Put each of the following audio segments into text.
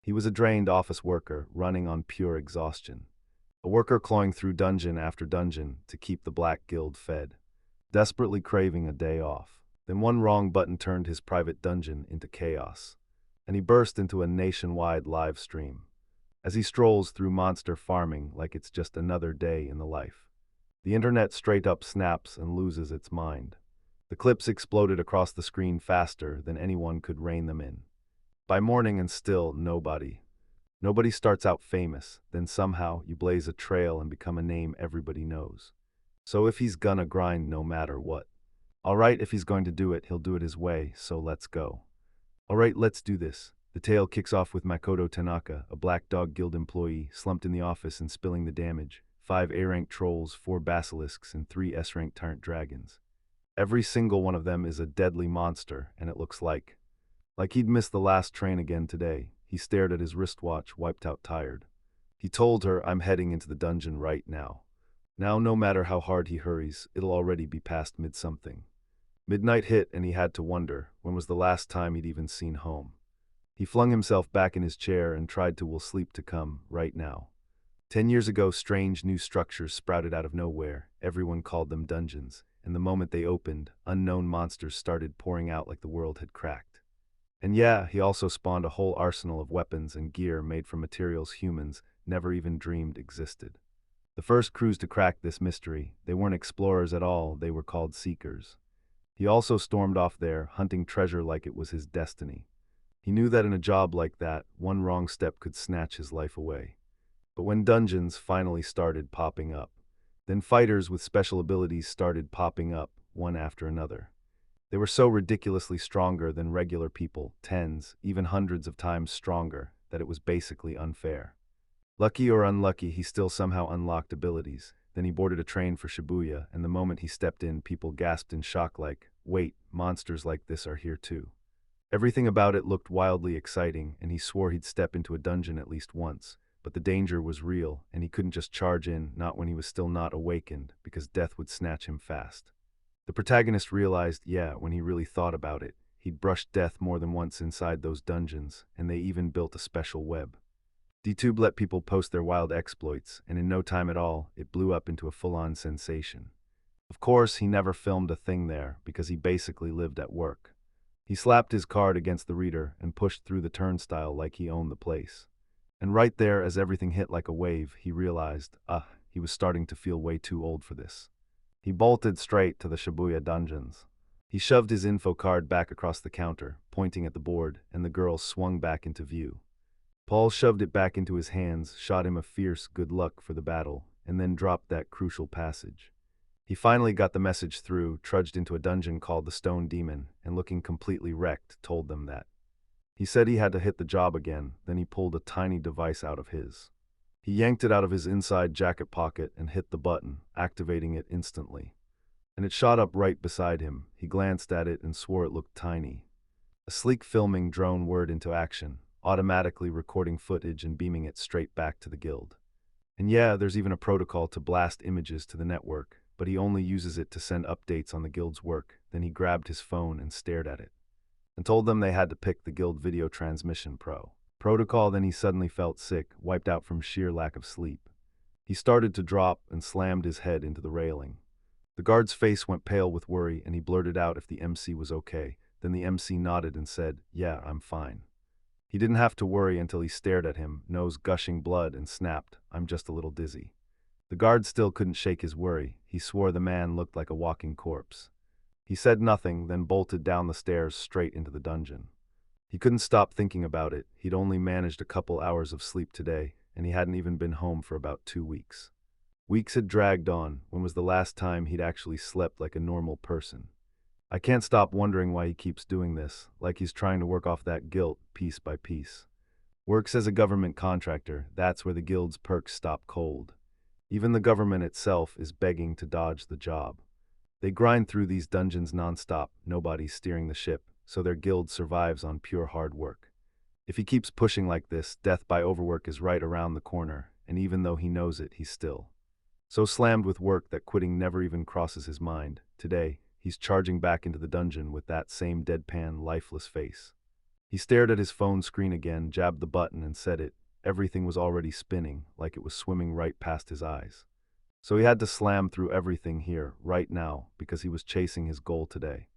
He was a drained office worker, running on pure exhaustion. A worker clawing through dungeon after dungeon to keep the Black Guild fed, desperately craving a day off. Then one wrong button turned his private dungeon into chaos, and he burst into a nationwide live stream. As he strolls through monster farming like it's just another day in the life, the internet straight up snaps and loses its mind. The clips exploded across the screen faster than anyone could rein them in. By morning and still nobody. Nobody starts out famous, then somehow you blaze a trail and become a name everybody knows. So if he's gonna grind no matter what. Alright, if he's going to do it, he'll do it his way, so let's go. Alright, let's do this. The tale kicks off with Makoto Tanaka, a Black Dog Guild employee, slumped in the office and spilling the damage. 5 A-rank trolls, 4 basilisks, and 3 S-rank tyrant dragons. Every single one of them is a deadly monster, and it looks like he'd missed the last train again today. He stared at his wristwatch, wiped out tired. He told her, I'm heading into the dungeon right now. Now, no matter how hard he hurries, it'll already be past mid-something. Midnight hit, and he had to wonder, when was the last time he'd even seen home? He flung himself back in his chair and tried to will sleep to come, right now. 10 years ago, strange new structures sprouted out of nowhere. Everyone called them dungeons, and the moment they opened, unknown monsters started pouring out like the world had cracked. And yeah, he also spawned a whole arsenal of weapons and gear made from materials humans never even dreamed existed. The first crews to crack this mystery, they weren't explorers at all, they were called seekers. He also stormed off there, hunting treasure like it was his destiny. He knew that in a job like that, one wrong step could snatch his life away. But when dungeons finally started popping up, then fighters with special abilities started popping up, one after another. They were so ridiculously stronger than regular people, tens, even hundreds of times stronger, that it was basically unfair. Lucky or unlucky, he still somehow unlocked abilities. Then he boarded a train for Shibuya, and the moment he stepped in, people gasped in shock like, wait, monsters like this are here too. Everything about it looked wildly exciting, and he swore he'd step into a dungeon at least once. But the danger was real, and he couldn't just charge in, not when he was still not awakened, because death would snatch him fast. The protagonist realized, yeah, when he really thought about it, he'd brushed death more than once inside those dungeons, and they even built a special web. DTube let people post their wild exploits, and in no time at all, it blew up into a full-on sensation. Of course, he never filmed a thing there, because he basically lived at work. He slapped his card against the reader and pushed through the turnstile like he owned the place. And right there, as everything hit like a wave, he realized, he was starting to feel way too old for this. He bolted straight to the Shibuya dungeons. He shoved his info card back across the counter, pointing at the board, and the girl swung back into view. Paul shoved it back into his hands, shot him a fierce good luck for the battle, and then dropped that crucial passage. He finally got the message through, trudged into a dungeon called the Stone Demon, and looking completely wrecked, told them that. He said he had to hit the job again, then he pulled a tiny device out of his. He yanked it out of his inside jacket pocket and hit the button, activating it instantly. And it shot up right beside him. He glanced at it and swore it looked tiny. A sleek filming drone whirred into action, automatically recording footage and beaming it straight back to the guild. And yeah, there's even a protocol to blast images to the network, but he only uses it to send updates on the guild's work. Then he grabbed his phone and stared at it, and told them they had to pick the Guild Video Transmission Pro protocol. Then he suddenly felt sick, wiped out from sheer lack of sleep. He started to drop and slammed his head into the railing. The guard's face went pale with worry, and he blurted out if the MC was okay. Then the MC nodded and said, yeah, I'm fine. He didn't have to worry until he stared at him, nose gushing blood, and snapped, I'm just a little dizzy. The guard still couldn't shake his worry. He swore the man looked like a walking corpse. He said nothing, then bolted down the stairs straight into the dungeon. He couldn't stop thinking about it. He'd only managed a couple hours of sleep today, and he hadn't even been home for about 2 weeks. Weeks had dragged on. When was the last time he'd actually slept like a normal person? I can't stop wondering why he keeps doing this, like he's trying to work off that guilt piece by piece. Works as a government contractor, that's where the guild's perks stop cold. Even the government itself is begging to dodge the job. They grind through these dungeons nonstop, nobody's steering the ship, so their guild survives on pure hard work. If he keeps pushing like this, death by overwork is right around the corner, and even though he knows it, he's still so slammed with work that quitting never even crosses his mind. Today, he's charging back into the dungeon with that same deadpan, lifeless face. He stared at his phone screen again, jabbed the button, and said it. Everything was already spinning, like it was swimming right past his eyes. So he had to slam through everything here, right now, because he was chasing his goal today.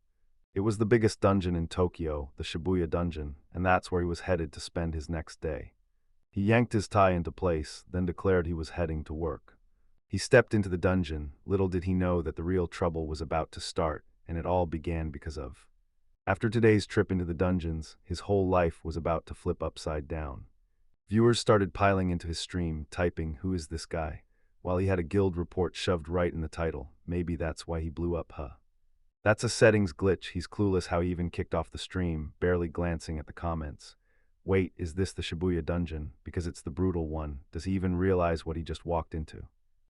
It was the biggest dungeon in Tokyo, the Shibuya dungeon, and that's where he was headed to spend his next day. He yanked his tie into place, then declared he was heading to work. He stepped into the dungeon. Little did he know that the real trouble was about to start, and it all began because of. After today's trip into the dungeons, his whole life was about to flip upside down. Viewers started piling into his stream, typing, "Who is this guy?" while he had a guild report shoved right in the title. Maybe that's why he blew up, huh? That's a settings glitch. He's clueless how he even kicked off the stream, barely glancing at the comments. Wait, is this the Shibuya dungeon? Because it's the brutal one. Does he even realize what he just walked into?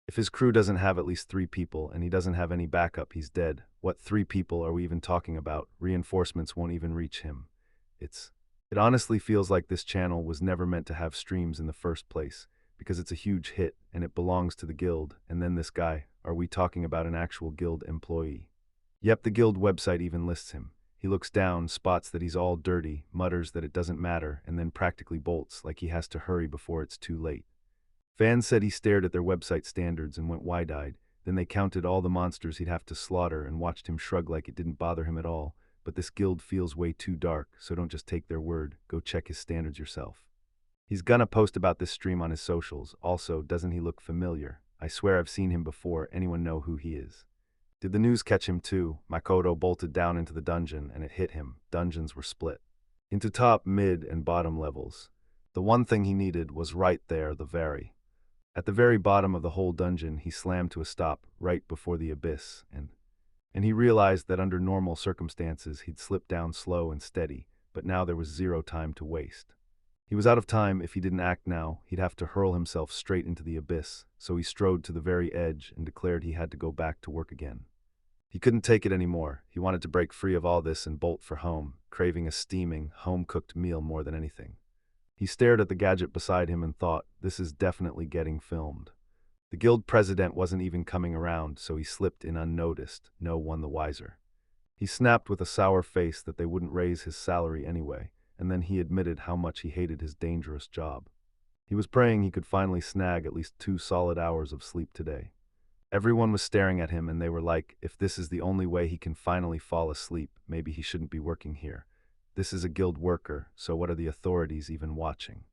If his crew doesn't have at least 3 people and he doesn't have any backup, he's dead. What 3 people are we even talking about? Reinforcements won't even reach him. It honestly feels like this channel was never meant to have streams in the first place, because it's a huge hit and it belongs to the guild. And then this guy, are we talking about an actual guild employee? Yep, the guild website even lists him. He looks down, spots that he's all dirty, mutters that it doesn't matter, and then practically bolts like he has to hurry before it's too late. Fans said he stared at their website standards and went wide-eyed. Then they counted all the monsters he'd have to slaughter and watched him shrug like it didn't bother him at all. But this guild feels way too dark, so don't just take their word. Go check his standards yourself. He's gonna post about this stream on his socials. Also, doesn't he look familiar? I swear I've seen him before. Anyone know who he is? Did the news catch him too? Makoto bolted down into the dungeon and it hit him. Dungeons were split into top, mid, and bottom levels. The one thing he needed was right there, at the very bottom of the whole dungeon. He slammed to a stop right before the abyss, and he realized that under normal circumstances he'd slip down slow and steady, but now there was zero time to waste. He was out of time. If he didn't act now, he'd have to hurl himself straight into the abyss, so he strode to the very edge and declared he had to go back to work again. He couldn't take it anymore. He wanted to break free of all this and bolt for home, craving a steaming, home-cooked meal more than anything. He stared at the gadget beside him and thought, this is definitely getting filmed. The guild president wasn't even coming around, so he slipped in unnoticed, no one the wiser. He snapped with a sour face that they wouldn't raise his salary anyway, and then he admitted how much he hated his dangerous job. He was praying he could finally snag at least 2 solid hours of sleep today. Everyone was staring at him and they were like, if this is the only way he can finally fall asleep, maybe he shouldn't be working here. This is a guild worker, so what are the authorities even watching?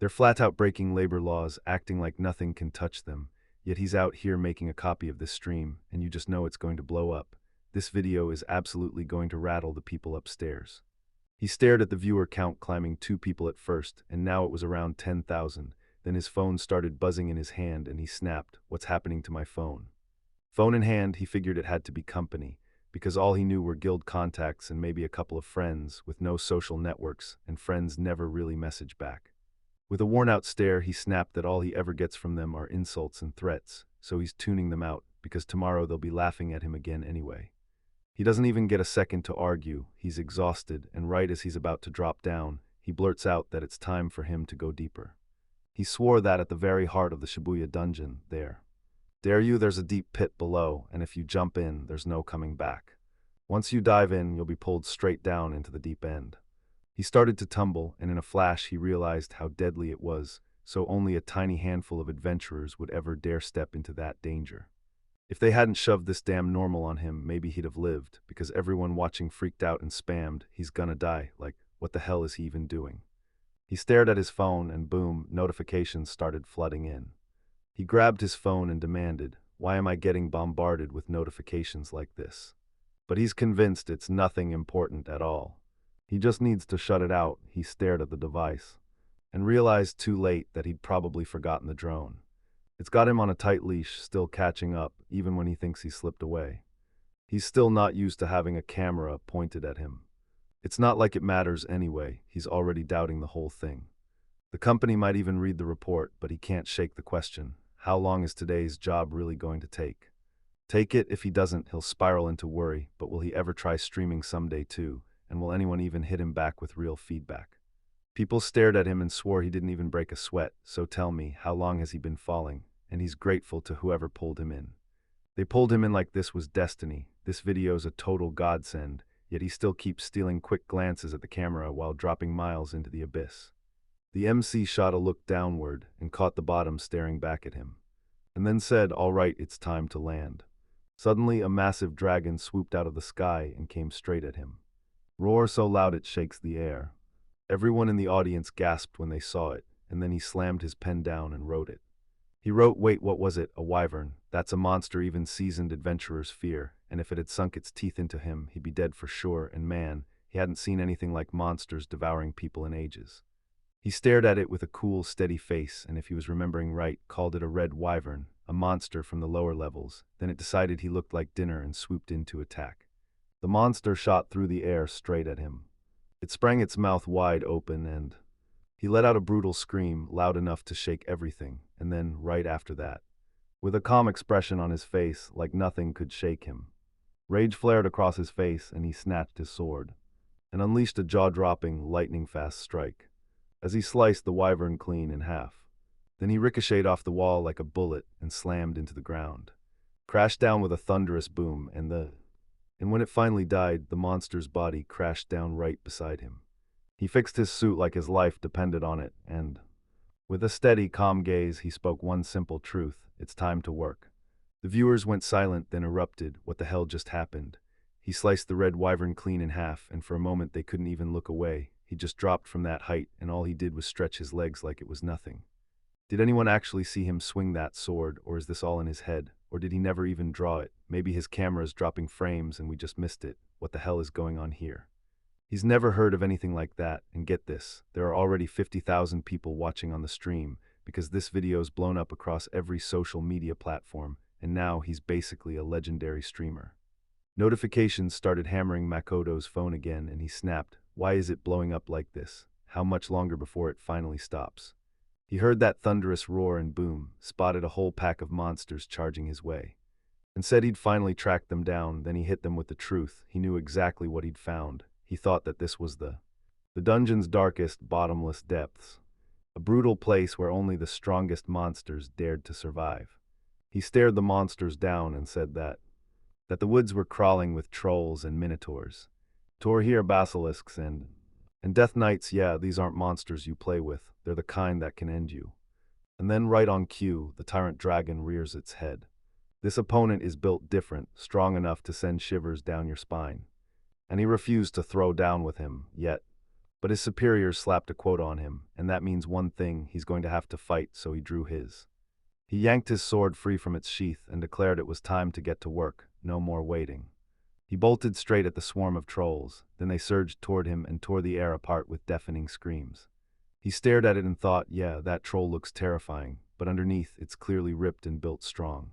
They're flat out breaking labor laws, acting like nothing can touch them, yet he's out here making a copy of this stream, and you just know it's going to blow up. This video is absolutely going to rattle the people upstairs. He stared at the viewer count climbing 2 people at first, and now it was around 10,000. Then his phone started buzzing in his hand and he snapped, what's happening to my phone? Phone in hand, he figured it had to be company, because all he knew were guild contacts and maybe a couple of friends with no social networks, and friends never really message back. With a worn-out stare, he snapped that all he ever gets from them are insults and threats, so he's tuning them out, because tomorrow they'll be laughing at him again anyway. He doesn't even get a second to argue. He's exhausted, and right as he's about to drop down, he blurts out that it's time for him to go deeper. He swore that at the very heart of the Shibuya dungeon, there. Dare you, there's a deep pit below, and if you jump in, there's no coming back. Once you dive in, you'll be pulled straight down into the deep end. He started to tumble, and in a flash he realized how deadly it was, so only a tiny handful of adventurers would ever dare step into that danger. If they hadn't shoved this damn normal on him, maybe he'd have lived, because everyone watching freaked out and spammed, he's gonna die, like, what the hell is he even doing? He stared at his phone and boom, notifications started flooding in. He grabbed his phone and demanded, why am I getting bombarded with notifications like this? But he's convinced it's nothing important at all. He just needs to shut it out. He stared at the device and realized too late that he'd probably forgotten the drone. It's got him on a tight leash, still catching up, even when he thinks he slipped away. He's still not used to having a camera pointed at him. It's not like it matters anyway. He's already doubting the whole thing. The company might even read the report, but he can't shake the question. How long is today's job really going to take? Take it. If he doesn't, he'll spiral into worry, but will he ever try streaming someday too? And will anyone even hit him back with real feedback? People stared at him and swore he didn't even break a sweat, so tell me, how long has he been falling? And he's grateful to whoever pulled him in. They pulled him in like this was destiny. This video's a total godsend. yet he still keeps stealing quick glances at the camera while dropping miles into the abyss. The MC shot a look downward and caught the bottom staring back at him, and then said, "All right, it's time to land." Suddenly, a massive dragon swooped out of the sky and came straight at him. Roar so loud it shakes the air. Everyone in the audience gasped when they saw it, and then he slammed his pen down and wrote it. He wrote, "Wait, what was it? A wyvern? That's a monster even seasoned adventurers fear, and if it had sunk its teeth into him, he'd be dead for sure, and man, he hadn't seen anything like monsters devouring people in ages." He stared at it with a cool, steady face, and if he was remembering right, called it a red wyvern, a monster from the lower levels. Then it decided he looked like dinner and swooped in to attack. The monster shot through the air straight at him. It sprang its mouth wide open and he let out a brutal scream, loud enough to shake everything, and then, right after that, with a calm expression on his face, like nothing could shake him, rage flared across his face and he snatched his sword and unleashed a jaw-dropping, lightning-fast strike as he sliced the wyvern clean in half. Then he ricocheted off the wall like a bullet and slammed into the ground, crashed down with a thunderous boom, and when it finally died, the monster's body crashed down right beside him. He fixed his suit like his life depended on it, and with a steady, calm gaze, he spoke one simple truth: it's time to work. The viewers went silent, then erupted. What the hell just happened? He sliced the red wyvern clean in half, and for a moment they couldn't even look away. He just dropped from that height, and all he did was stretch his legs like it was nothing. Did anyone actually see him swing that sword, or is this all in his head? Or did he never even draw it? Maybe his camera's dropping frames and we just missed it. What the hell is going on here? He's never heard of anything like that, and get this, there are already 50,000 people watching on the stream because this video's blown up across every social media platform, and now he's basically a legendary streamer. Notifications started hammering Makoto's phone again, and he snapped, "Why is it blowing up like this? How much longer before it finally stops?" He heard that thunderous roar and boom, spotted a whole pack of monsters charging his way, and said he'd finally tracked them down. Then he hit them with the truth. He knew exactly what he'd found. He thought that this was the dungeon's darkest, bottomless depths, a brutal place where only the strongest monsters dared to survive. He stared the monsters down and said that the woods were crawling with trolls and minotaurs, Torhir basilisks and death knights. Yeah, these aren't monsters you play with, they're the kind that can end you. And then right on cue, the tyrant dragon rears its head. This opponent is built different, strong enough to send shivers down your spine. And he refused to throw down with him, yet. But his superiors slapped a quote on him, and that means one thing: he's going to have to fight, so he drew his. He yanked his sword free from its sheath and declared it was time to get to work, no more waiting. He bolted straight at the swarm of trolls, then they surged toward him and tore the air apart with deafening screams. He stared at it and thought, yeah, that troll looks terrifying, but underneath it's clearly ripped and built strong.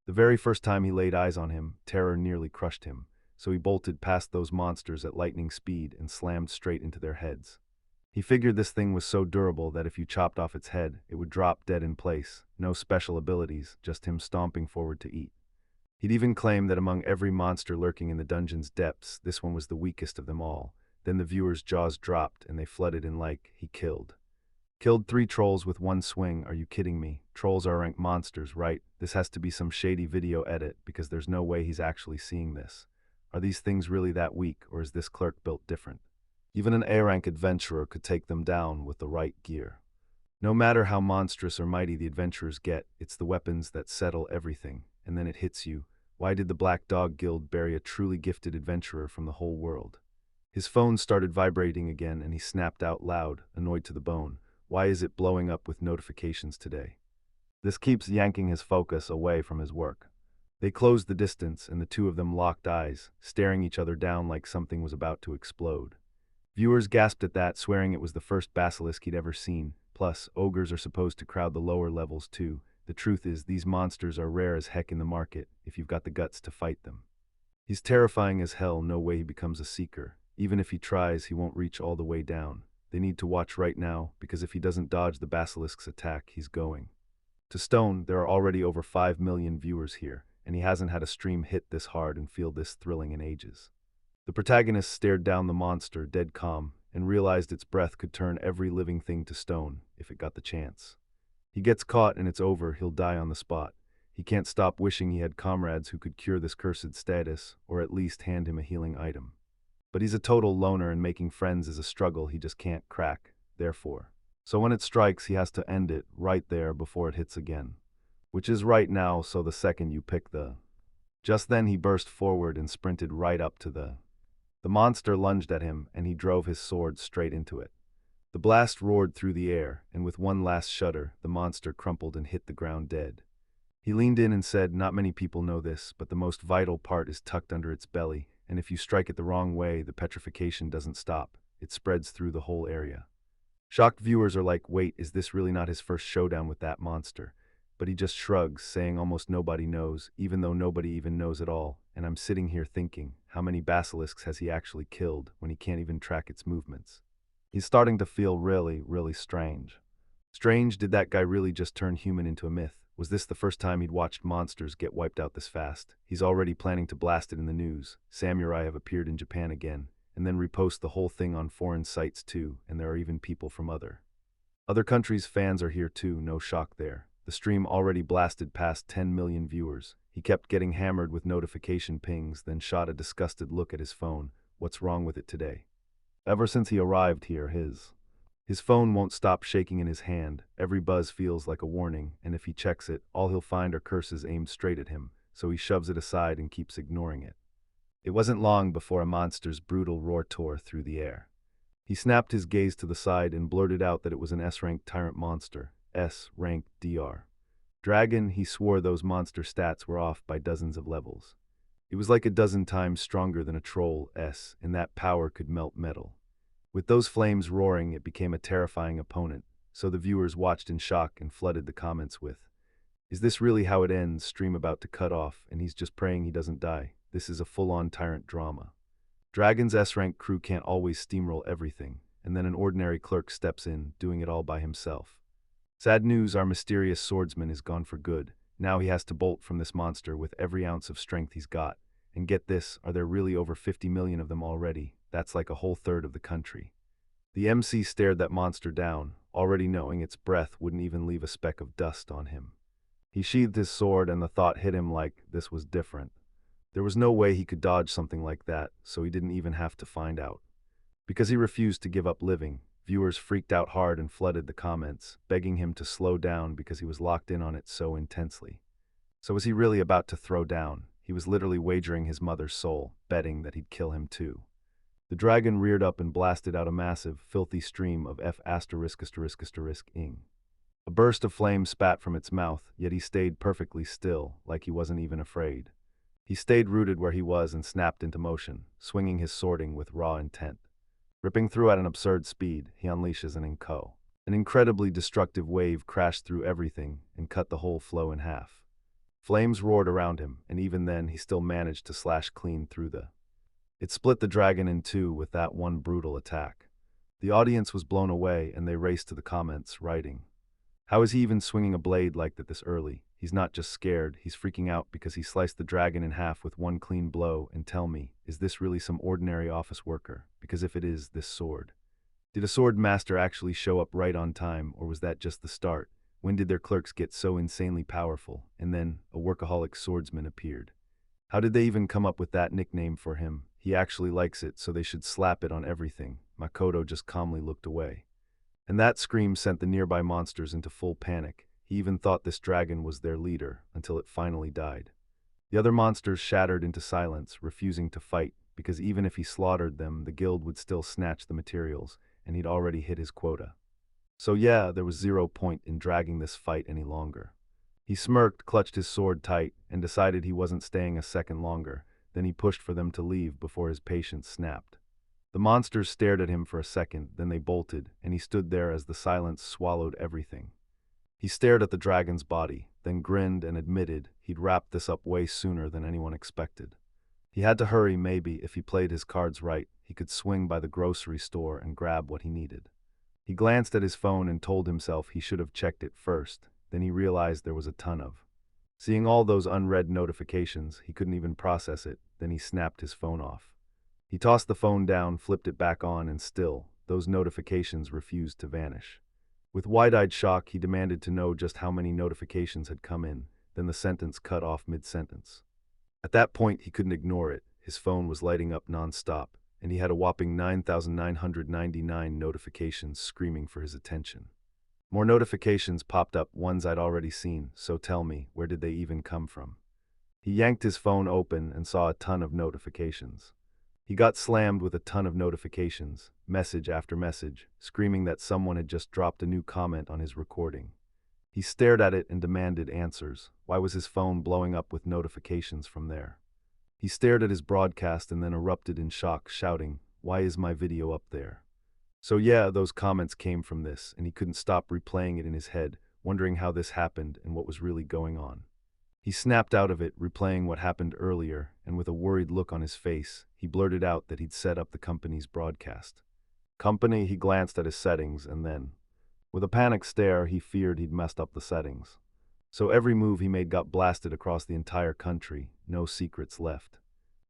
The very first time he laid eyes on him, terror nearly crushed him, so he bolted past those monsters at lightning speed and slammed straight into their heads. He figured this thing was so durable that if you chopped off its head, it would drop dead in place. No special abilities, just him stomping forward to eat. He'd even claimed that among every monster lurking in the dungeon's depths, this one was the weakest of them all. Then the viewers' jaws dropped and they flooded in like, he killed 3 trolls with one swing. Are you kidding me? Trolls are ranked monsters, right? This has to be some shady video edit because there's no way he's actually seeing this. Are these things really that weak, or is this clerk built different? Even an A-rank adventurer could take them down with the right gear. No matter how monstrous or mighty the adventurers get, it's the weapons that settle everything, and then it hits you. Why did the Black Dog Guild bury a truly gifted adventurer from the whole world? His phone started vibrating again, and he snapped out loud, annoyed to the bone. Why is it blowing up with notifications today? This keeps yanking his focus away from his work. They closed the distance, and the two of them locked eyes, staring each other down like something was about to explode. Viewers gasped at that, swearing it was the first basilisk he'd ever seen. Plus, ogres are supposed to crowd the lower levels too. The truth is, these monsters are rare as heck in the market, if you've got the guts to fight them. He's terrifying as hell, no way he becomes a seeker. Even if he tries, he won't reach all the way down. They need to watch right now, because if he doesn't dodge the basilisk's attack, he's going to stone. There are already over 5 million viewers here, and he hasn't had a stream hit this hard and feel this thrilling in ages. The protagonist stared down the monster, dead calm, and realized its breath could turn every living thing to stone, if it got the chance. He gets caught and it's over, he'll die on the spot. He can't stop wishing he had comrades who could cure this cursed status, or at least hand him a healing item. But he's a total loner and making friends is a struggle he just can't crack, therefore. So when it strikes, he has to end it right there before it hits again. Which is right now, so the second you pick the... Just then he burst forward and sprinted right up to the... The monster lunged at him, and he drove his sword straight into it. The blast roared through the air, and with one last shudder, the monster crumpled and hit the ground dead. He leaned in and said, "Not many people know this, but the most vital part is tucked under its belly, and if you strike it the wrong way, the petrification doesn't stop. It spreads through the whole area." Shocked viewers are like, wait, is this really not his first showdown with that monster? But he just shrugs, saying almost nobody knows, even though nobody even knows at all, and I'm sitting here thinking, how many basilisks has he actually killed when he can't even track its movements? He's starting to feel really, really strange. Strange, did that guy really just turn human into a myth? Was this the first time he'd watched monsters get wiped out this fast? He's already planning to blast it in the news. Samurai have appeared in Japan again, and then repost the whole thing on foreign sites too, and there are even people from other countries' fans are here too, no shock there. The stream already blasted past 10 million viewers. He kept getting hammered with notification pings, then shot a disgusted look at his phone. What's wrong with it today? Ever since he arrived here, his phone won't stop shaking in his hand. Every buzz feels like a warning, and if he checks it, all he'll find are curses aimed straight at him, so he shoves it aside and keeps ignoring it. It wasn't long before a monster's brutal roar tore through the air. He snapped his gaze to the side and blurted out that it was an S-rank tyrant monster, S-rank DR. Dragon, he swore those monster stats were off by dozens of levels. It was like a dozen times stronger than a troll S, and that power could melt metal. With those flames roaring, it became a terrifying opponent, so the viewers watched in shock and flooded the comments with, "Is this really how it ends? Stream about to cut off, and he's just praying he doesn't die. This is a full-on tyrant drama." Dragon's S-rank crew can't always steamroll everything, and then an ordinary clerk steps in, doing it all by himself. Sad news, our mysterious swordsman is gone for good. Now he has to bolt from this monster with every ounce of strength he's got. And get this, are there really over 50 million of them already? That's like a whole third of the country. The MC stared that monster down, already knowing its breath wouldn't even leave a speck of dust on him. He sheathed his sword, and the thought hit him like this was different. There was no way he could dodge something like that, so he didn't even have to find out. Because he refused to give up living, viewers freaked out hard and flooded the comments, begging him to slow down because he was locked in on it so intensely. So was he really about to throw down? He was literally wagering his mother's soul, betting that he'd kill him too. The dragon reared up and blasted out a massive, filthy stream of F***ing. A burst of flame spat from its mouth, yet he stayed perfectly still, like he wasn't even afraid. He stayed rooted where he was and snapped into motion, swinging his swording with raw intent. Ripping through at an absurd speed, he unleashes an enko. An incredibly destructive wave crashed through everything and cut the whole flow in half. Flames roared around him, and even then he still managed to slash clean through It split the dragon in two with that one brutal attack. The audience was blown away, and they raced to the comments, writing, "How is he even swinging a blade like that this early? He's not just scared, he's freaking out because he sliced the dragon in half with one clean blow, and tell me, is this really some ordinary office worker? Because if it is, this sword. Did a sword master actually show up right on time, or was that just the start? When did their clerks get so insanely powerful? And then, a workaholic swordsman appeared. How did they even come up with that nickname for him? He actually likes it, so they should slap it on everything." Makoto just calmly looked away. And that scream sent the nearby monsters into full panic. He even thought this dragon was their leader, until it finally died. The other monsters shattered into silence, refusing to fight, because even if he slaughtered them, the guild would still snatch the materials, and he'd already hit his quota. So yeah, there was zero point in dragging this fight any longer. He smirked, clutched his sword tight, and decided he wasn't staying a second longer. Then he pushed for them to leave before his patience snapped. The monsters stared at him for a second, then they bolted, and he stood there as the silence swallowed everything. He stared at the dragon's body, then grinned and admitted he'd wrapped this up way sooner than anyone expected. He had to hurry. Maybe if he played his cards right, he could swing by the grocery store and grab what he needed. He glanced at his phone and told himself he should have checked it first. Then he realized there was a ton of. Seeing all those unread notifications, he couldn't even process it. Then he snapped his phone off. He tossed the phone down, flipped it back on, and still, those notifications refused to vanish. With wide-eyed shock, he demanded to know just how many notifications had come in. Then the sentence cut off mid-sentence. At that point, he couldn't ignore it. His phone was lighting up non-stop, and he had a whopping 9,999 notifications screaming for his attention. More notifications popped up, ones I'd already seen, so tell me, where did they even come from? He yanked his phone open and saw a ton of notifications. He got slammed with a ton of notifications, message after message, screaming that someone had just dropped a new comment on his recording. He stared at it and demanded answers. Why was his phone blowing up with notifications from there? He stared at his broadcast and then erupted in shock, shouting, "Why is my video up there?" So yeah, those comments came from this, and he couldn't stop replaying it in his head, wondering how this happened and what was really going on. He snapped out of it, replaying what happened earlier, and with a worried look on his face, he blurted out that he'd set up the company's broadcast. Company, he glanced at his settings, and then, with a panicked stare, he feared he'd messed up the settings. So every move he made got blasted across the entire country, no secrets left.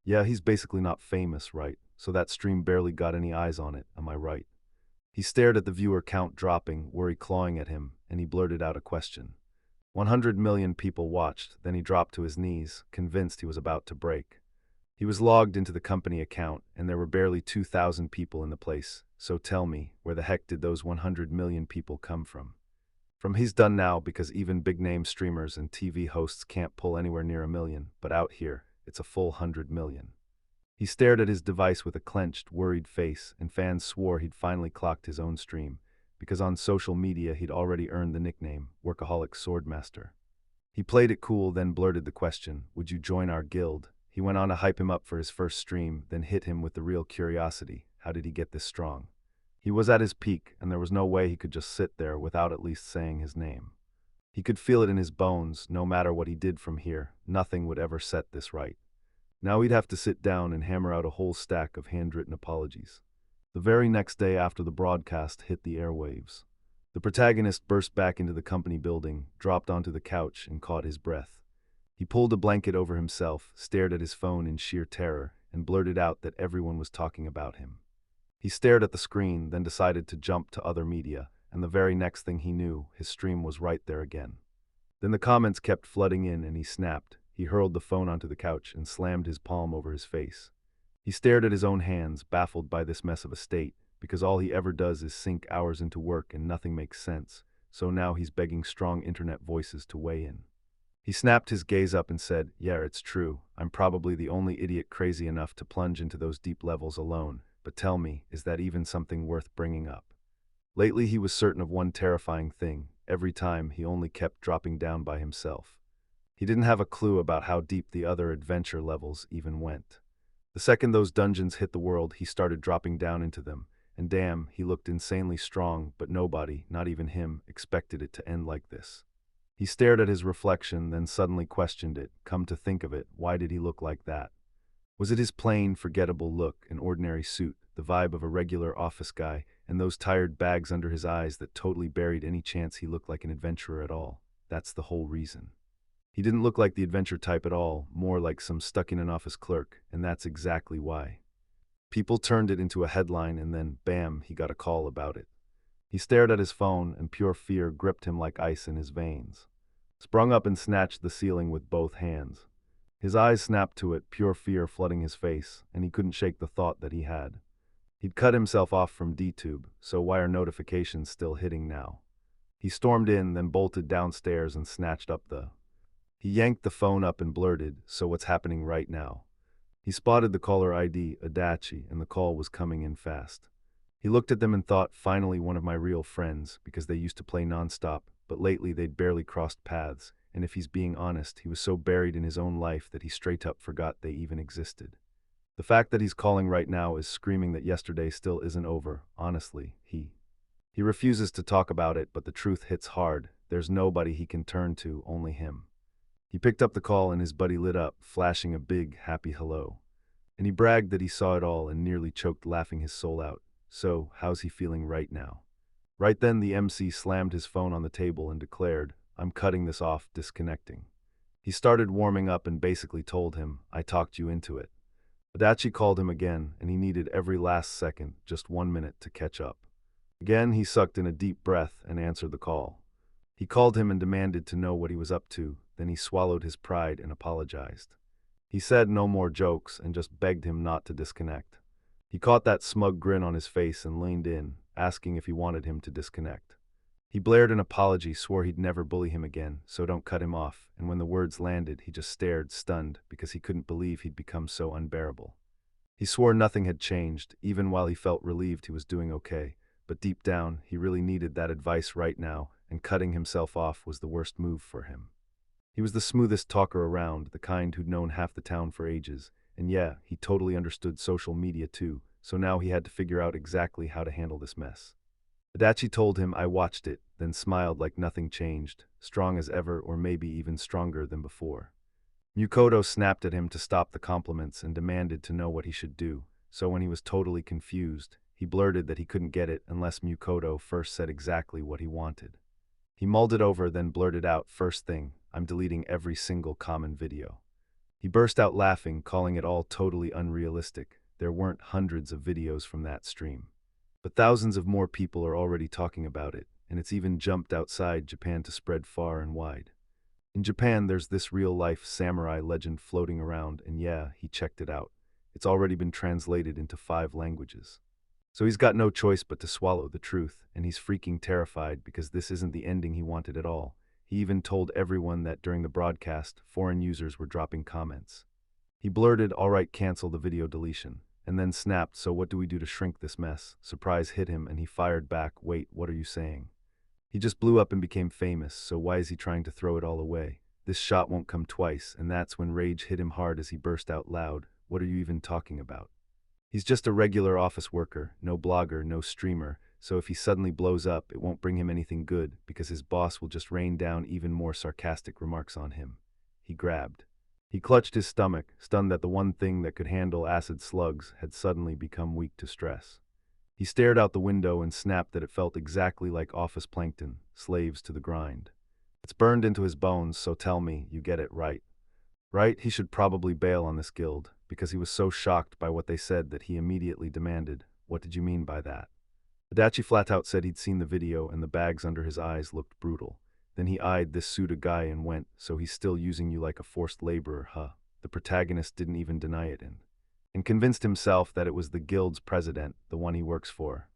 Yeah, he's basically not famous, right? So that stream barely got any eyes on it, am I right? He stared at the viewer count dropping, worry clawing at him, and he blurted out a question. 100 million people watched, then he dropped to his knees, convinced he was about to break. He was logged into the company account, and there were barely 2,000 people in the place, so tell me, where the heck did those 100 million people come from? He's done now, because even big-name streamers and TV hosts can't pull anywhere near a million, but out here, it's a full 100 million. He stared at his device with a clenched, worried face, and fans swore he'd finally clocked his own stream, because on social media he'd already earned the nickname Workaholic Swordmaster. He played it cool, then blurted the question, "Would you join our guild?" He went on to hype him up for his first stream, then hit him with the real curiosity. How did he get this strong? He was at his peak, and there was no way he could just sit there without at least saying his name. He could feel it in his bones, no matter what he did from here, nothing would ever set this right. Now he'd have to sit down and hammer out a whole stack of handwritten apologies. The very next day after the broadcast hit the airwaves, the protagonist burst back into the company building, dropped onto the couch, and caught his breath. He pulled a blanket over himself, stared at his phone in sheer terror, and blurted out that everyone was talking about him. He stared at the screen, then decided to jump to other media, and the very next thing he knew, his stream was right there again. Then the comments kept flooding in, and he snapped. He hurled the phone onto the couch and slammed his palm over his face. He stared at his own hands, baffled by this mess of a state, because all he ever does is sink hours into work and nothing makes sense, so now he's begging strong internet voices to weigh in. He snapped his gaze up and said, "Yeah, it's true. I'm probably the only idiot crazy enough to plunge into those deep levels alone, but tell me, is that even something worth bringing up?" Lately he was certain of one terrifying thing. Every time, he only kept dropping down by himself. He didn't have a clue about how deep the other adventure levels even went. The second those dungeons hit the world, he started dropping down into them, and damn, he looked insanely strong, but nobody, not even him, expected it to end like this. He stared at his reflection, then suddenly questioned it. Come to think of it, why did he look like that? Was it his plain, forgettable look, an ordinary suit, the vibe of a regular office guy, and those tired bags under his eyes that totally buried any chance he looked like an adventurer at all? That's the whole reason. He didn't look like the adventure type at all, more like some stuck-in-an-office clerk, and that's exactly why. People turned it into a headline, and then, bam, he got a call about it. He stared at his phone, and pure fear gripped him like ice in his veins. Sprung up and snatched the ceiling with both hands. His eyes snapped to it, pure fear flooding his face, and he couldn't shake the thought that he had. He'd cut himself off from DTube, so why are notifications still hitting now? He stormed in, then bolted downstairs and snatched up the... He yanked the phone up and blurted, "So what's happening right now?" He spotted the caller ID, Adachi, and the call was coming in fast. He looked at them and thought, finally one of my real friends, because they used to play nonstop, but lately they'd barely crossed paths, and if he's being honest, he was so buried in his own life that he straight up forgot they even existed. The fact that he's calling right now is screaming that yesterday still isn't over, honestly. He refuses to talk about it, but the truth hits hard. There's nobody he can turn to, only him. He picked up the call and his buddy lit up, flashing a big, happy hello. And he bragged that he saw it all and nearly choked laughing his soul out. So, how's he feeling right now? Right then the MC slammed his phone on the table and declared, "I'm cutting this off, disconnecting." He started warming up and basically told him, "I talked you into it." Adachi called him again, and he needed every last second, just 1 minute, to catch up. Again he sucked in a deep breath and answered the call. He called him and demanded to know what he was up to, then he swallowed his pride and apologized. He said no more jokes and just begged him not to disconnect. He caught that smug grin on his face and leaned in, asking if he wanted him to disconnect. He blared an apology, swore he'd never bully him again, so don't cut him off, and when the words landed, he just stared, stunned, because he couldn't believe he'd become so unbearable. He swore nothing had changed, even while he felt relieved he was doing okay, but deep down, he really needed that advice right now, and cutting himself off was the worst move for him. He was the smoothest talker around, the kind who'd known half the town for ages, and yeah, he totally understood social media too, so now he had to figure out exactly how to handle this mess. Adachi told him, "I watched it," then smiled like nothing changed, strong as ever or maybe even stronger than before. Mukoto snapped at him to stop the compliments and demanded to know what he should do, so when he was totally confused, he blurted that he couldn't get it unless Mukoto first said exactly what he wanted. He mulled it over, then blurted out, "First thing, I'm deleting every single common video." He burst out laughing, calling it all totally unrealistic. There weren't hundreds of videos from that stream. But thousands of more people are already talking about it, and it's even jumped outside Japan to spread far and wide. In Japan, there's this real-life samurai legend floating around, and yeah, he checked it out. It's already been translated into 5 languages. So he's got no choice but to swallow the truth, and he's freaking terrified because this isn't the ending he wanted at all. He even told everyone that during the broadcast, foreign users were dropping comments. He blurted, "All right, cancel the video deletion," and then snapped, "So what do we do to shrink this mess?" Surprise hit him and he fired back, "Wait, what are you saying? He just blew up and became famous, so why is he trying to throw it all away? This shot won't come twice," and that's when rage hit him hard as he burst out loud, "What are you even talking about? He's just a regular office worker, no blogger, no streamer, so if he suddenly blows up, it won't bring him anything good because his boss will just rain down even more sarcastic remarks on him." He grabbed. He clutched his stomach, stunned that the one thing that could handle acid slugs had suddenly become weak to stress. He stared out the window and snapped that it felt exactly like office plankton, slaves to the grind. "It's burned into his bones, so tell me, you get it right." Right, he should probably bail on this guild, because he was so shocked by what they said that he immediately demanded, "What did you mean by that?" Adachi flat out said he'd seen the video and the bags under his eyes looked brutal. Then he eyed this Suda guy and went, "So he's still using you like a forced laborer, huh?" The protagonist didn't even deny it and convinced himself that it was the guild's president, the one he works for.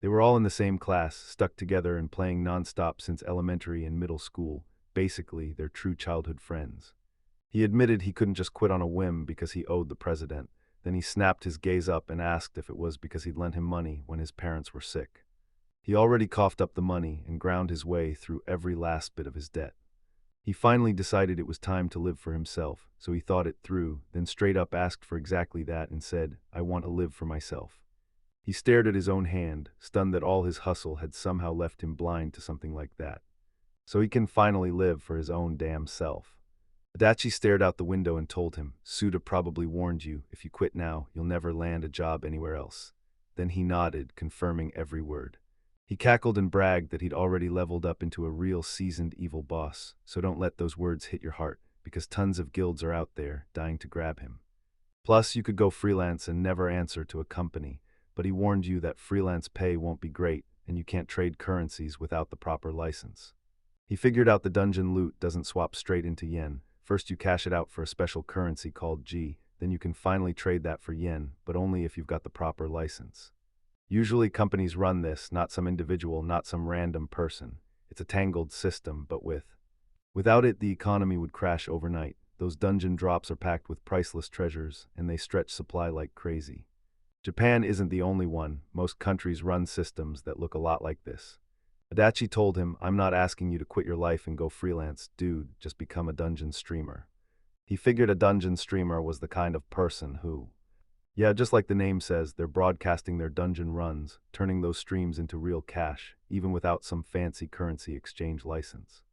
They were all in the same class, stuck together and playing nonstop since elementary and middle school. Basically, they're true childhood friends. He admitted he couldn't just quit on a whim because he owed the president. Then he snapped his gaze up and asked if it was because he'd lent him money when his parents were sick. He already coughed up the money and ground his way through every last bit of his debt. He finally decided it was time to live for himself, so he thought it through, then straight up asked for exactly that and said, "I want to live for myself." He stared at his own hand, stunned that all his hustle had somehow left him blind to something like that. So he can finally live for his own damn self. Adachi stared out the window and told him, "Suda probably warned you, if you quit now, you'll never land a job anywhere else." Then he nodded, confirming every word. He cackled and bragged that he'd already leveled up into a real seasoned evil boss, so don't let those words hit your heart, because tons of guilds are out there, dying to grab him. Plus, you could go freelance and never answer to a company, but he warned you that freelance pay won't be great, and you can't trade currencies without the proper license. He figured out the dungeon loot doesn't swap straight into yen. First you cash it out for a special currency called G, then you can finally trade that for yen, but only if you've got the proper license. Usually companies run this, not some individual, not some random person. It's a tangled system, but without it, the economy would crash overnight. Those dungeon drops are packed with priceless treasures, and they stretch supply like crazy. Japan isn't the only one. Most countries run systems that look a lot like this. Adachi told him, "I'm not asking you to quit your life and go freelance, dude, just become a dungeon streamer." He figured a dungeon streamer was the kind of person who, yeah, just like the name says, they're broadcasting their dungeon runs, turning those streams into real cash, even without some fancy currency exchange license.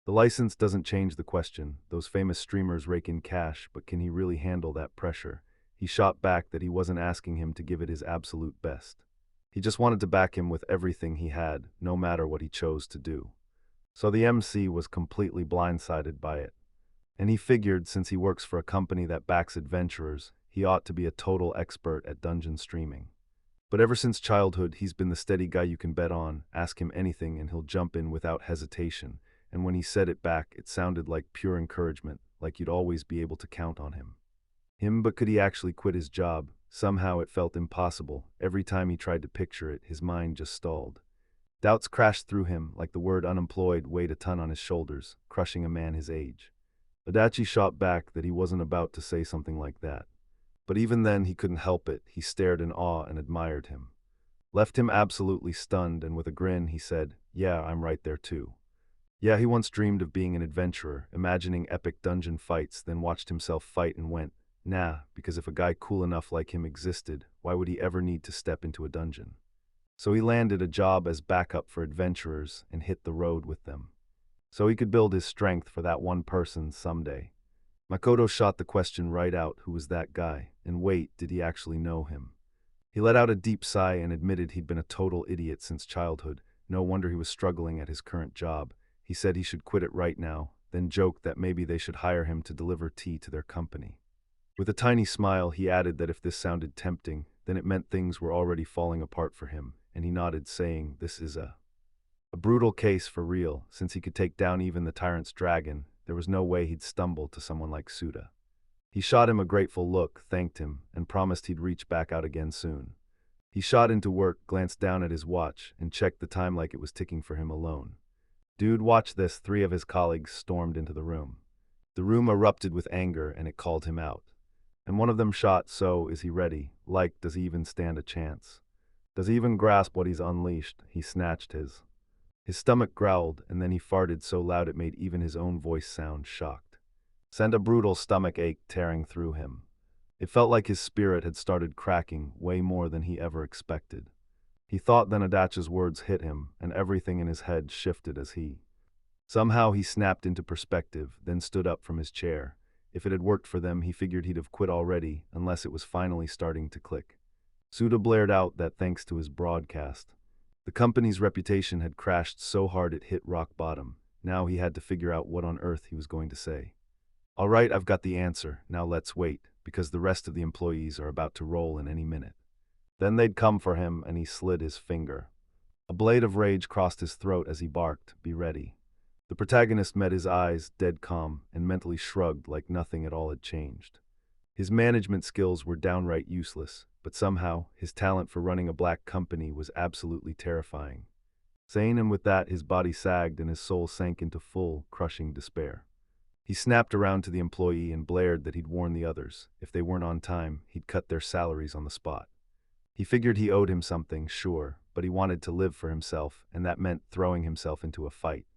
The license doesn't change the question. Those famous streamers rake in cash, but can he really handle that pressure? He shot back that he wasn't asking him to give it his absolute best. He just wanted to back him with everything he had, no matter what he chose to do. So the MC was completely blindsided by it. And he figured since he works for a company that backs adventurers, he ought to be a total expert at dungeon streaming. But ever since childhood, he's been the steady guy you can bet on. Ask him anything and he'll jump in without hesitation. And when he said it back, it sounded like pure encouragement, like you'd always be able to count on him. But could he actually quit his job? Somehow it felt impossible. Every time he tried to picture it, his mind just stalled. Doubts crashed through him like the word unemployed weighed a ton on his shoulders, crushing a man his age. Adachi shot back that he wasn't about to say something like that. But even then he couldn't help it. He stared in awe and admired him. Left him absolutely stunned, and with a grin he said, "Yeah, I'm right there too." Yeah, he once dreamed of being an adventurer, imagining epic dungeon fights, then watched himself fight and went, nah, because if a guy cool enough like him existed, why would he ever need to step into a dungeon? So he landed a job as backup for adventurers and hit the road with them. So he could build his strength for that one person someday. Makoto shot the question right out, who was that guy? And wait, did he actually know him? He let out a deep sigh and admitted he'd been a total idiot since childhood. No wonder he was struggling at his current job. He said he should quit it right now, then joked that maybe they should hire him to deliver tea to their company. With a tiny smile, he added that if this sounded tempting, then it meant things were already falling apart for him, and he nodded, saying, "This is a brutal case for real. Since he could take down even the tyrant's dragon, there was no way he'd stumble to someone like Suda." He shot him a grateful look, thanked him, and promised he'd reach back out again soon. He shot into work, glanced down at his watch, and checked the time like it was ticking for him alone. "Dude, watch this." 3 of his colleagues stormed into the room. The room erupted with anger, and it called him out. And one of them shot, "So, is he ready? Like, does he even stand a chance? Does he even grasp what he's unleashed?" He snatched his. His stomach growled, and then he farted so loud it made even his own voice sound shocked. Sent a brutal stomach ache tearing through him. It felt like his spirit had started cracking way more than he ever expected. He thought, then Adachi's words hit him, and everything in his head shifted as he. Somehow he snapped into perspective, then stood up from his chair. If it had worked for them, he figured he'd have quit already, unless it was finally starting to click. Suda blared out that thanks to his broadcast. The company's reputation had crashed so hard it hit rock bottom. Now he had to figure out what on earth he was going to say. "All right, I've got the answer. Now let's wait, because the rest of the employees are about to roll in any minute." Then they'd come for him, and he slid his finger. A blade of rage crossed his throat as he barked, "Be ready." The protagonist met his eyes, dead calm, and mentally shrugged like nothing at all had changed. His management skills were downright useless, but somehow his talent for running a black company was absolutely terrifying. Sane, and with that his body sagged and his soul sank into full, crushing despair. He snapped around to the employee and blared that he'd warn the others. If they weren't on time, he'd cut their salaries on the spot. He figured he owed him something, sure, but he wanted to live for himself, and that meant throwing himself into a fight.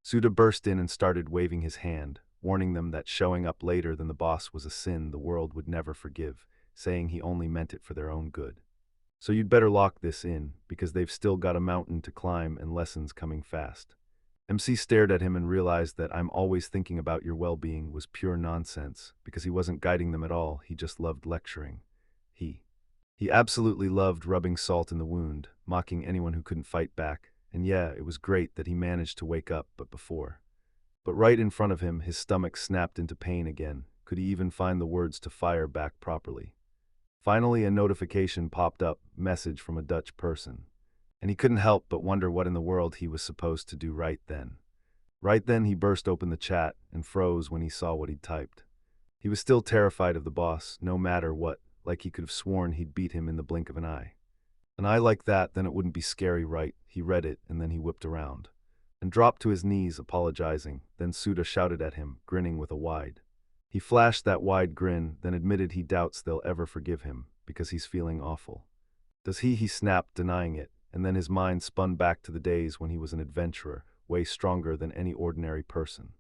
Suda burst in and started waving his hand, warning them that showing up later than the boss was a sin the world would never forgive, saying he only meant it for their own good. "So you'd better lock this in, because they've still got a mountain to climb and lessons coming fast." MC stared at him and realized that "I'm always thinking about your well-being" was pure nonsense, because he wasn't guiding them at all, he just loved lecturing. He absolutely loved rubbing salt in the wound, mocking anyone who couldn't fight back, and yeah, it was great that he managed to wake up, but right in front of him, his stomach snapped into pain again. Could he even find the words to fire back properly? Finally, a notification popped up, message from a Dutch person. And he couldn't help but wonder what in the world he was supposed to do right then. Right then, he burst open the chat and froze when he saw what he'd typed. He was still terrified of the boss, no matter what, like he could have sworn he'd beat him in the blink of an eye. An eye like that, then it wouldn't be scary, right? He read it, and then he whipped around and dropped to his knees, apologizing. Then Suda shouted at him, grinning with a wide. He flashed that wide grin, then admitted he doubts they'll ever forgive him, because he's feeling awful. Does he? He snapped, denying it, and then his mind spun back to the days when he was an adventurer, way stronger than any ordinary person.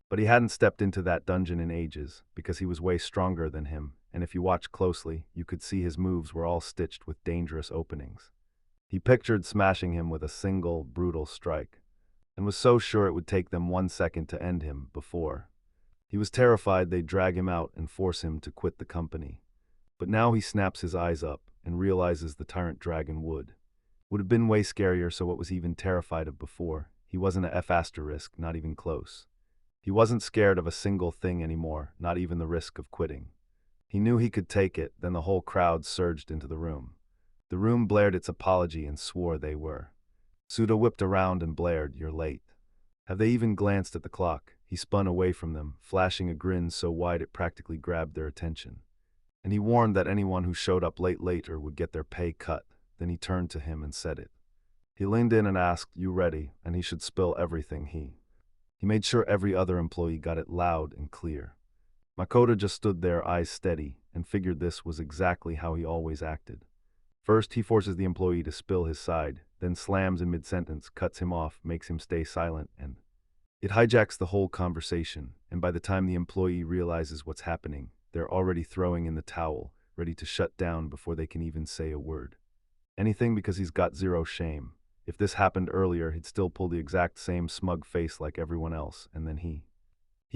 But he hadn't stepped into that dungeon in ages, because he was way stronger than him, and if you watched closely, you could see his moves were all stitched with dangerous openings. He pictured smashing him with a single, brutal strike, and was so sure it would take them 1 second to end him before. He was terrified they'd drag him out and force him to quit the company. But now he snaps his eyes up and realizes the tyrant dragon would have been way scarier, so what was he even terrified of before? He wasn't a F***, not even close. He wasn't scared of a single thing anymore, not even the risk of quitting. He knew he could take it. Then the whole crowd surged into the room. The room blared its apology and swore they were. Suda whipped around and blared, "You're late." Have they even glanced at the clock? He spun away from them, flashing a grin so wide it practically grabbed their attention. and he warned that anyone who showed up late later would get their pay cut. Then he turned to him and said it. He leaned in and asked, "You ready?" And he should spill everything He made sure every other employee got it loud and clear. Makoto just stood there, eyes steady, and figured this was exactly how he always acted. First, he forces the employee to spill his side, then slams in mid-sentence, cuts him off, makes him stay silent, and it hijacks the whole conversation, and by the time the employee realizes what's happening, they're already throwing in the towel, ready to shut down before they can even say a word. Anything because he's got zero shame. If this happened earlier, he'd still pull the exact same smug face like everyone else, and then he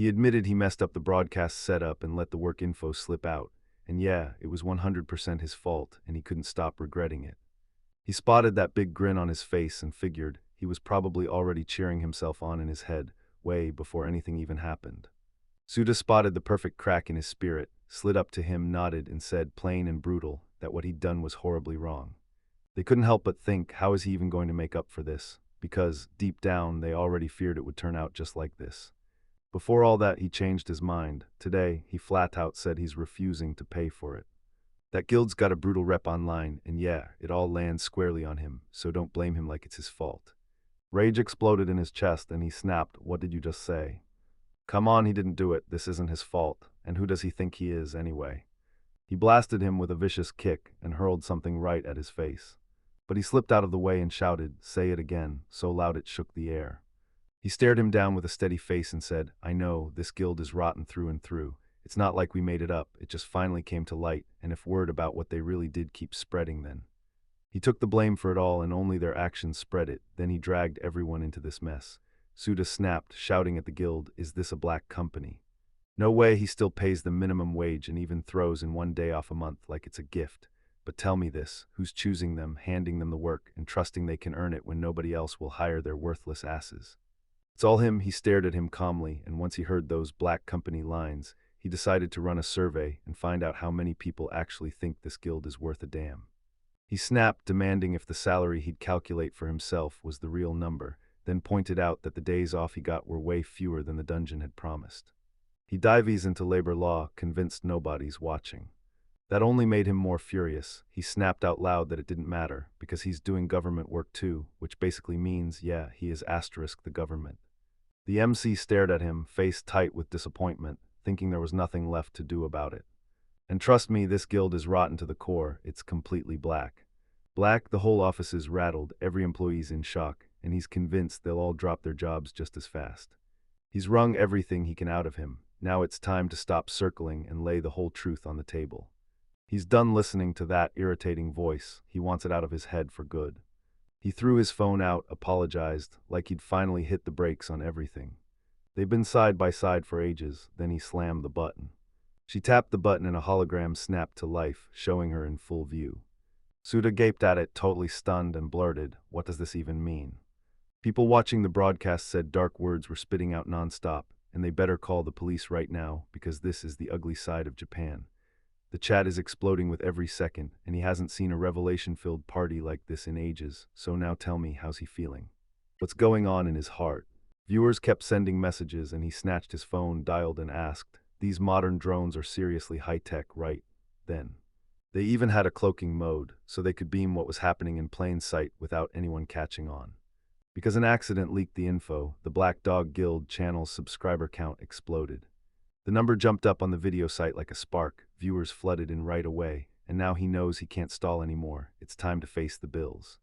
admitted he messed up the broadcast setup and let the work info slip out, and yeah, it was 100% his fault, and he couldn't stop regretting it. He spotted that big grin on his face and figured he was probably already cheering himself on in his head, way before anything even happened. Suda spotted the perfect crack in his spirit, slid up to him, nodded, and said, plain and brutal, that what he'd done was horribly wrong. They couldn't help but think, how is he even going to make up for this? Because, deep down, they already feared it would turn out just like this. Before all that, he changed his mind. Today, he flat out said he's refusing to pay for it. That guild's got a brutal rep online, and yeah, it all lands squarely on him, so don't blame him like it's his fault. Rage exploded in his chest, and he snapped, "What did you just say?" "Come on, he didn't do it. This isn't his fault. And who does he think he is, anyway?" He blasted him with a vicious kick and hurled something right at his face. But he slipped out of the way and shouted, "Say it again," so loud it shook the air. He stared him down with a steady face and said, "I know, this guild is rotten through and through. It's not like we made it up, it just finally came to light, and if word about what they really did keeps spreading, then." He took the blame for it all, and only their actions spread it. Then he dragged everyone into this mess. Suda snapped, shouting at the guild, "Is this a black company? No way, he still pays the minimum wage and even throws in 1 day off a month like it's a gift. But tell me this, who's choosing them, handing them the work, and trusting they can earn it when nobody else will hire their worthless asses?" "It's all him." He stared at him calmly, and once he heard those black company lines, he decided to run a survey and find out how many people actually think this guild is worth a damn. He snapped, demanding if the salary he'd calculate for himself was the real number, then pointed out that the days off he got were way fewer than the dungeon had promised. He dives into labor law, convinced nobody's watching. That only made him more furious. He snapped out loud that it didn't matter, because he's doing government work too, which basically means, yeah, he is asterisk the government. The MC stared at him, face tight with disappointment, thinking there was nothing left to do about it. And trust me, this guild is rotten to the core. It's completely black. Black, the whole office is rattled, every employee's in shock, and he's convinced they'll all drop their jobs just as fast. He's wrung everything he can out of him. Now it's time to stop circling and lay the whole truth on the table. He's done listening to that irritating voice. He wants it out of his head for good. He threw his phone out, apologized, like he'd finally hit the brakes on everything. They've been side by side for ages, then he slammed the button. She tapped the button and a hologram snapped to life, showing her in full view. Suda gaped at it, totally stunned, and blurted, "What does this even mean?" People watching the broadcast said dark words were spitting out nonstop, and they better call the police right now, because this is the ugly side of Japan. The chat is exploding with every second, and he hasn't seen a revelation-filled party like this in ages, so now tell me, how's he feeling? What's going on in his heart? Viewers kept sending messages, and he snatched his phone, dialed, and asked, "These modern drones are seriously high-tech, right?" Then they even had a cloaking mode, so they could beam what was happening in plain sight without anyone catching on. Because an accident leaked the info, the Black Dog Guild channel's subscriber count exploded. The number jumped up on the video site like a spark, viewers flooded in right away, and now he knows he can't stall anymore. It's time to face the bills.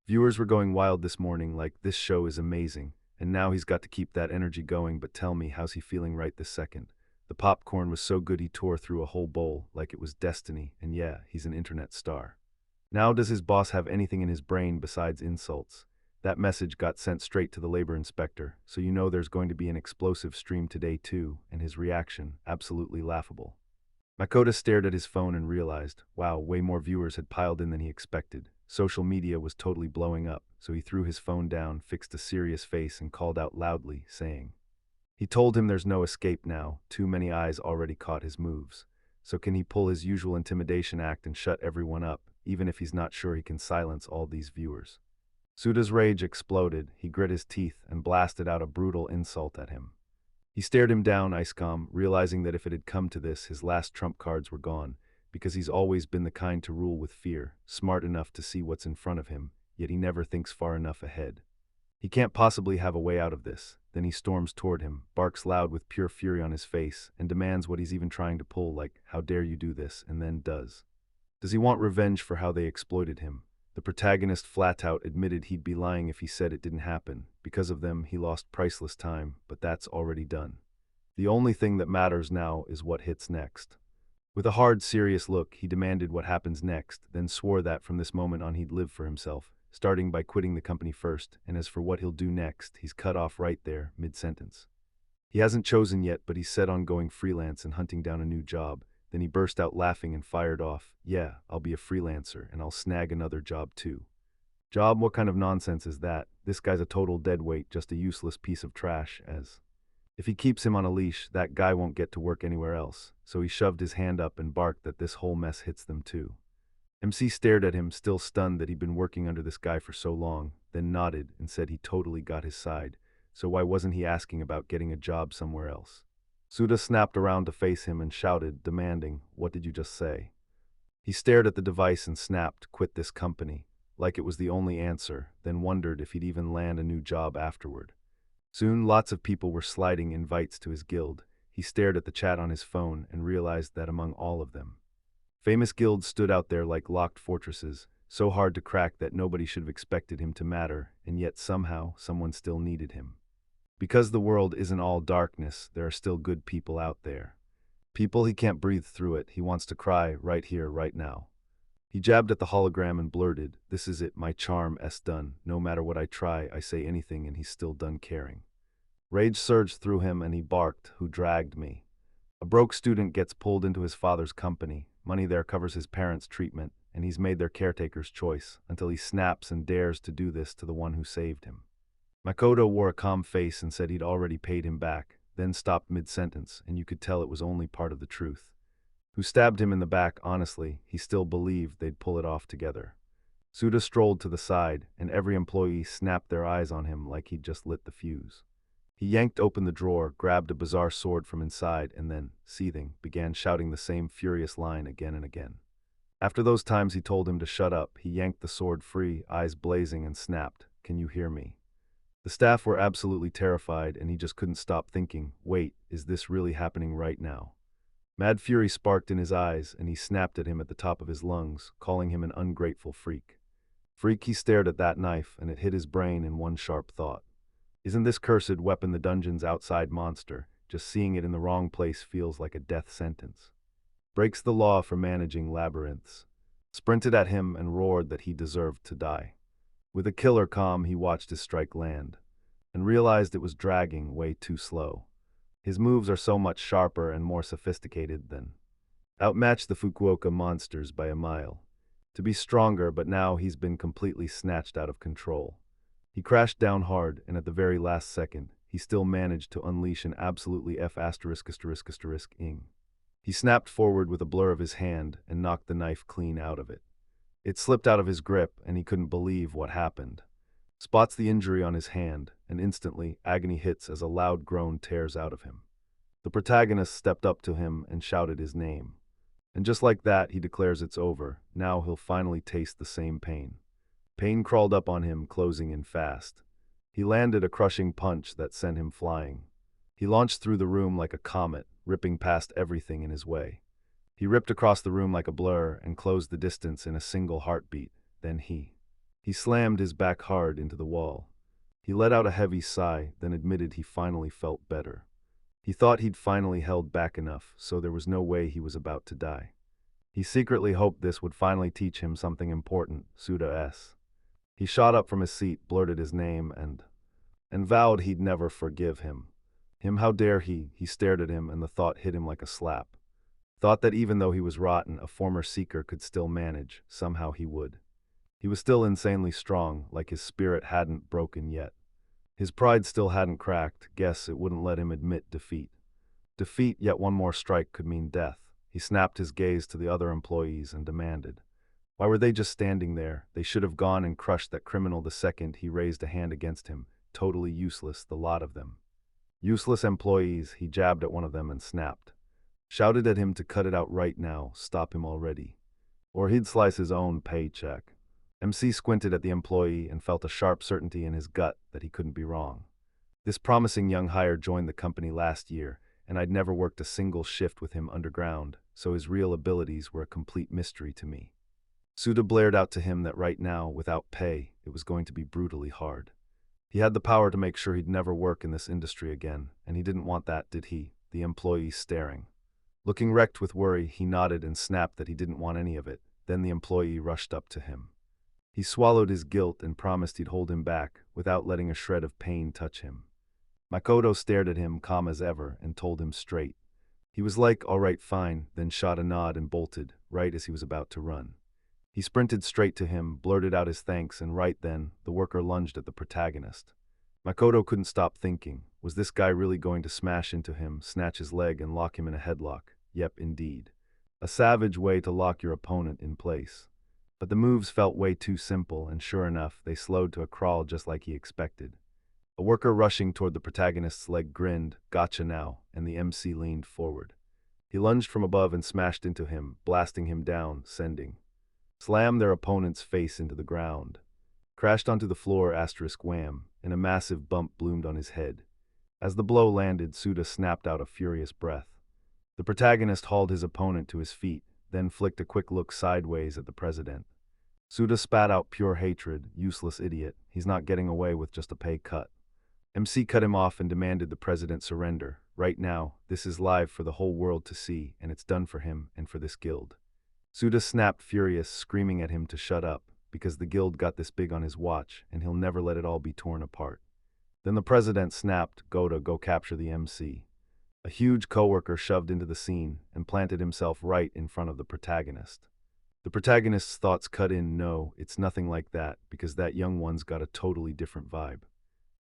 Viewers were going wild this morning like, "This show is amazing," and now he's got to keep that energy going. But tell me, how's he feeling right this second? The popcorn was so good he tore through a whole bowl like it was destiny, and yeah, he's an internet star. Now does his boss have anything in his brain besides insults? That message got sent straight to the labor inspector, so you know there's going to be an explosive stream today too, and his reaction, absolutely laughable. Makoto stared at his phone and realized, wow, way more viewers had piled in than he expected. Social media was totally blowing up, so he threw his phone down, fixed a serious face, and called out loudly, saying, he told him there's no escape now, too many eyes already caught his moves. So can he pull his usual intimidation act and shut everyone up, even if he's not sure he can silence all these viewers? Suda's rage exploded. He grit his teeth and blasted out a brutal insult at him. He stared him down, ice calm, realizing that if it had come to this, his last trump cards were gone, because he's always been the kind to rule with fear, smart enough to see what's in front of him, yet he never thinks far enough ahead. He can't possibly have a way out of this. Then he storms toward him, barks loud with pure fury on his face, and demands what he's even trying to pull, like, "How dare you do this?" and then does. Does he want revenge for how they exploited him? The protagonist flat out admitted he'd be lying if he said it didn't happen. Because of them, he lost priceless time, but that's already done. The only thing that matters now is what hits next. With a hard, serious look, he demanded what happens next, then swore that from this moment on he'd live for himself, starting by quitting the company first, and as for what he'll do next, he's cut off right there, mid-sentence. He hasn't chosen yet, but he's set on going freelance and hunting down a new job. Then he burst out laughing and fired off, "Yeah, I'll be a freelancer, and I'll snag another job too." Job? What kind of nonsense is that? This guy's a total deadweight, just a useless piece of trash, as if he keeps him on a leash, that guy won't get to work anywhere else. So he shoved his hand up and barked that this whole mess hits them too. MC stared at him, still stunned that he'd been working under this guy for so long, then nodded and said he totally got his side, so why wasn't he asking about getting a job somewhere else? Suda snapped around to face him and shouted, demanding, "What did you just say?" He stared at the device and snapped, "Quit this company," like it was the only answer, then wondered if he'd even land a new job afterward. Soon, lots of people were sliding invites to his guild. He stared at the chat on his phone and realized that among all of them, famous guilds stood out there like locked fortresses, so hard to crack that nobody should have expected him to matter, and yet somehow someone still needed him. Because the world isn't all darkness, there are still good people out there. People he can't breathe through it, he wants to cry, right here, right now. He jabbed at the hologram and blurted, "This is it, my charm's done. No matter what I try, I say anything and he's still done caring." Rage surged through him and he barked, "Who dragged me?" A broke student gets pulled into his father's company. Money there covers his parents' treatment, and he's made their caretaker's choice, until he snaps and dares to do this to the one who saved him. Makoto wore a calm face and said he'd already paid him back, then stopped mid-sentence, and you could tell it was only part of the truth. Who stabbed him in the back, honestly, he still believed they'd pull it off together. Suda strolled to the side, and every employee snapped their eyes on him like he'd just lit the fuse. He yanked open the drawer, grabbed a bizarre sword from inside, and then, seething, began shouting the same furious line again and again. After those times he told him to shut up, he yanked the sword free, eyes blazing, and snapped, "Can you hear me?" The staff were absolutely terrified, and he just couldn't stop thinking, wait, is this really happening right now? Mad fury sparked in his eyes, and he snapped at him at the top of his lungs, calling him an ungrateful freak. Freak, he stared at that knife, and it hit his brain in one sharp thought. Isn't this cursed weapon the dungeon's outside monster? Just seeing it in the wrong place feels like a death sentence. Breaks the law for managing labyrinths. Sprinted at him and roared that he deserved to die. With a killer calm, he watched his strike land, and realized it was dragging way too slow. His moves are so much sharper and more sophisticated than outmatched the Fukuoka monsters by a mile. To be stronger, but now he's been completely snatched out of control. He crashed down hard, and at the very last second, he still managed to unleash an absolutely ing. He snapped forward with a blur of his hand and knocked the knife clean out of it. It slipped out of his grip, and he couldn't believe what happened. Spots the injury on his hand, and instantly, agony hits as a loud groan tears out of him. The protagonist stepped up to him and shouted his name. And just like that, he declares it's over. Now he'll finally taste the same pain. Pain crawled up on him, closing in fast. He landed a crushing punch that sent him flying. He launched through the room like a comet, ripping past everything in his way. He ripped across the room like a blur and closed the distance in a single heartbeat. Then he slammed his back hard into the wall. He let out a heavy sigh, then admitted he finally felt better. He thought he'd finally held back enough, so there was no way he was about to die. He secretly hoped this would finally teach him something important, Suda-s. He shot up from his seat, blurted his name, and vowed he'd never forgive him. How dare he? He stared at him, and the thought hit him like a slap. Thought that even though he was rotten, a former seeker could still manage. Somehow he would. He was still insanely strong, like his spirit hadn't broken yet. His pride still hadn't cracked. Guess it wouldn't let him admit defeat. Defeat, yet one more strike could mean death. He snapped his gaze to the other employees and demanded. Why were they just standing there? They should have gone and crushed that criminal the second he raised a hand against him. Totally useless, the lot of them. Useless employees, he jabbed at one of them and snapped. shouted at him to cut it out right now, stop him already, or he'd slice his own paycheck. MC squinted at the employee and felt a sharp certainty in his gut that he couldn't be wrong. This promising young hire joined the company last year, and I'd never worked a single shift with him underground, so his real abilities were a complete mystery to me. Suda blared out to him that right now, without pay, it was going to be brutally hard. He had the power to make sure he'd never work in this industry again, and he didn't want that, did he? The employee staring. Looking wrecked with worry, he nodded and snapped that he didn't want any of it. Then the employee rushed up to him. He swallowed his guilt and promised he'd hold him back, without letting a shred of pain touch him. Makoto stared at him calm as ever and told him straight. He was like, all right, fine, then shot a nod and bolted, right as he was about to run. He sprinted straight to him, blurted out his thanks, and right then, the worker lunged at the protagonist. Makoto couldn't stop thinking, was this guy really going to smash into him, snatch his leg, and lock him in a headlock? Yep, indeed. A savage way to lock your opponent in place. But the moves felt way too simple, and sure enough, they slowed to a crawl just like he expected. A worker rushing toward the protagonist's leg grinned, gotcha now, and the MC leaned forward. He lunged from above and smashed into him, blasting him down, sending. Slammed their opponent's face into the ground. Crashed onto the floor, wham, and a massive bump bloomed on his head. As the blow landed, Suda snapped out a furious breath. The protagonist hauled his opponent to his feet, then flicked a quick look sideways at the president. Suda spat out pure hatred, useless idiot, he's not getting away with just a pay cut. MC cut him off and demanded the president surrender. Right now, this is live for the whole world to see, and it's done for him and for this guild. Suda snapped furious, screaming at him to shut up, because the guild got this big on his watch, and he'll never let it all be torn apart. Then the president snapped, go capture the MC. A huge coworker shoved into the scene and planted himself right in front of the protagonist. The protagonist's thoughts cut in, no, it's nothing like that, because that young one's got a totally different vibe.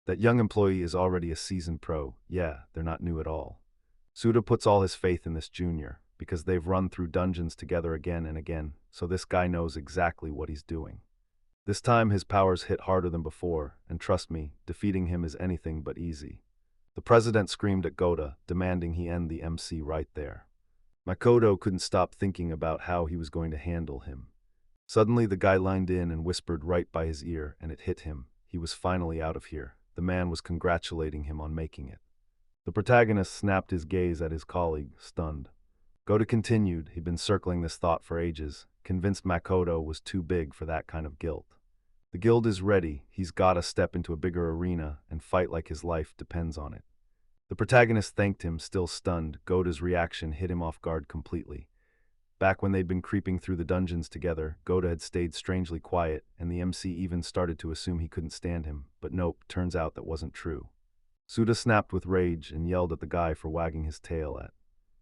That young employee is already a seasoned pro, yeah, they're not new at all. Suda puts all his faith in this junior, because they've run through dungeons together again and again, so this guy knows exactly what he's doing. This time his powers hit harder than before, and trust me, defeating him is anything but easy. The president screamed at Goda, demanding he end the MC right there. Makoto couldn't stop thinking about how he was going to handle him. Suddenly the guy lined in and whispered right by his ear, and it hit him. He was finally out of here. The man was congratulating him on making it. The protagonist snapped his gaze at his colleague, stunned. Goda continued, he'd been circling this thought for ages, convinced Makoto was too big for that kind of guilt. The guild is ready, he's gotta step into a bigger arena and fight like his life depends on it. The protagonist thanked him, still stunned. Goda's reaction hit him off guard completely. Back when they'd been creeping through the dungeons together, Goda had stayed strangely quiet, and the MC even started to assume he couldn't stand him, but nope, turns out that wasn't true. Suda snapped with rage and yelled at the guy for wagging his tail at.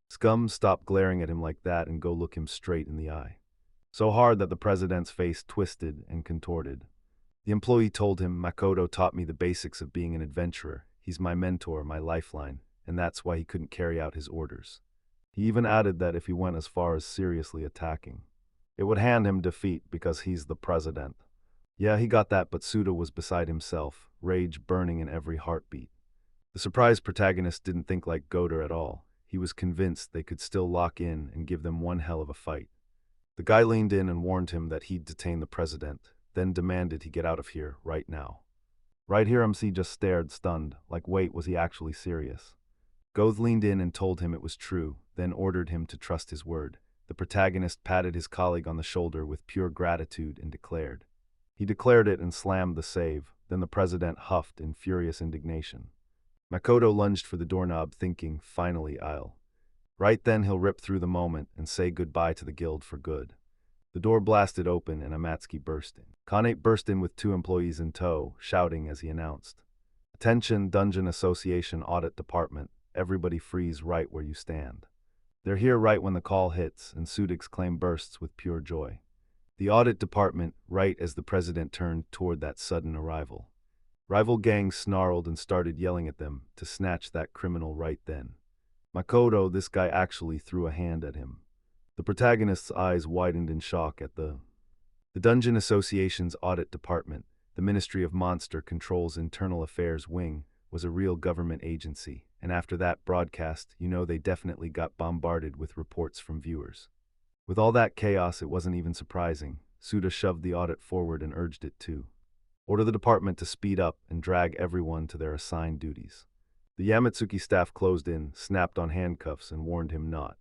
Scum, stop glaring at him like that and go look him straight in the eye. So hard that the president's face twisted and contorted. The employee told him, Makoto taught me the basics of being an adventurer. He's my mentor, my lifeline, and that's why he couldn't carry out his orders. He even added that if he went as far as seriously attacking, it would hand him defeat because he's the president. Yeah, he got that, but Suda was beside himself, rage burning in every heartbeat. The surprised protagonist didn't think like Goda at all. He was convinced they could still lock in and give them one hell of a fight. The guy leaned in and warned him that he'd detain the president, then demanded he get out of here right now. Right here, MC just stared, stunned, like wait, was he actually serious? Goth leaned in and told him it was true, then ordered him to trust his word. The protagonist patted his colleague on the shoulder with pure gratitude and declared. He declared it and slammed the save, then the president huffed in furious indignation. Makoto lunged for the doorknob, thinking, finally I'll. Right then he'll rip through the moment and say goodbye to the guild for good. The door blasted open and Amatsuki burst in. Kanate burst in with 2 employees in tow, shouting as he announced. Attention, Dungeon Association Audit Department, everybody freeze right where you stand. They're here right when the call hits, and Sudik's claim bursts with pure joy. The audit department, right as the president turned toward that sudden arrival. Rival gangs snarled and started yelling at them to snatch that criminal right then. Makoto, this guy actually threw a hand at him. The protagonist's eyes widened in shock at the Dungeon Association's audit department, the Ministry of Monster Control's Internal Affairs Wing, was a real government agency, and after that broadcast, you know they definitely got bombarded with reports from viewers. With all that chaos, it wasn't even surprising. Suda shoved the audit forward and urged it to order the department to speed up and drag everyone to their assigned duties. The Yamatsuki staff closed in, snapped on handcuffs, and warned him not.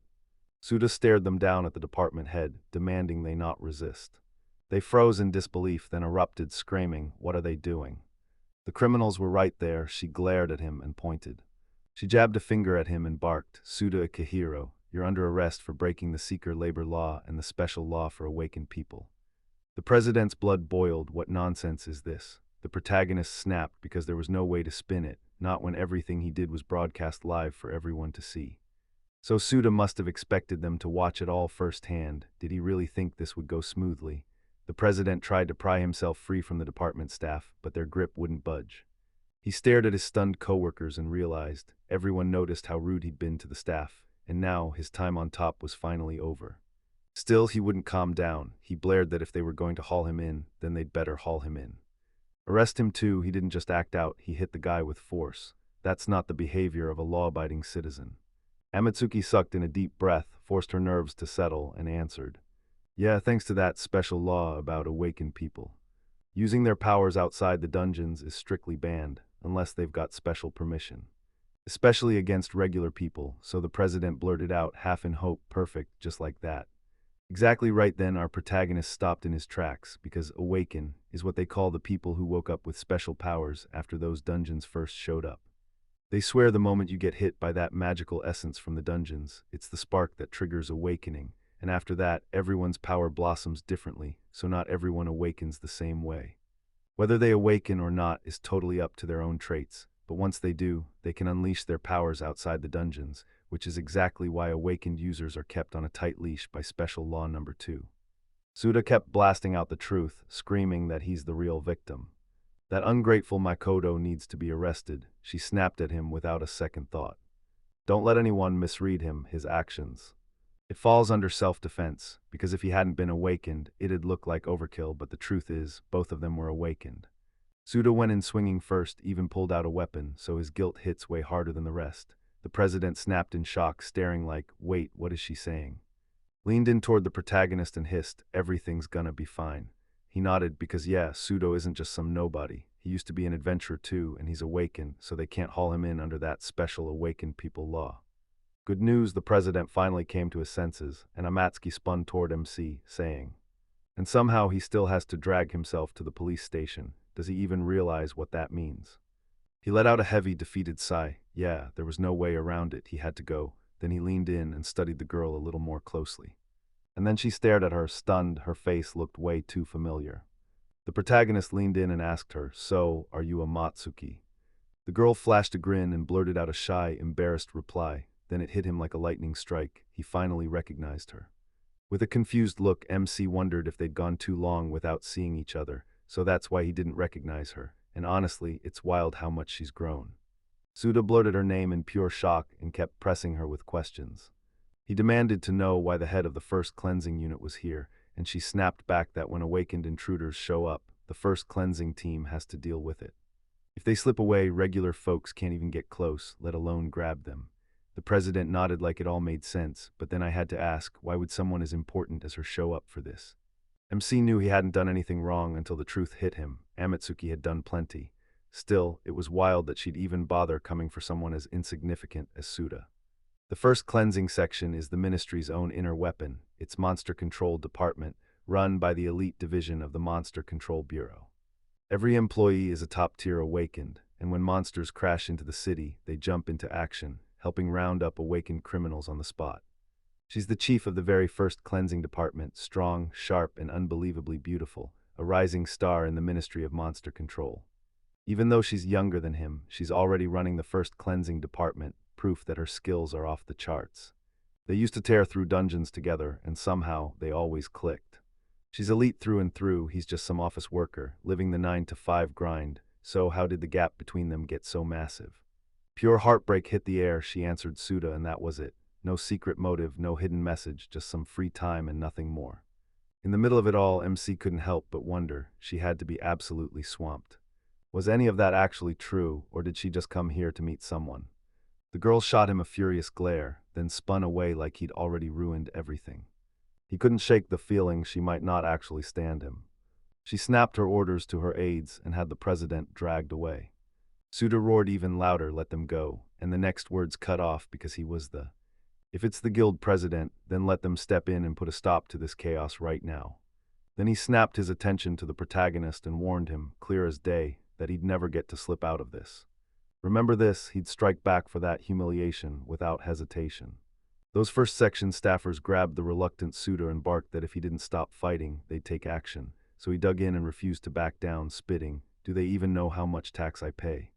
Suda stared them down at the department head, demanding they not resist. They froze in disbelief, then erupted, screaming, "What are they doing?" The criminals were right there. She glared at him and pointed. She jabbed a finger at him and barked, "Suda Akihiro, you're under arrest for breaking the secret labor law and the special law for awakened people." The president's blood boiled. What nonsense is this? The protagonist snapped because there was no way to spin it, not when everything he did was broadcast live for everyone to see. So Suda must have expected them to watch it all firsthand. Did he really think this would go smoothly? The president tried to pry himself free from the department staff, but their grip wouldn't budge. He stared at his stunned coworkers and realized everyone noticed how rude he'd been to the staff, and now his time on top was finally over. Still, he wouldn't calm down. He blared that if they were going to haul him in, then they'd better haul him in. Arrest him too. He didn't just act out, he hit the guy with force. That's not the behavior of a law-abiding citizen. Amatsuki sucked in a deep breath, forced her nerves to settle, and answered, "Yeah, thanks to that special law about awakened people. Using their powers outside the dungeons is strictly banned, unless they've got special permission. Especially against regular people," so the president blurted out, half in hope, "Perfect, just like that." Exactly right then, our protagonist stopped in his tracks, because awaken is what they call the people who woke up with special powers after those dungeons first showed up. They swear the moment you get hit by that magical essence from the dungeons, it's the spark that triggers awakening, and after that, everyone's power blossoms differently, so not everyone awakens the same way. Whether they awaken or not is totally up to their own traits, but once they do, they can unleash their powers outside the dungeons, which is exactly why awakened users are kept on a tight leash by special law number 2. Suda kept blasting out the truth, screaming that he's the real victim. That ungrateful Makoto needs to be arrested. She snapped at him without a second thought. Don't let anyone misread him, his actions. It falls under self-defense, because if he hadn't been awakened, it'd look like overkill, but the truth is, both of them were awakened. Suda went in swinging first, even pulled out a weapon, so his guilt hits way harder than the rest. The president snapped in shock, staring like, "Wait, what is she saying?" Leaned in toward the protagonist and hissed, "Everything's gonna be fine." He nodded because yeah, Sudo isn't just some nobody. He used to be an adventurer too, and he's awakened, so they can't haul him in under that special awakened people law. Good news, the president finally came to his senses, and Amatsuki spun toward MC, saying, "And somehow he still has to drag himself to the police station. Does he even realize what that means?" He let out a heavy, defeated sigh. Yeah, there was no way around it. He had to go. Then he leaned in and studied the girl a little more closely. And then she stared at her, stunned. Her face looked way too familiar. The protagonist leaned in and asked her, "So, are you a Matsuki?" The girl flashed a grin and blurted out a shy, embarrassed reply. Then it hit him like a lightning strike. He finally recognized her. With a confused look, MC wondered if they'd gone too long without seeing each other, so that's why he didn't recognize her. And honestly, it's wild how much she's grown. Suda blurted her name in pure shock and kept pressing her with questions. He demanded to know why the head of the first cleansing unit was here, and she snapped back that when awakened intruders show up, the first cleansing team has to deal with it. If they slip away, regular folks can't even get close, let alone grab them. The president nodded like it all made sense, but then I had to ask, why would someone as important as her show up for this? MC knew he hadn't done anything wrong until the truth hit him. Amatsuki had done plenty. Still, it was wild that she'd even bother coming for someone as insignificant as Suda. The first cleansing section is the ministry's own inner weapon, its monster control department, run by the elite division of the Monster Control Bureau. Every employee is a top-tier awakened, and when monsters crash into the city, they jump into action, helping round up awakened criminals on the spot. She's the chief of the very first cleansing department, strong, sharp, and unbelievably beautiful, a rising star in the Ministry of Monster Control. Even though she's younger than him, she's already running the first cleansing department, proof that her skills are off the charts. They used to tear through dungeons together, and somehow they always clicked. She's elite through and through, he's just some office worker, living the 9-to-5 grind, so how did the gap between them get so massive? Pure heartbreak hit the air, she answered Suda, and that was it. No secret motive, no hidden message, just some free time and nothing more. In the middle of it all, MC couldn't help but wonder. She had to be absolutely swamped. Was any of that actually true, or did she just come here to meet someone? The girl shot him a furious glare, then spun away like he'd already ruined everything. He couldn't shake the feeling she might not actually stand him. She snapped her orders to her aides and had the president dragged away. Suda roared even louder, "Let them go," and the next words cut off because he was the "If it's the guild president, then let them step in and put a stop to this chaos right now." Then he snapped his attention to the protagonist and warned him, clear as day, that he'd never get to slip out of this. Remember this, he'd strike back for that humiliation without hesitation. Those first section staffers grabbed the reluctant suitor and barked that if he didn't stop fighting, they'd take action. So he dug in and refused to back down, spitting, "Do they even know how much tax I pay?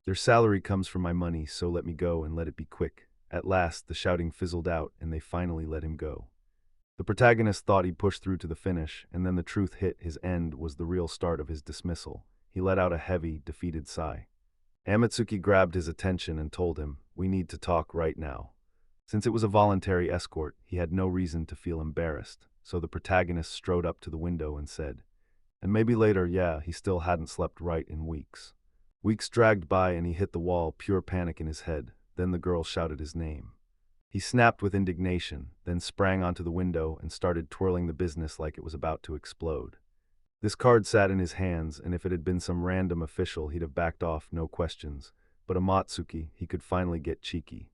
Their salary comes from my money, so let me go and let it be quick." At last, the shouting fizzled out and they finally let him go. The protagonist thought he'd push through to the finish, and then the truth hit. His end was the real start of his dismissal. He let out a heavy, defeated sigh. Amatsuki grabbed his attention and told him, "We need to talk right now." Since it was a voluntary escort, he had no reason to feel embarrassed, so the protagonist strode up to the window and said, and maybe later, yeah, he still hadn't slept right in weeks. Weeks dragged by and he hit the wall, pure panic in his head. Then the girl shouted his name. He snapped with indignation, then sprang onto the window and started twirling the business like it was about to explode. This card sat in his hands, and if it had been some random official, he'd have backed off, no questions. But Amatsuki, he could finally get cheeky.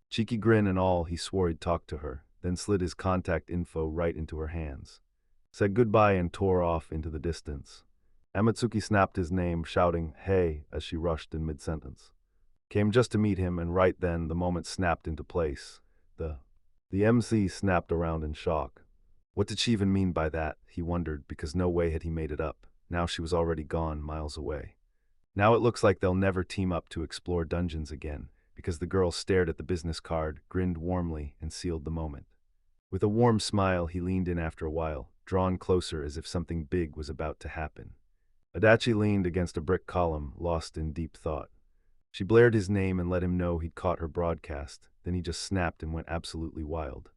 Cheeky grin and all, he swore he'd talk to her, then slid his contact info right into her hands. Said goodbye and tore off into the distance. Amatsuki snapped his name, shouting, "Hey," as she rushed in mid-sentence. Came just to meet him, and right then the moment snapped into place. The MC snapped around in shock. What did she even mean by that, he wondered, because no way had he made it up. Now she was already gone, miles away. Now it looks like they'll never team up to explore dungeons again, because the girl stared at the business card, grinned warmly, and sealed the moment. With a warm smile, he leaned in after a while, drawn closer as if something big was about to happen. Adachi leaned against a brick column, lost in deep thought. She blared his name and let him know he'd caught her broadcast, then he just snapped and went absolutely wild.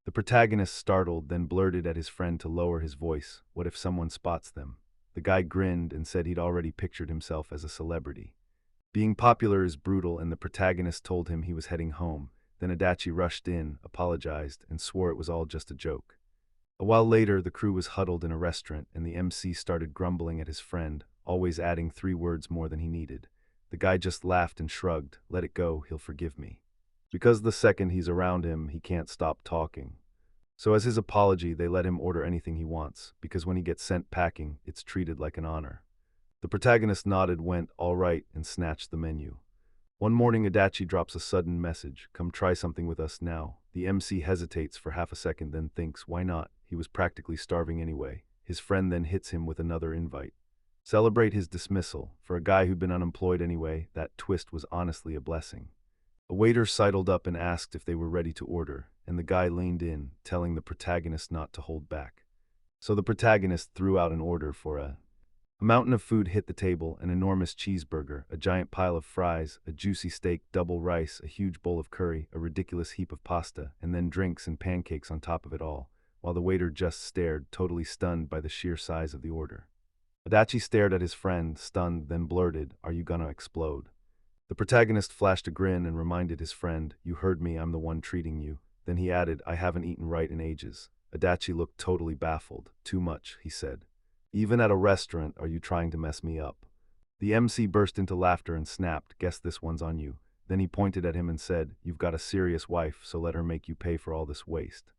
The protagonist startled, then blurted at his friend to lower his voice. What if someone spots them? The guy grinned and said he'd already pictured himself as a celebrity. Being popular is brutal, and the protagonist told him he was heading home. Then Adachi rushed in, apologized, and swore it was all just a joke. A while later, the crew was huddled in a restaurant, and the MC started grumbling at his friend, always adding 3 words more than he needed. The guy just laughed and shrugged. "Let it go, he'll forgive me." Because the second he's around him, he can't stop talking. So as his apology, they let him order anything he wants, because when he gets sent packing, it's treated like an honor. The protagonist nodded, went, "All right," and snatched the menu. One morning, Adachi drops a sudden message, "Come try something with us now." The MC hesitates for half a second, then thinks, why not? He was practically starving anyway. His friend then hits him with another invite. Celebrate his dismissal. For a guy who'd been unemployed anyway, that twist was honestly a blessing. A waiter sidled up and asked if they were ready to order, and the guy leaned in, telling the protagonist not to hold back. So the protagonist threw out an order for a mountain of food hit the table: an enormous cheeseburger, a giant pile of fries, a juicy steak, double rice, a huge bowl of curry, a ridiculous heap of pasta, and then drinks and pancakes on top of it all, while the waiter just stared, totally stunned by the sheer size of the order. Adachi stared at his friend, stunned, then blurted, "Are you gonna explode?" The protagonist flashed a grin and reminded his friend, "You heard me, I'm the one treating you." Then he added, "I haven't eaten right in ages." Adachi looked totally baffled. "Too much," he said. "Even at a restaurant, are you trying to mess me up?" The MC burst into laughter and snapped, "Guess this one's on you." Then he pointed at him and said, "You've got a serious wife, so let her make you pay for all this waste."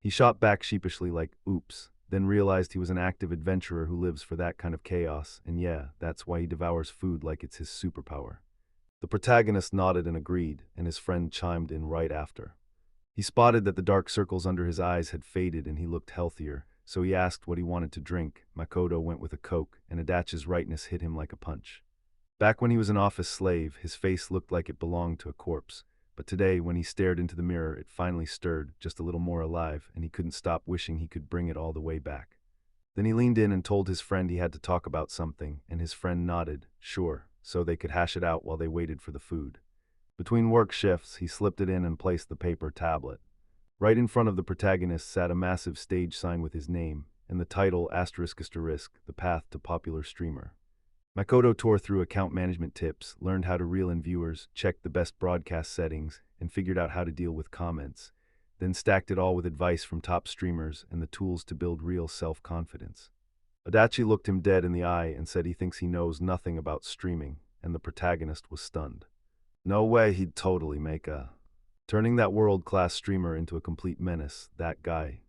He shot back sheepishly like, "Oops," then realized he was an active adventurer who lives for that kind of chaos, and yeah, that's why he devours food like it's his superpower. The protagonist nodded and agreed, and his friend chimed in right after. He spotted that the dark circles under his eyes had faded and he looked healthier, so he asked what he wanted to drink. Makoto went with a Coke, and Adachi's rightness hit him like a punch. Back when he was an office slave, his face looked like it belonged to a corpse, but today, when he stared into the mirror, it finally stirred, just a little more alive, and he couldn't stop wishing he could bring it all the way back. Then he leaned in and told his friend he had to talk about something, and his friend nodded, sure, so they could hash it out while they waited for the food. Between work shifts, he slipped it in and placed the paper tablet. Right in front of the protagonist sat a massive stage sign with his name, and the title ***, The Path to Popular Streamer. Makoto tore through account management tips, learned how to reel in viewers, checked the best broadcast settings, and figured out how to deal with comments, then stacked it all with advice from top streamers and the tools to build real self-confidence. Adachi looked him dead in the eye and said he thinks he knows nothing about streaming, and the protagonist was stunned. No way he'd totally make a... Turning that world-class streamer into a complete menace, that guy.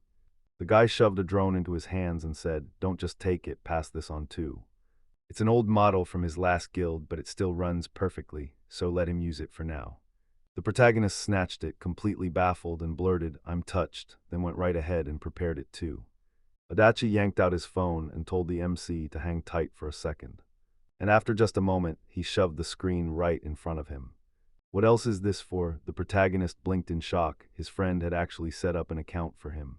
The guy shoved a drone into his hands and said, "Don't just take it, pass this on too. It's an old model from his last guild, but it still runs perfectly, so let him use it for now." The protagonist snatched it, completely baffled, and blurted, "I'm touched," then went right ahead and prepared it too. Adachi yanked out his phone and told the MC to hang tight for a second. And after just a moment, he shoved the screen right in front of him. "What else is this for?" The protagonist blinked in shock. His friend had actually set up an account for him.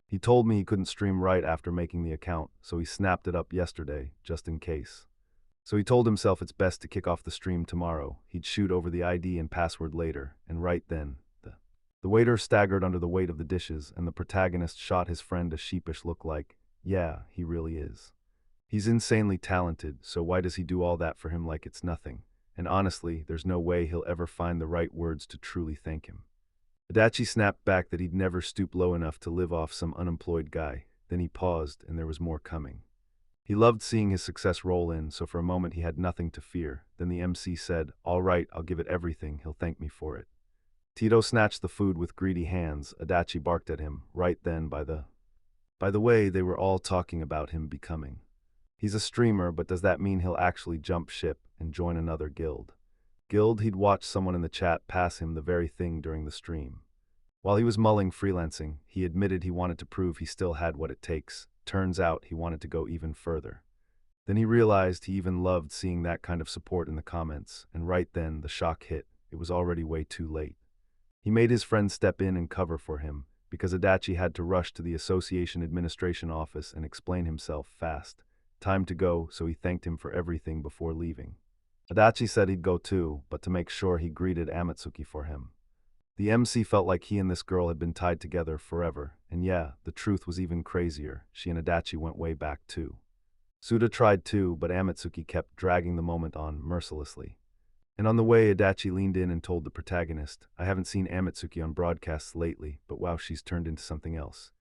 "He told me he couldn't stream right after making the account, so he snapped it up yesterday, just in case. So he told himself it's best to kick off the stream tomorrow. He'd shoot over the ID and password later, and right then, the waiter staggered under the weight of the dishes, and the protagonist shot his friend a sheepish look like, "Yeah, he really is. He's insanely talented, so why does he do all that for him like it's nothing? And honestly, there's no way he'll ever find the right words to truly thank him." Adachi snapped back that he'd never stoop low enough to live off some unemployed guy. Then he paused, and there was more coming. He loved seeing his success roll in, so for a moment he had nothing to fear. Then the MC said, "All right, I'll give it everything, he'll thank me for it." Tito snatched the food with greedy hands. Adachi barked at him, right then By the way, they were all talking about him becoming. He's a streamer, but does that mean he'll actually jump ship and join another guild? He'd watched someone in the chat pass him the very thing during the stream. While he was mulling freelancing, he admitted he wanted to prove he still had what it takes. Turns out he wanted to go even further. Then he realized he even loved seeing that kind of support in the comments, and right then the shock hit. It was already way too late. He made his friend step in and cover for him, because Adachi had to rush to the association administration office and explain himself fast. Time to go, so he thanked him for everything before leaving. Adachi said he'd go too, but to make sure he greeted Amatsuki for him. The MC felt like he and this girl had been tied together forever, and yeah, the truth was even crazier. She and Adachi went way back too. Suda tried too, but Amatsuki kept dragging the moment on mercilessly. And on the way, Adachi leaned in and told the protagonist, "I haven't seen Amatsuki on broadcasts lately, but wow, she's turned into something else."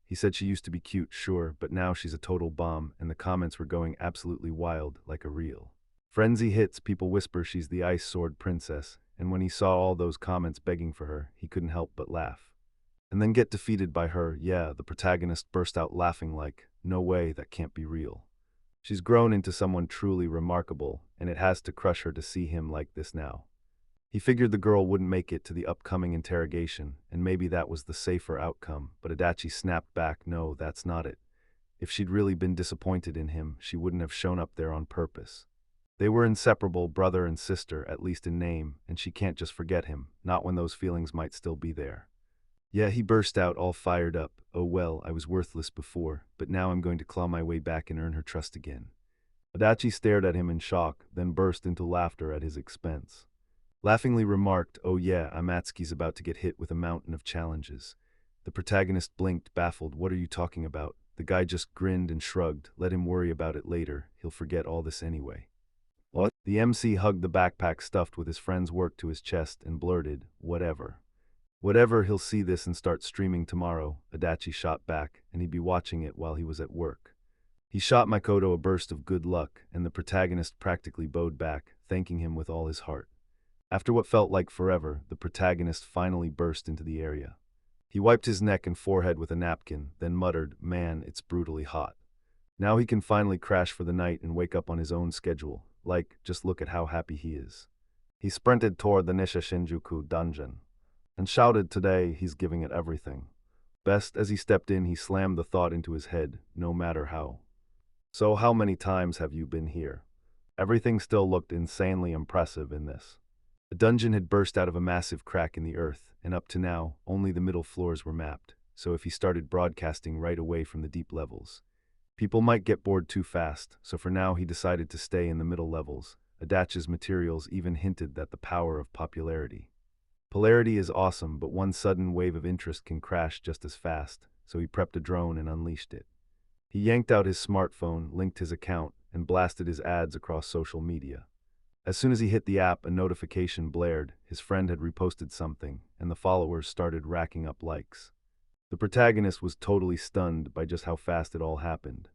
He said she used to be cute, sure, but now she's a total bomb, and the comments were going absolutely wild, like a reel. Frenzy hits, people whisper she's the Ice Sword Princess, and when he saw all those comments begging for her, he couldn't help but laugh. And then get defeated by her, yeah, the protagonist burst out laughing like, "No way, that can't be real. She's grown into someone truly remarkable, and it has to crush her to see him like this now." He figured the girl wouldn't make it to the upcoming interrogation, and maybe that was the safer outcome, but Adachi snapped back, "No, that's not it. If she'd really been disappointed in him, she wouldn't have shown up there on purpose. They were inseparable, brother and sister, at least in name, and she can't just forget him, not when those feelings might still be there." Yeah, he burst out, all fired up. "Oh well, I was worthless before, but now I'm going to claw my way back and earn her trust again." Adachi stared at him in shock, then burst into laughter at his expense. Laughingly remarked, "Oh yeah, Amatsuki's about to get hit with a mountain of challenges." The protagonist blinked, baffled. "What are you talking about?" The guy just grinned and shrugged. "Let him worry about it later, he'll forget all this anyway." What? The MC hugged the backpack stuffed with his friend's work to his chest and blurted, "Whatever. Whatever, he'll see this and start streaming tomorrow." Adachi shot back, and he'd be watching it while he was at work. He shot Makoto a burst of good luck, and the protagonist practically bowed back, thanking him with all his heart. After what felt like forever, the protagonist finally burst into the area. He wiped his neck and forehead with a napkin, then muttered, "Man, it's brutally hot. Now he can finally crash for the night and wake up on his own schedule. Like, just look at how happy he is." He sprinted toward the Nisha Shinjuku dungeon and shouted, "Today, he's giving it everything." Best as he stepped in, he slammed the thought into his head, "No matter how. So how many times have you been here?" Everything still looked insanely impressive in this. The dungeon had burst out of a massive crack in the earth, and up to now, only the middle floors were mapped, so if he started broadcasting right away from the deep levels, people might get bored too fast, so for now he decided to stay in the middle levels. Adachi's materials even hinted that the power of popularity. Polarity is awesome, but one sudden wave of interest can crash just as fast, so he prepped a drone and unleashed it. He yanked out his smartphone, linked his account, and blasted his ads across social media. As soon as he hit the app, a notification blared. His friend had reposted something, and the followers started racking up likes. The protagonist was totally stunned by just how fast it all happened.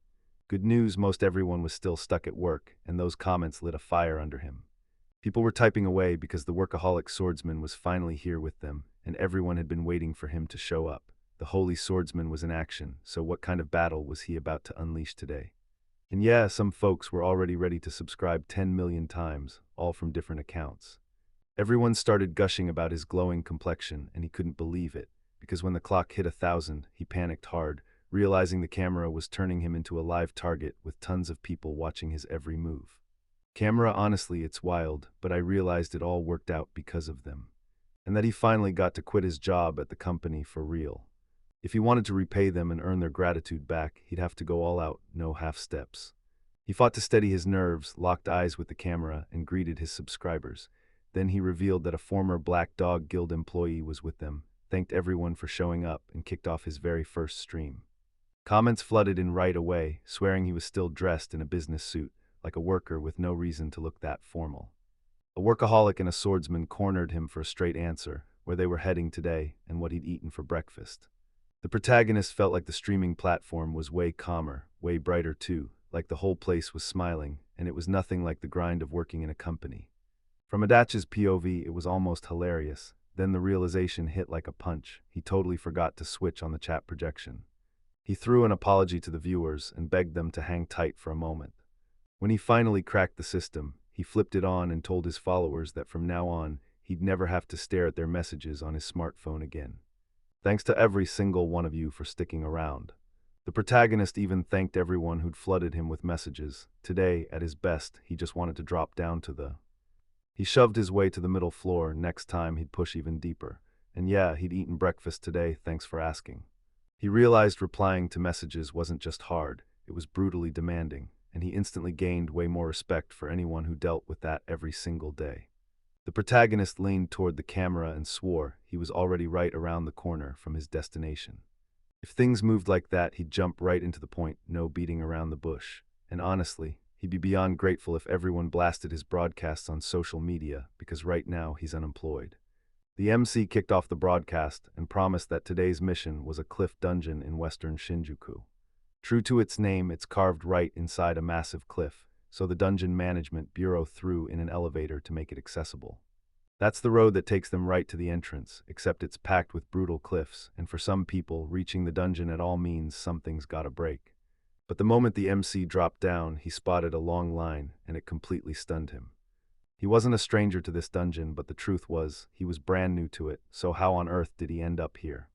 Good news, most everyone was still stuck at work, and those comments lit a fire under him. People were typing away because the workaholic swordsman was finally here with them, and everyone had been waiting for him to show up. The holy swordsman was in action, so what kind of battle was he about to unleash today? And yeah, some folks were already ready to subscribe 10 million times, all from different accounts. Everyone started gushing about his glowing complexion, and he couldn't believe it, because when the clock hit 1,000, he panicked hard, realizing the camera was turning him into a live target with tons of people watching his every move. Camera, honestly, it's wild, but I realized it all worked out because of them. And that he finally got to quit his job at the company for real. If he wanted to repay them and earn their gratitude back, he'd have to go all out, no half steps. He fought to steady his nerves, locked eyes with the camera, and greeted his subscribers. Then he revealed that a former Black Dog Guild employee was with them, thanked everyone for showing up, and kicked off his very first stream. Comments flooded in right away, swearing he was still dressed in a business suit, like a worker with no reason to look that formal. A workaholic and a swordsman cornered him for a straight answer, where they were heading today, and what he'd eaten for breakfast. The protagonist felt like the streaming platform was way calmer, way brighter too, like the whole place was smiling, and it was nothing like the grind of working in a company. From Adachi's POV, it was almost hilarious. Then the realization hit like a punch. He totally forgot to switch on the chat projection. He threw an apology to the viewers and begged them to hang tight for a moment. When he finally cracked the system, he flipped it on and told his followers that from now on, he'd never have to stare at their messages on his smartphone again. Thanks to every single one of you for sticking around. The protagonist even thanked everyone who'd flooded him with messages. Today, at his best, he just wanted to drop down to the... He shoved his way to the middle floor. Next time, he'd push even deeper. And yeah, he'd eaten breakfast today, thanks for asking. He realized replying to messages wasn't just hard, it was brutally demanding, and he instantly gained way more respect for anyone who dealt with that every single day. The protagonist leaned toward the camera and swore he was already right around the corner from his destination. If things moved like that, he'd jump right into the point, no beating around the bush. And honestly, he'd be beyond grateful if everyone blasted his broadcasts on social media, because right now he's unemployed. The MC kicked off the broadcast and promised that today's mission was a cliff dungeon in western Shinjuku. True to its name, it's carved right inside a massive cliff, so the Dungeon Management Bureau threw in an elevator to make it accessible. That's the road that takes them right to the entrance, except it's packed with brutal cliffs, and for some people, reaching the dungeon at all means something's gotta break. But the moment the MC dropped down, he spotted a long line, and it completely stunned him. He wasn't a stranger to this dungeon, but the truth was, he was brand new to it, so how on earth did he end up here?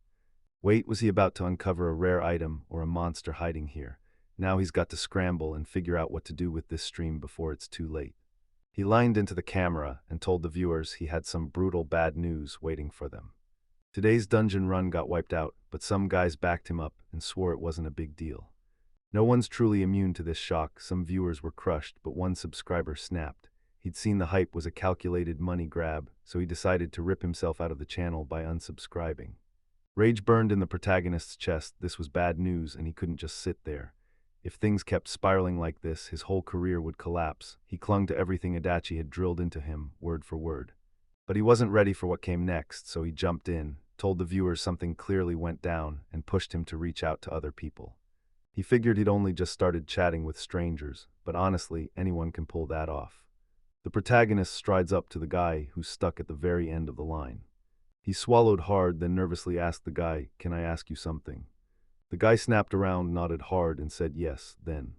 Wait, was he about to uncover a rare item or a monster hiding here? Now he's got to scramble and figure out what to do with this stream before it's too late. He lined into the camera and told the viewers he had some brutal bad news waiting for them. Today's dungeon run got wiped out, but some guys backed him up and swore it wasn't a big deal. No one's truly immune to this shock. Some viewers were crushed, but one subscriber snapped. He'd seen the hype was a calculated money grab, so he decided to rip himself out of the channel by unsubscribing. Rage burned in the protagonist's chest. This was bad news, and he couldn't just sit there. If things kept spiraling like this, his whole career would collapse. He clung to everything Adachi had drilled into him, word for word. But he wasn't ready for what came next, so he jumped in, told the viewers something clearly went down, and pushed him to reach out to other people. He figured he'd only just started chatting with strangers, but honestly, anyone can pull that off. The protagonist strides up to the guy who's stuck at the very end of the line. He swallowed hard, then nervously asked the guy, "Can I ask you something?" The guy snapped around, nodded hard, and said yes, then.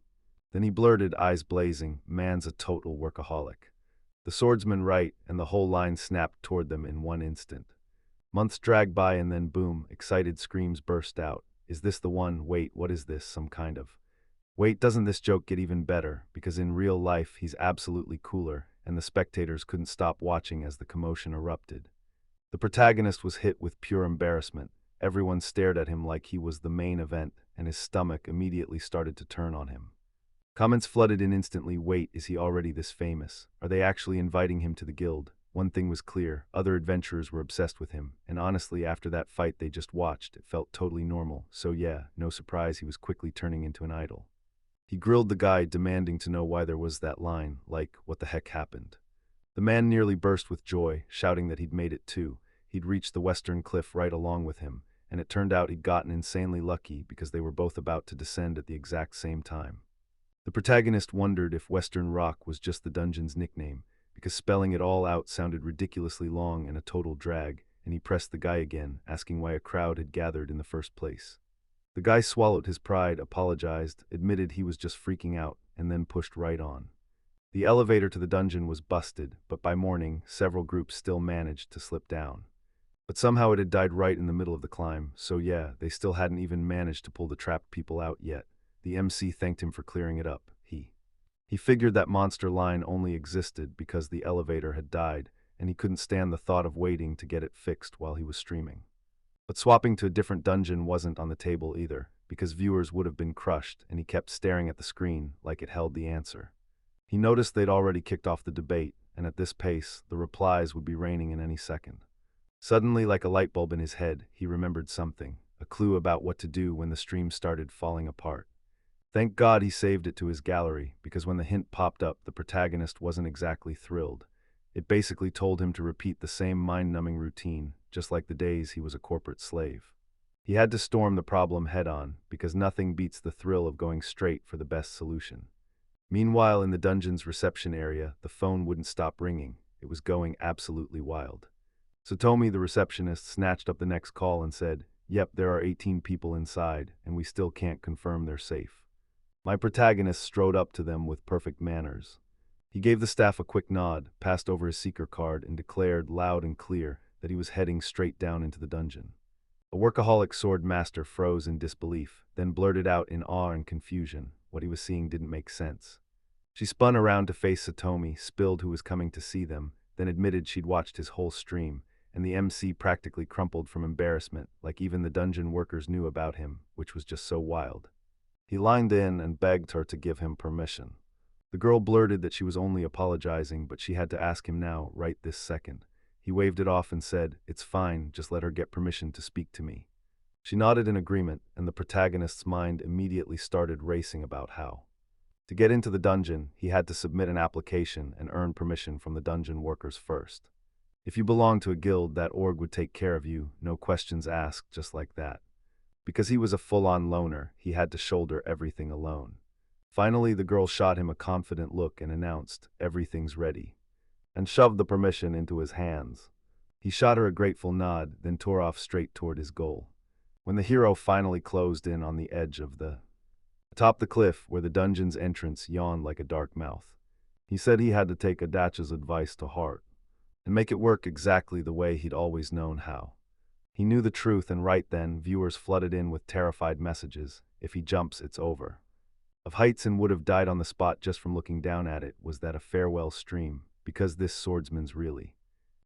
Then he blurted, eyes blazing, "Man's a total workaholic." The swordsman right, and the whole line snapped toward them in one instant. Months dragged by and then boom, excited screams burst out. Is this the one? Wait, what is this? Some kind of... Wait, doesn't this joke get even better? Because in real life, he's absolutely cooler, and the spectators couldn't stop watching as the commotion erupted. The protagonist was hit with pure embarrassment. Everyone stared at him like he was the main event, and his stomach immediately started to turn on him. Comments flooded in instantly. Wait, is he already this famous? Are they actually inviting him to the guild? One thing was clear, other adventurers were obsessed with him, and honestly, after that fight they just watched, it felt totally normal, so yeah, no surprise he was quickly turning into an idol. He grilled the guy, demanding to know why there was that line, like, what the heck happened. The man nearly burst with joy, shouting that he'd made it too. He'd reached the western cliff right along with him, and it turned out he'd gotten insanely lucky because they were both about to descend at the exact same time. The protagonist wondered if Western Rock was just the dungeon's nickname, because spelling it all out sounded ridiculously long and a total drag, and he pressed the guy again, asking why a crowd had gathered in the first place. The guy swallowed his pride, apologized, admitted he was just freaking out, and then pushed right on. The elevator to the dungeon was busted, but by morning, several groups still managed to slip down. But somehow it had died right in the middle of the climb, so yeah, they still hadn't even managed to pull the trapped people out yet. The MC thanked him for clearing it up. He figured that monster line only existed because the elevator had died, and he couldn't stand the thought of waiting to get it fixed while he was streaming. But swapping to a different dungeon wasn't on the table either, because viewers would have been crushed, and he kept staring at the screen like it held the answer. He noticed they'd already kicked off the debate, and at this pace, the replies would be raining in any second. Suddenly, like a light bulb in his head, he remembered something, a clue about what to do when the stream started falling apart. Thank God he saved it to his gallery, because when the hint popped up, the protagonist wasn't exactly thrilled. It basically told him to repeat the same mind-numbing routine, just like the days he was a corporate slave. He had to storm the problem head-on, because nothing beats the thrill of going straight for the best solution. Meanwhile, in the dungeon's reception area, the phone wouldn't stop ringing. It was going absolutely wild. Satomi, the receptionist, snatched up the next call and said, "Yep, there are 18 people inside, and we still can't confirm they're safe." My protagonist strode up to them with perfect manners. He gave the staff a quick nod, passed over his seeker card, and declared loud and clear that he was heading straight down into the dungeon. A workaholic sword master froze in disbelief, then blurted out in awe and confusion. What he was seeing didn't make sense. She spun around to face Satomi, spilled who was coming to see them, then admitted she'd watched his whole stream, and the MC practically crumpled from embarrassment, like even the dungeon workers knew about him, which was just so wild. He lined in and begged her to give him permission. The girl blurted that she was only apologizing, but she had to ask him now, right this second. He waved it off and said, "It's fine, just let her get permission to speak to me." She nodded in agreement, and the protagonist's mind immediately started racing about how. To get into the dungeon, he had to submit an application and earn permission from the dungeon workers first. If you belonged to a guild, that org would take care of you, no questions asked, just like that. Because he was a full-on loner, he had to shoulder everything alone. Finally, the girl shot him a confident look and announced, "Everything's ready," and shoved the permission into his hands. He shot her a grateful nod, then tore off straight toward his goal. When the hero finally closed in on the edge of atop the cliff where the dungeon's entrance yawned like a dark mouth, he said he had to take Adacha's advice to heart and make it work exactly the way he'd always known how. He knew the truth, and right then, viewers flooded in with terrified messages. "If he jumps, it's over." Of heights and would have died on the spot just from looking down at it. Was that a farewell stream? Because this swordsman's really.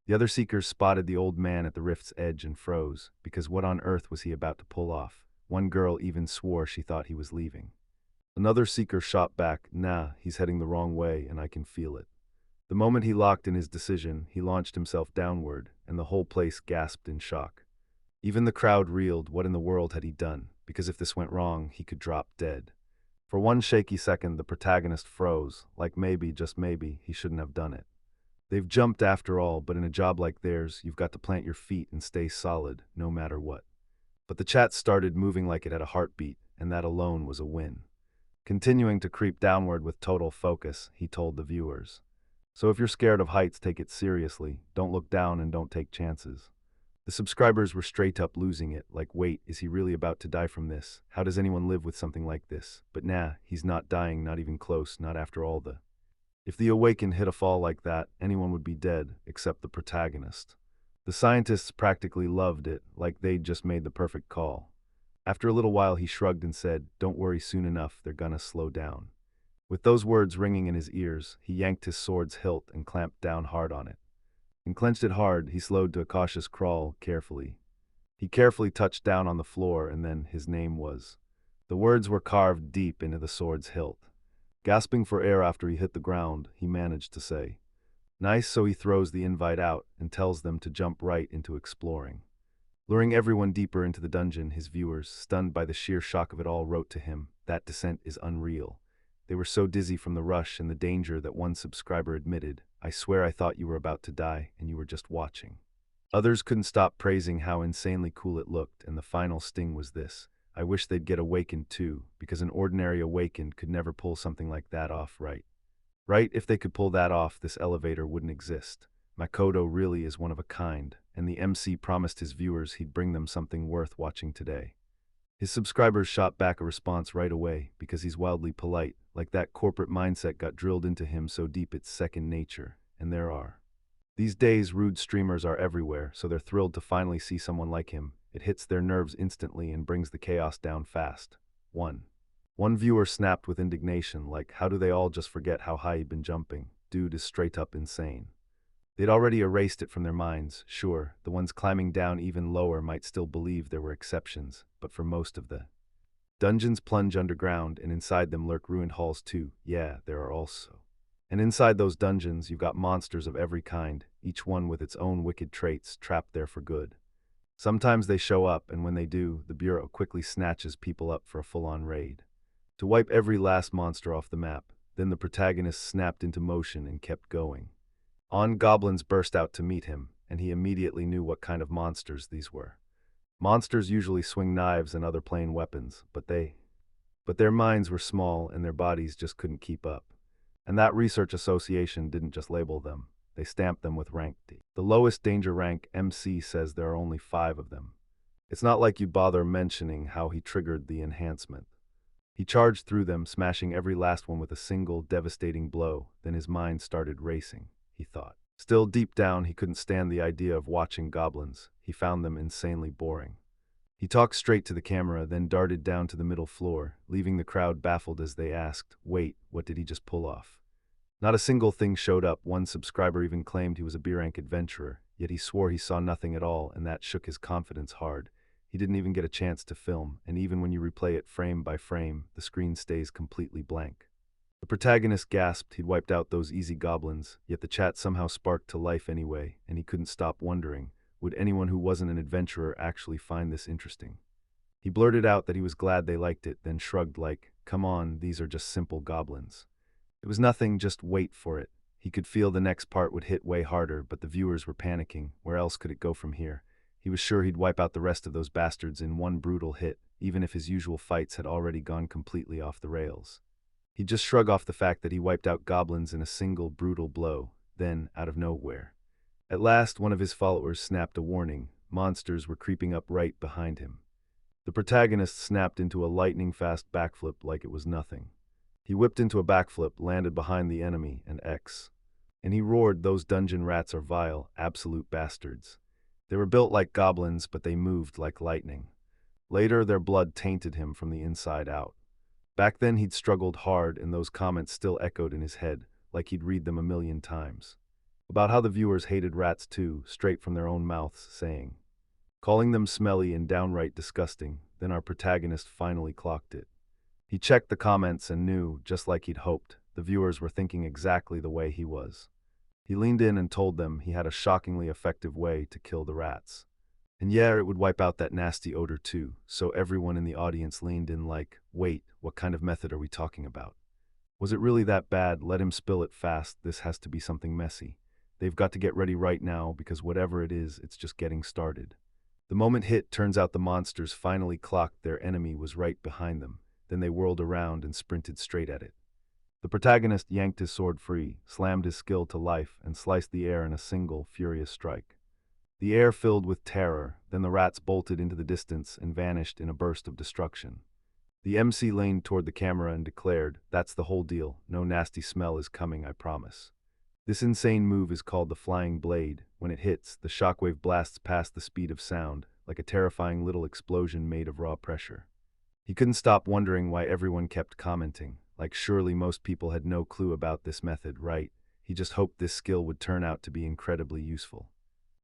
The other seekers spotted the old man at the rift's edge and froze, because what on earth was he about to pull off? One girl even swore she thought he was leaving. Another seeker shot back, "Nah, he's heading the wrong way, and I can feel it." The moment he locked in his decision, he launched himself downward, and the whole place gasped in shock. Even the crowd reeled. What in the world had he done? Because if this went wrong, he could drop dead. For one shaky second, the protagonist froze, like maybe, just maybe, he shouldn't have done it. They've jumped after all, but in a job like theirs, you've got to plant your feet and stay solid, no matter what. But the chat started moving like it had a heartbeat, and that alone was a win. Continuing to creep downward with total focus, he told the viewers. So if you're scared of heights, take it seriously, don't look down and don't take chances. The subscribers were straight up losing it, like, wait, is he really about to die from this? How does anyone live with something like this? But nah, he's not dying, not even close, not after all the... If the Awakened hit a fall like that, anyone would be dead, except the protagonist. The scientists practically loved it, like they'd just made the perfect call. After a little while he shrugged and said, "Don't worry, soon enough, they're gonna slow down." With those words ringing in his ears, he yanked his sword's hilt and clamped down hard on it. And clenched it hard, he slowed to a cautious crawl, carefully. He carefully touched down on the floor, and then his name was. The words were carved deep into the sword's hilt. Gasping for air after he hit the ground, he managed to say, "Nice," so he throws the invite out and tells them to jump right into exploring. Luring everyone deeper into the dungeon, his viewers, stunned by the sheer shock of it all, wrote to him, "That descent is unreal. They were so dizzy from the rush and the danger that one subscriber admitted, "I swear I thought you were about to die and you were just watching." Others couldn't stop praising how insanely cool it looked, and the final sting was this: "I wish they'd get awakened too, because an ordinary awakened could never pull something like that off, right? Right, if they could pull that off, this elevator wouldn't exist. Makoto really is one of a kind, and the MC promised his viewers he'd bring them something worth watching today." His subscribers shot back a response right away, because he's wildly polite, like that corporate mindset got drilled into him so deep it's second nature, and there are. These days, rude streamers are everywhere, so they're thrilled to finally see someone like him. It hits their nerves instantly and brings the chaos down fast. 1. One viewer snapped with indignation, like, how do they all just forget how high he'd been jumping? Dude is straight up insane. They'd already erased it from their minds. Sure, the ones climbing down even lower might still believe there were exceptions, but for most of the dungeons plunge underground, and inside them lurk ruined halls too. Yeah, there are also. And inside those dungeons, you've got monsters of every kind, each one with its own wicked traits, trapped there for good. Sometimes they show up, and when they do, the Bureau quickly snatches people up for a full-on raid. To wipe every last monster off the map, then the protagonist snapped into motion and kept going. Goblins burst out to meet him, and he immediately knew what kind of monsters these were. Monsters usually swing knives and other plain weapons, but their minds were small and their bodies just couldn't keep up. And that research association didn't just label them, they stamped them with rank D. The lowest danger rank, MC, says there are only 5 of them. It's not like you'd bother mentioning how he triggered the enhancement. He charged through them, smashing every last one with a single devastating blow. Then his mind started racing, he thought. Still deep down, he couldn't stand the idea of watching goblins. He found them insanely boring. He talked straight to the camera, then darted down to the middle floor, leaving the crowd baffled as they asked, wait, what did he just pull off? Not a single thing showed up. One subscriber even claimed he was a B-rank adventurer, yet he swore he saw nothing at all, and that shook his confidence hard. He didn't even get a chance to film, and even when you replay it frame by frame, the screen stays completely blank. The protagonist gasped he'd wiped out those easy goblins, yet the chat somehow sparked to life anyway, and he couldn't stop wondering, would anyone who wasn't an adventurer actually find this interesting? He blurted out that he was glad they liked it, then shrugged like, come on, these are just simple goblins. It was nothing, just wait for it. He could feel the next part would hit way harder, but the viewers were panicking. Where else could it go from here? He was sure he'd wipe out the rest of those bastards in one brutal hit, even if his usual fights had already gone completely off the rails. He'd just shrug off the fact that he wiped out goblins in a single brutal blow. Then, out of nowhere, at last one of his followers snapped a warning. Monsters were creeping up right behind him. The protagonist snapped into a lightning-fast backflip like it was nothing. He whipped into a backflip, landed behind the enemy, and he roared, those dungeon rats are vile, absolute bastards. They were built like goblins, but they moved like lightning. Later, their blood tainted him from the inside out. Back then, he'd struggled hard, and those comments still echoed in his head, like he'd read them a million times. About how the viewers hated rats too, straight from their own mouths, saying, calling them smelly and downright disgusting. Then our protagonist finally clocked it. He checked the comments and knew, just like he'd hoped, the viewers were thinking exactly the way he was. He leaned in and told them he had a shockingly effective way to kill the rats. And yeah, it would wipe out that nasty odor too, so everyone in the audience leaned in like, wait, what kind of method are we talking about? Was it really that bad? Let him spill it fast, this has to be something messy. They've got to get ready right now, because whatever it is, it's just getting started. The moment hit, turns out the monsters finally clocked their enemy was right behind them. Then they whirled around and sprinted straight at it. The protagonist yanked his sword free, slammed his skill to life, and sliced the air in a single, furious strike. The air filled with terror, then the rats bolted into the distance and vanished in a burst of destruction. The MC leaned toward the camera and declared, that's the whole deal, no nasty smell is coming, I promise. This insane move is called the flying blade. When it hits, the shockwave blasts past the speed of sound, like a terrifying little explosion made of raw pressure. He couldn't stop wondering why everyone kept commenting, like surely most people had no clue about this method, right? He just hoped this skill would turn out to be incredibly useful.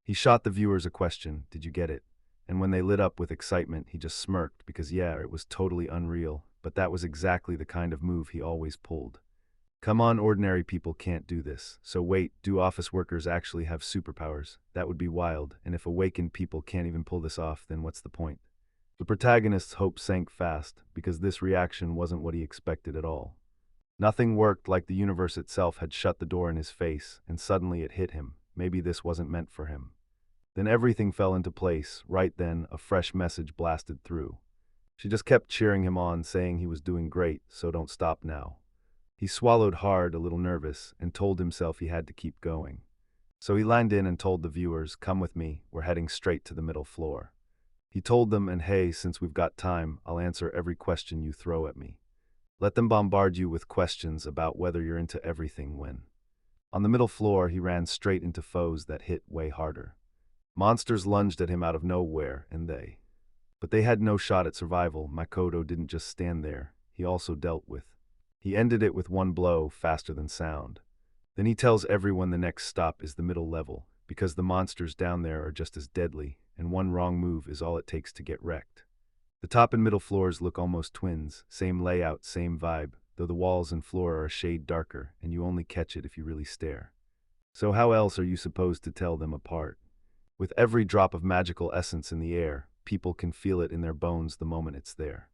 He shot the viewers a question, did you get it? And when they lit up with excitement, he just smirked because yeah, it was totally unreal, but that was exactly the kind of move he always pulled. Come on, ordinary people can't do this. So wait, do office workers actually have superpowers? That would be wild, and if awakened people can't even pull this off, then what's the point? The protagonist's hope sank fast, because this reaction wasn't what he expected at all. Nothing worked, like the universe itself had shut the door in his face, and suddenly it hit him. Maybe this wasn't meant for him. Then everything fell into place. Right then, a fresh message blasted through. She just kept cheering him on, saying he was doing great, so don't stop now. He swallowed hard, a little nervous, and told himself he had to keep going. So he lined in and told the viewers, "Come with me, we're heading straight to the middle floor." He told them, "And hey, since we've got time, I'll answer every question you throw at me. Let them bombard you with questions about whether you're into everything when." On the middle floor, he ran straight into foes that hit way harder. Monsters lunged at him out of nowhere, but they had no shot at survival. Makoto didn't just stand there, he also dealt with. He ended it with one blow, faster than sound. Then he tells everyone the next stop is the middle level, because the monsters down there are just as deadly, and one wrong move is all it takes to get wrecked. The top and middle floors look almost twins, same layout, same vibe, though the walls and floor are a shade darker, and you only catch it if you really stare. So how else are you supposed to tell them apart? With every drop of magical essence in the air, people can feel it in their bones the moment it's there.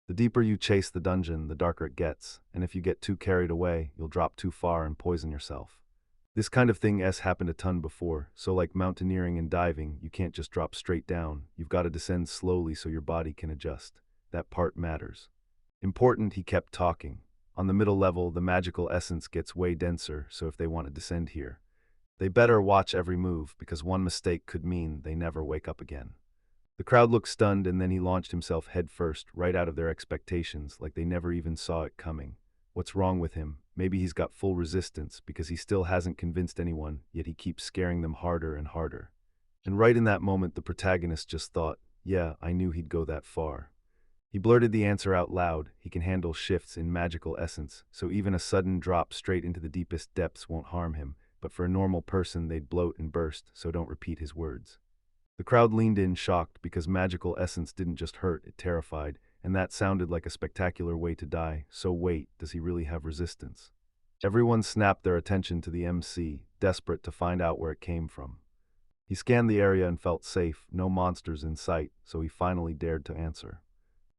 The deeper you chase the dungeon, the darker it gets, and if you get too carried away, you'll drop too far and poison yourself. This kind of thing has happened a ton before, so like mountaineering and diving, you can't just drop straight down, you've got to descend slowly so your body can adjust. That part matters. Important, he kept talking. On the middle level, the magical essence gets way denser, so if they want to descend here, they better watch every move, because one mistake could mean they never wake up again. The crowd looked stunned, and then he launched himself headfirst, right out of their expectations, like they never even saw it coming. What's wrong with him? Maybe he's got full resistance, because he still hasn't convinced anyone, yet he keeps scaring them harder and harder. And right in that moment, the protagonist just thought, yeah, I knew he'd go that far. He blurted the answer out loud. He can handle shifts in magical essence, so even a sudden drop straight into the deepest depths won't harm him, but for a normal person they'd bloat and burst, so don't repeat his words. The crowd leaned in, shocked, because magical essence didn't just hurt, it terrified, and that sounded like a spectacular way to die. So wait, does he really have resistance? Everyone snapped their attention to the MC, desperate to find out where it came from. He scanned the area and felt safe, no monsters in sight, so he finally dared to answer.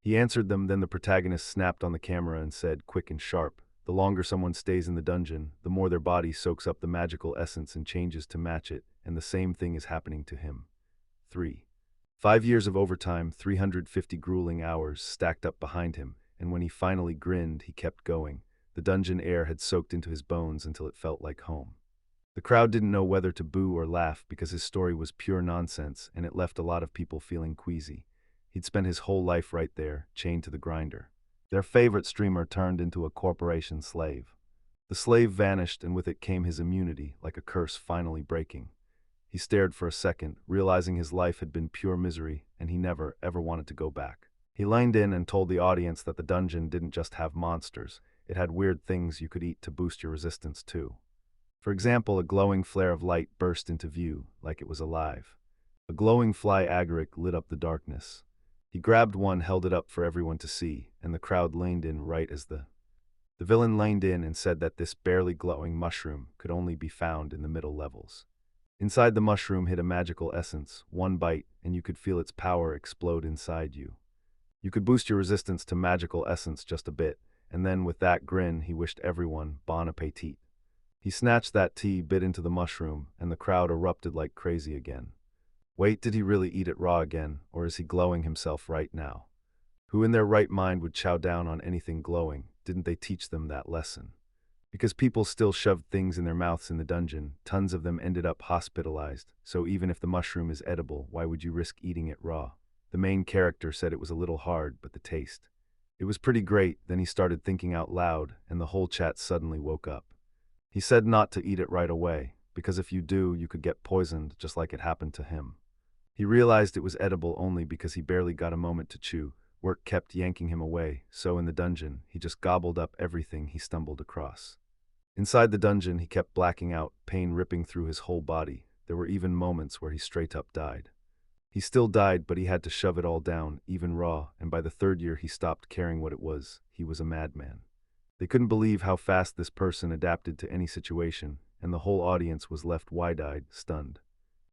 He answered them, then the protagonist snapped on the camera and said, quick and sharp, "The longer someone stays in the dungeon, the more their body soaks up the magical essence and changes to match it, and the same thing is happening to him." 5 years of overtime, 350 grueling hours stacked up behind him, and when he finally grinned, he kept going. The dungeon air had soaked into his bones until it felt like home. The crowd didn't know whether to boo or laugh because his story was pure nonsense, and it left a lot of people feeling queasy. He'd spent his whole life right there, chained to the grinder. Their favorite streamer turned into a corporation slave. The slave vanished, and with it came his immunity, like a curse finally breaking. He stared for a second, realizing his life had been pure misery, and he never, ever wanted to go back. He leaned in and told the audience that the dungeon didn't just have monsters, it had weird things you could eat to boost your resistance too. For example, a glowing flare of light burst into view, like it was alive. A glowing fly agaric lit up the darkness. He grabbed one, held it up for everyone to see, and the crowd leaned in right as the villain leaned in and said that this barely glowing mushroom could only be found in the middle levels. Inside the mushroom hid a magical essence. One bite, and you could feel its power explode inside you. You could boost your resistance to magical essence just a bit, and then with that grin, he wished everyone bon appetit. He snatched that tea, bit into the mushroom, and the crowd erupted like crazy again. Wait, did he really eat it raw again, or is he glowing himself right now? Who in their right mind would chow down on anything glowing? Didn't they teach them that lesson? Because people still shoved things in their mouths in the dungeon, tons of them ended up hospitalized, so even if the mushroom is edible, why would you risk eating it raw? The main character said it was a little hard, but the taste. It was pretty great. Then he started thinking out loud, and the whole chat suddenly woke up. He said not to eat it right away, because if you do, you could get poisoned, just like it happened to him. He realized it was edible only because he barely got a moment to chew. Work kept yanking him away, so in the dungeon, he just gobbled up everything he stumbled across. Inside the dungeon, he kept blacking out, pain ripping through his whole body. There were even moments where he straight up died. He still died, but he had to shove it all down, even raw, and by the third year he stopped caring what it was. He was a madman. They couldn't believe how fast this person adapted to any situation, and the whole audience was left wide-eyed, stunned.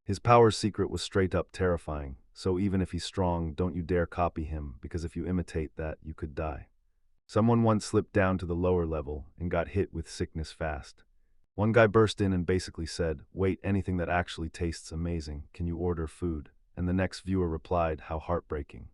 His power secret was straight up terrifying, so even if he's strong, don't you dare copy him, because if you imitate that, you could die. Someone once slipped down to the lower level and got hit with sickness fast. One guy burst in and basically said, "Wait, anything that actually tastes amazing, can you order food?" And the next viewer replied, "How heartbreaking."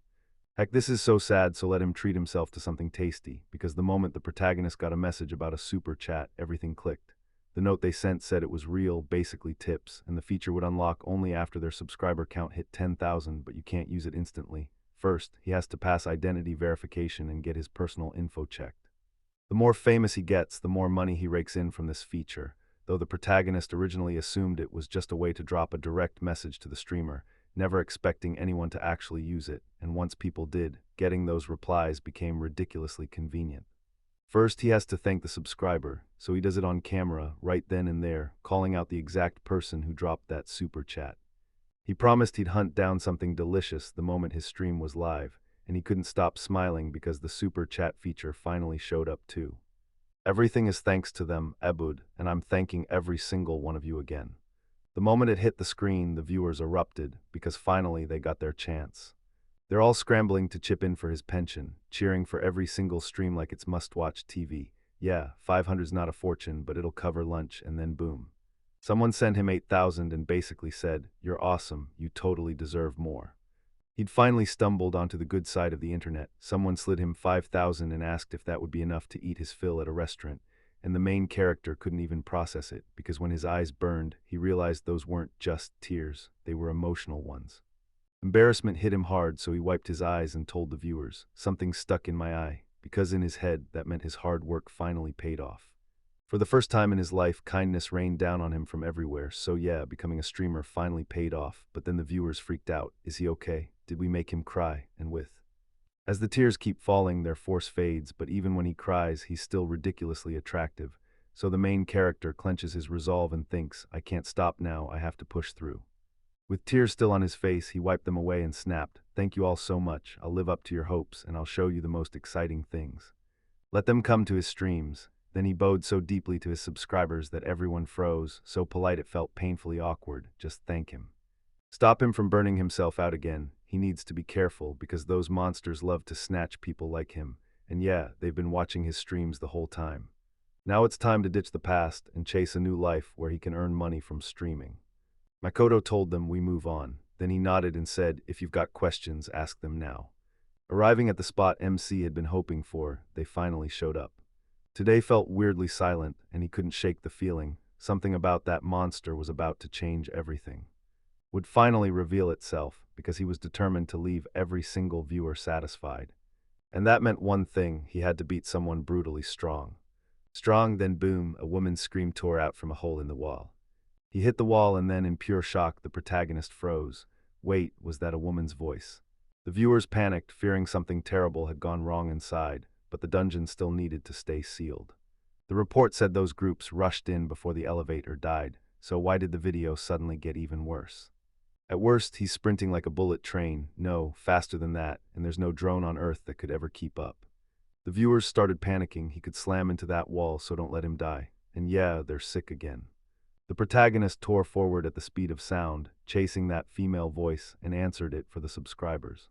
Heck, this is so sad, so let him treat himself to something tasty, because the moment the protagonist got a message about a super chat, everything clicked. The note they sent said it was real, basically tips, and the feature would unlock only after their subscriber count hit 10,000, but you can't use it instantly. First, he has to pass identity verification and get his personal info checked. The more famous he gets, the more money he rakes in from this feature, though the protagonist originally assumed it was just a way to drop a direct message to the streamer, never expecting anyone to actually use it, and once people did, getting those replies became ridiculously convenient. First, he has to thank the subscriber, so he does it on camera, right then and there, calling out the exact person who dropped that super chat. He promised he'd hunt down something delicious the moment his stream was live, and he couldn't stop smiling because the super chat feature finally showed up too. Everything is thanks to them, Abud, and I'm thanking every single one of you again. The moment it hit the screen, the viewers erupted, because finally they got their chance. They're all scrambling to chip in for his pension, cheering for every single stream like it's must-watch TV. Yeah, 500's not a fortune, but it'll cover lunch, and then boom. Someone sent him 8,000 and basically said, "You're awesome, you totally deserve more." He'd finally stumbled onto the good side of the internet. Someone slid him 5,000 and asked if that would be enough to eat his fill at a restaurant, and the main character couldn't even process it, because when his eyes burned, he realized those weren't just tears, they were emotional ones. Embarrassment hit him hard, so he wiped his eyes and told the viewers, "Something stuck in my eye," because in his head, that meant his hard work finally paid off. For the first time in his life, kindness rained down on him from everywhere, so yeah, becoming a streamer finally paid off, but then the viewers freaked out. Is he okay? Did we make him cry? And with. As the tears keep falling, their force fades, but even when he cries, he's still ridiculously attractive, so the main character clenches his resolve and thinks, "I can't stop now, I have to push through." With tears still on his face, he wiped them away and snapped, "Thank you all so much, I'll live up to your hopes, and I'll show you the most exciting things." Let them come to his streams. Then he bowed so deeply to his subscribers that everyone froze, so polite it felt painfully awkward. Just thank him. Stop him from burning himself out again. He needs to be careful, because those monsters love to snatch people like him, and yeah, they've been watching his streams the whole time. Now it's time to ditch the past and chase a new life where he can earn money from streaming. Makoto told them we move on. Then he nodded and said, "If you've got questions, ask them now." Arriving at the spot MC had been hoping for, they finally showed up. Today felt weirdly silent, and he couldn't shake the feeling. Something about that monster was about to change everything. Would finally reveal itself, because he was determined to leave every single viewer satisfied. And that meant one thing: he had to beat someone brutally strong. Strong, then boom, a woman's scream tore out from a hole in the wall. He hit the wall, and then in pure shock the protagonist froze. Wait, was that a woman's voice? The viewers panicked, fearing something terrible had gone wrong inside, but the dungeon still needed to stay sealed. The report said those groups rushed in before the elevator died, so why did the video suddenly get even worse? At worst, he's sprinting like a bullet train, no, faster than that, and there's no drone on Earth that could ever keep up. The viewers started panicking. He could slam into that wall, so don't let him die. And yeah, they're sick again. The protagonist tore forward at the speed of sound, chasing that female voice, and answered it for the subscribers.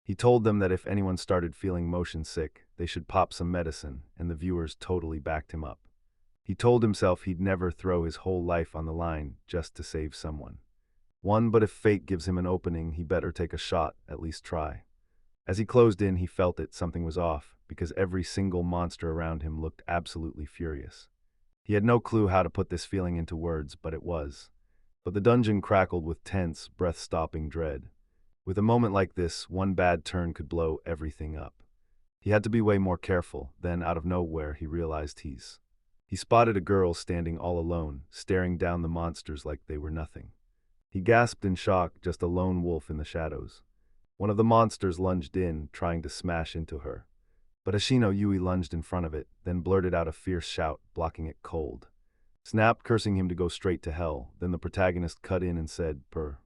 He told them that if anyone started feeling motion sick, they should pop some medicine, and the viewers totally backed him up. He told himself he'd never throw his whole life on the line just to save someone. But if fate gives him an opening, he better take a shot, at least try. As he closed in, he felt it, something was off, because every single monster around him looked absolutely furious. He had no clue how to put this feeling into words, but it was. But the dungeon crackled with tense, breath-stopping dread. With a moment like this, one bad turn could blow everything up. He had to be way more careful. Then, out of nowhere, he realized he spotted a girl standing all alone, staring down the monsters like they were nothing. He gasped in shock, just a lone wolf in the shadows. One of the monsters lunged in, trying to smash into her. But Ashino Yui lunged in front of it, then blurted out a fierce shout, blocking it cold. Snapped, cursing him to go straight to hell. Then the protagonist cut in and said, "Purr."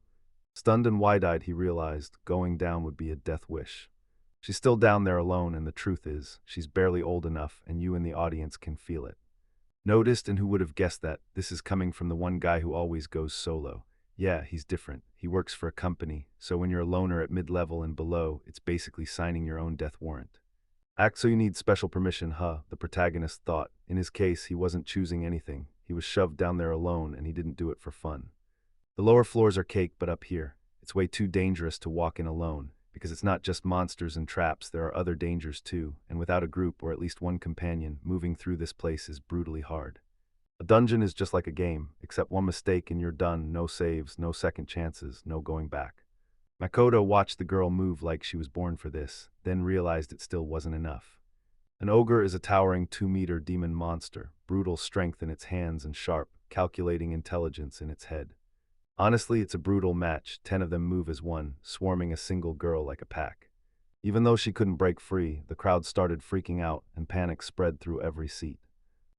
Stunned and wide-eyed, he realized going down would be a death wish. She's still down there alone, and the truth is, she's barely old enough, and you in the audience can feel it. Noticed, and who would have guessed that? This is coming from the one guy who always goes solo. Yeah, he's different. He works for a company, so when you're a loner at mid-level and below, it's basically signing your own death warrant. Act so you need special permission, huh? The protagonist thought. In his case, he wasn't choosing anything. He was shoved down there alone, and he didn't do it for fun. The lower floors are cake, but up here, it's way too dangerous to walk in alone, because it's not just monsters and traps, there are other dangers too, and without a group or at least one companion, moving through this place is brutally hard. A dungeon is just like a game, except one mistake and you're done, no saves, no second chances, no going back. Makoto watched the girl move like she was born for this, then realized it still wasn't enough. An ogre is a towering 2-meter demon monster, brutal strength in its hands and sharp, calculating intelligence in its head. Honestly, it's a brutal match. 10 of them move as one, swarming a single girl like a pack. Even though she couldn't break free, the crowd started freaking out and panic spread through every seat.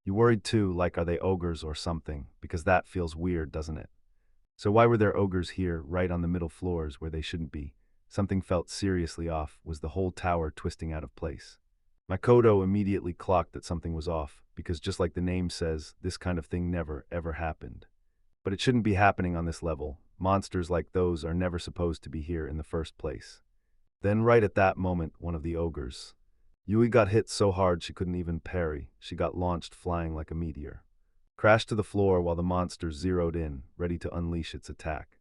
You worried too, like are they ogres or something, because that feels weird, doesn't it? So why were there ogres here, right on the middle floors where they shouldn't be? Something felt seriously off. Was the whole tower twisting out of place? Makoto immediately clocked that something was off, because just like the name says, this kind of thing never, ever happened. But it shouldn't be happening on this level. Monsters like those are never supposed to be here in the first place. Then right at that moment, one of the ogres. Yui got hit so hard she couldn't even parry. She got launched flying like a meteor. Crashed to the floor while the monster zeroed in, ready to unleash its attack.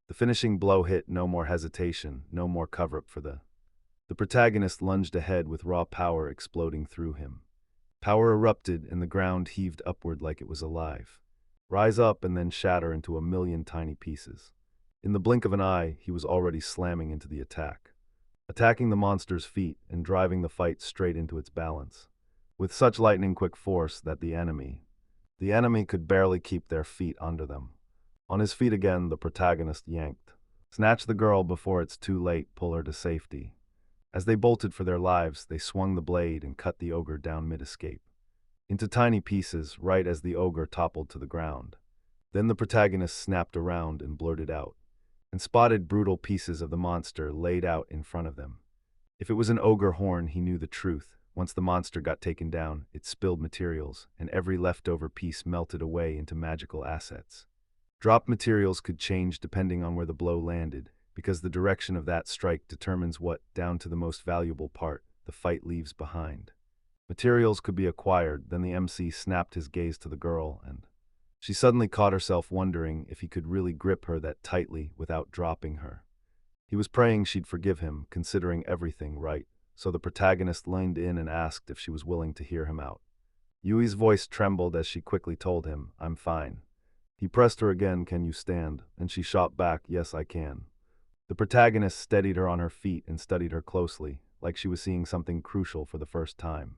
The finishing blow hit, no more hesitation, no more cover-up for The protagonist lunged ahead with raw power exploding through him. Power erupted and the ground heaved upward like it was alive. Rise up and then shatter into a million tiny pieces. In the blink of an eye, he was already slamming into the attack, attacking the monster's feet and driving the fight straight into its balance, with such lightning-quick force that the enemy could barely keep their feet under them. On his feet again, the protagonist yanked. Snatch the girl before it's too late, pull her to safety. As they bolted for their lives, they swung the blade and cut the ogre down mid-escape, into tiny pieces right as the ogre toppled to the ground. Then the protagonist snapped around and blurted out, and spotted brutal pieces of the monster laid out in front of them. If it was an ogre horn, he knew the truth. Once the monster got taken down, it spilled materials, and every leftover piece melted away into magical assets. Drop materials could change depending on where the blow landed, because the direction of that strike determines what, down to the most valuable part, the fight leaves behind. Materials could be acquired. Then the MC snapped his gaze to the girl, and she suddenly caught herself wondering if he could really grip her that tightly without dropping her. He was praying she'd forgive him, considering everything right, so the protagonist leaned in and asked if she was willing to hear him out. Yui's voice trembled as she quickly told him, "I'm fine." He pressed her again, "Can you stand?" And she shot back, "Yes, I can." The protagonist steadied her on her feet and studied her closely, like she was seeing something crucial for the first time.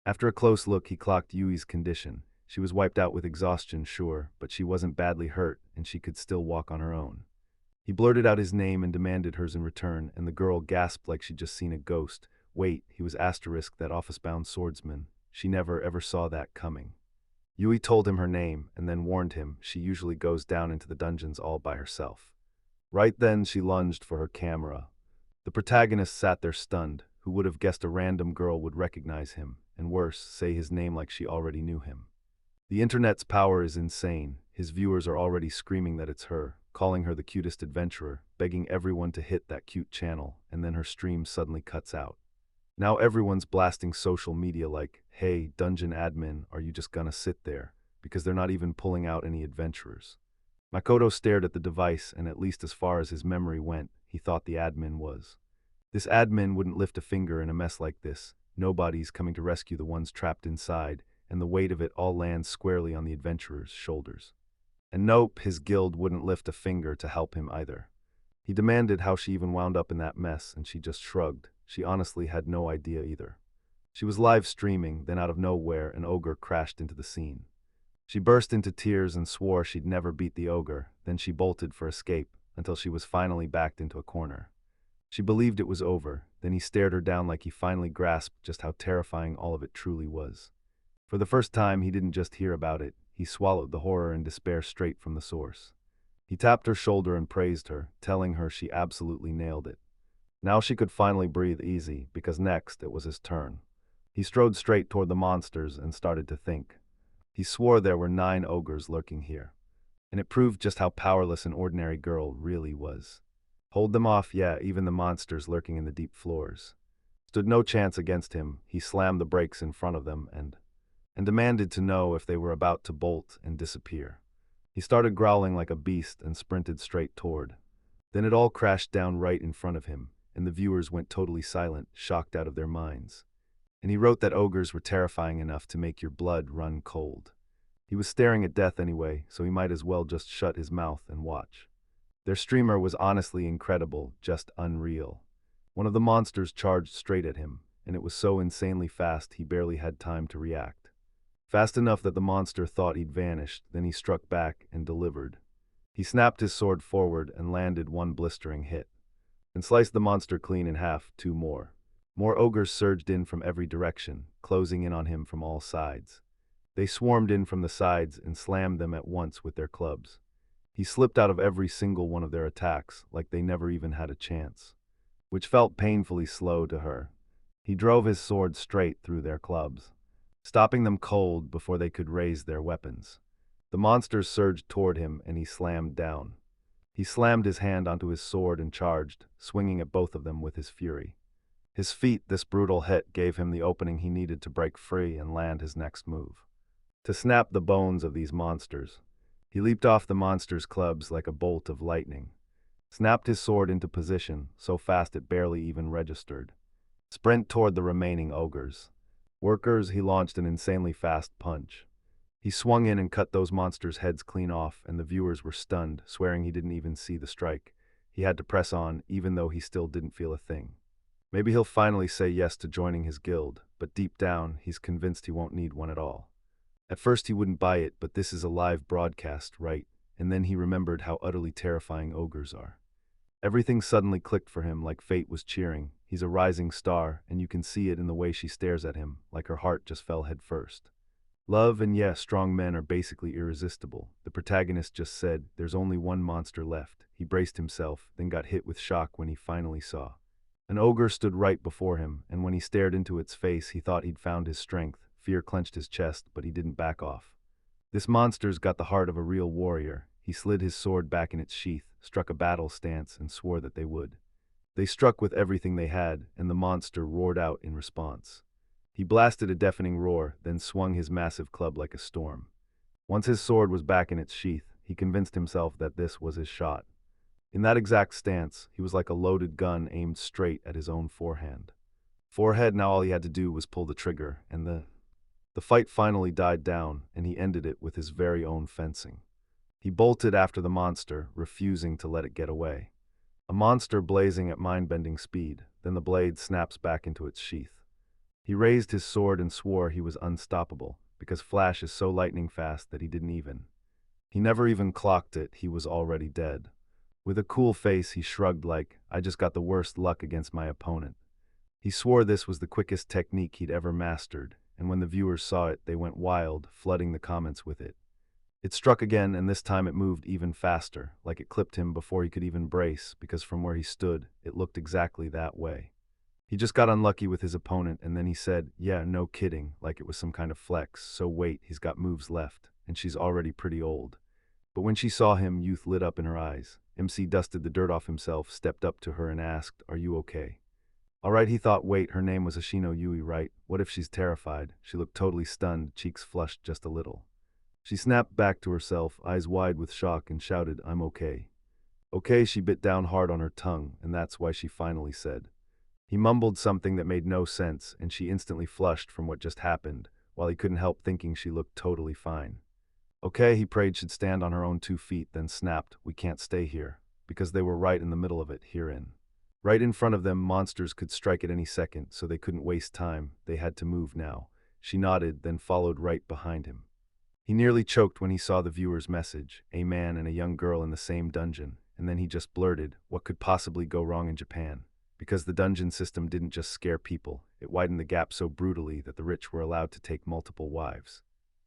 After a close look, he clocked Yui's condition. She was wiped out with exhaustion, sure, but she wasn't badly hurt, and she could still walk on her own. He blurted out his name and demanded hers in return, and the girl gasped like she'd just seen a ghost. Wait, he was asterisk, that office-bound swordsman. She never ever saw that coming. Yui told him her name, and then warned him she usually goes down into the dungeons all by herself. Right then, she lunged for her camera. The protagonist sat there stunned. Who would have guessed a random girl would recognize him, and worse, say his name like she already knew him? The internet's power is insane. His viewers are already screaming that it's her, calling her the cutest adventurer, begging everyone to hit that cute channel, and then her stream suddenly cuts out. Now everyone's blasting social media like, "Hey, dungeon admin, are you just gonna sit there?" Because they're not even pulling out any adventurers. Makoto stared at the device, and at least as far as his memory went, he thought the admin was. This admin wouldn't lift a finger in a mess like this. Nobody's coming to rescue the ones trapped inside, and the weight of it all lands squarely on the adventurer's shoulders. And nope, his guild wouldn't lift a finger to help him either. He demanded how she even wound up in that mess, and she just shrugged. She honestly had no idea either. She was live streaming, then out of nowhere, an ogre crashed into the scene. She burst into tears and swore she'd never beat the ogre, then she bolted for escape, until she was finally backed into a corner. She believed it was over, then he stared her down like he finally grasped just how terrifying all of it truly was. For the first time, he didn't just hear about it, he swallowed the horror and despair straight from the source. He tapped her shoulder and praised her, telling her she absolutely nailed it. Now she could finally breathe easy, because next it was his turn. He strode straight toward the monsters and started to think. He swore there were 9 ogres lurking here, and it proved just how powerless an ordinary girl really was. Hold them off, yeah, even the monsters lurking in the deep floors. stood no chance against him. He slammed the brakes in front of them and demanded to know if they were about to bolt and disappear. He started growling like a beast and sprinted straight toward. Then it all crashed down right in front of him, and the viewers went totally silent, shocked out of their minds. And he wrote that ogres were terrifying enough to make your blood run cold. He was staring at death anyway, so he might as well just shut his mouth and watch. Their streamer was honestly incredible, just unreal. One of the monsters charged straight at him, and it was so insanely fast he barely had time to react. Fast enough that the monster thought he'd vanished, then he struck back and delivered. He snapped his sword forward and landed one blistering hit, and sliced the monster clean in half, two more. More ogres surged in from every direction, closing in on him from all sides. They swarmed in from the sides and slammed them at once with their clubs. He slipped out of every single one of their attacks, like they never even had a chance, which felt painfully slow to her. He drove his sword straight through their clubs, stopping them cold before they could raise their weapons. The monsters surged toward him and he slammed down. He slammed his hand onto his sword and charged, swinging at both of them with his fury. His feet, this brutal hit, gave him the opening he needed to break free and land his next move. To snap the bones of these monsters, he leaped off the monsters' clubs like a bolt of lightning, snapped his sword into position so fast it barely even registered, sprint toward the remaining ogres. Workers, he launched an insanely fast punch. He swung in and cut those monsters' heads clean off, and the viewers were stunned, swearing he didn't even see the strike. He had to press on, even though he still didn't feel a thing. Maybe he'll finally say yes to joining his guild, but deep down, he's convinced he won't need one at all. At first he wouldn't buy it, but this is a live broadcast, right? And then he remembered how utterly terrifying ogres are. Everything suddenly clicked for him, like fate was cheering. He's a rising star, and you can see it in the way she stares at him, like her heart just fell head first. Love and yes, strong men are basically irresistible. The protagonist just said, there's only one monster left. He braced himself, then got hit with shock when he finally saw. An ogre stood right before him, and when he stared into its face, he thought he'd found his strength. Fear clenched his chest, but he didn't back off. This monster's got the heart of a real warrior. He slid his sword back in its sheath, struck a battle stance, and swore that they would. They struck with everything they had, and the monster roared out in response. He blasted a deafening roar, then swung his massive club like a storm. Once his sword was back in its sheath, he convinced himself that this was his shot. In that exact stance, he was like a loaded gun aimed straight at his own forehead. Now all he had to do was pull the trigger, and the fight finally died down, and he ended it with his very own fencing. He bolted after the monster, refusing to let it get away. A monster blazing at mind-bending speed, then the blade snaps back into its sheath. He raised his sword and swore he was unstoppable, because Flash is so lightning fast that he didn't even. He never even clocked it, he was already dead. With a cool face, he shrugged like, I just got the worst luck against my opponent. He swore this was the quickest technique he'd ever mastered, and when the viewers saw it, they went wild, flooding the comments with it. It struck again, and this time it moved even faster, like it clipped him before he could even brace, because from where he stood, it looked exactly that way. He just got unlucky with his opponent, and then he said, yeah, no kidding, like it was some kind of flex, so wait, he's got moves left, and she's already pretty old. But when she saw him, youth lit up in her eyes. MC dusted the dirt off himself, stepped up to her and asked, are you okay? All right, he thought, wait, her name was Ashino Yui, right? What if she's terrified? She looked totally stunned, cheeks flushed just a little. She snapped back to herself, eyes wide with shock, and shouted, I'm okay. Okay, she bit down hard on her tongue, and that's why she finally said. He mumbled something that made no sense, and she instantly flushed from what just happened, while he couldn't help thinking she looked totally fine. Okay, he prayed she'd stand on her own 2 feet, then snapped, we can't stay here, because they were right in the middle of it, herein. Right in front of them, monsters could strike at any second, so they couldn't waste time, they had to move now. She nodded, then followed right behind him. He nearly choked when he saw the viewer's message, a man and a young girl in the same dungeon, and then he just blurted, what could possibly go wrong in Japan? Because the dungeon system didn't just scare people, it widened the gap so brutally that the rich were allowed to take multiple wives.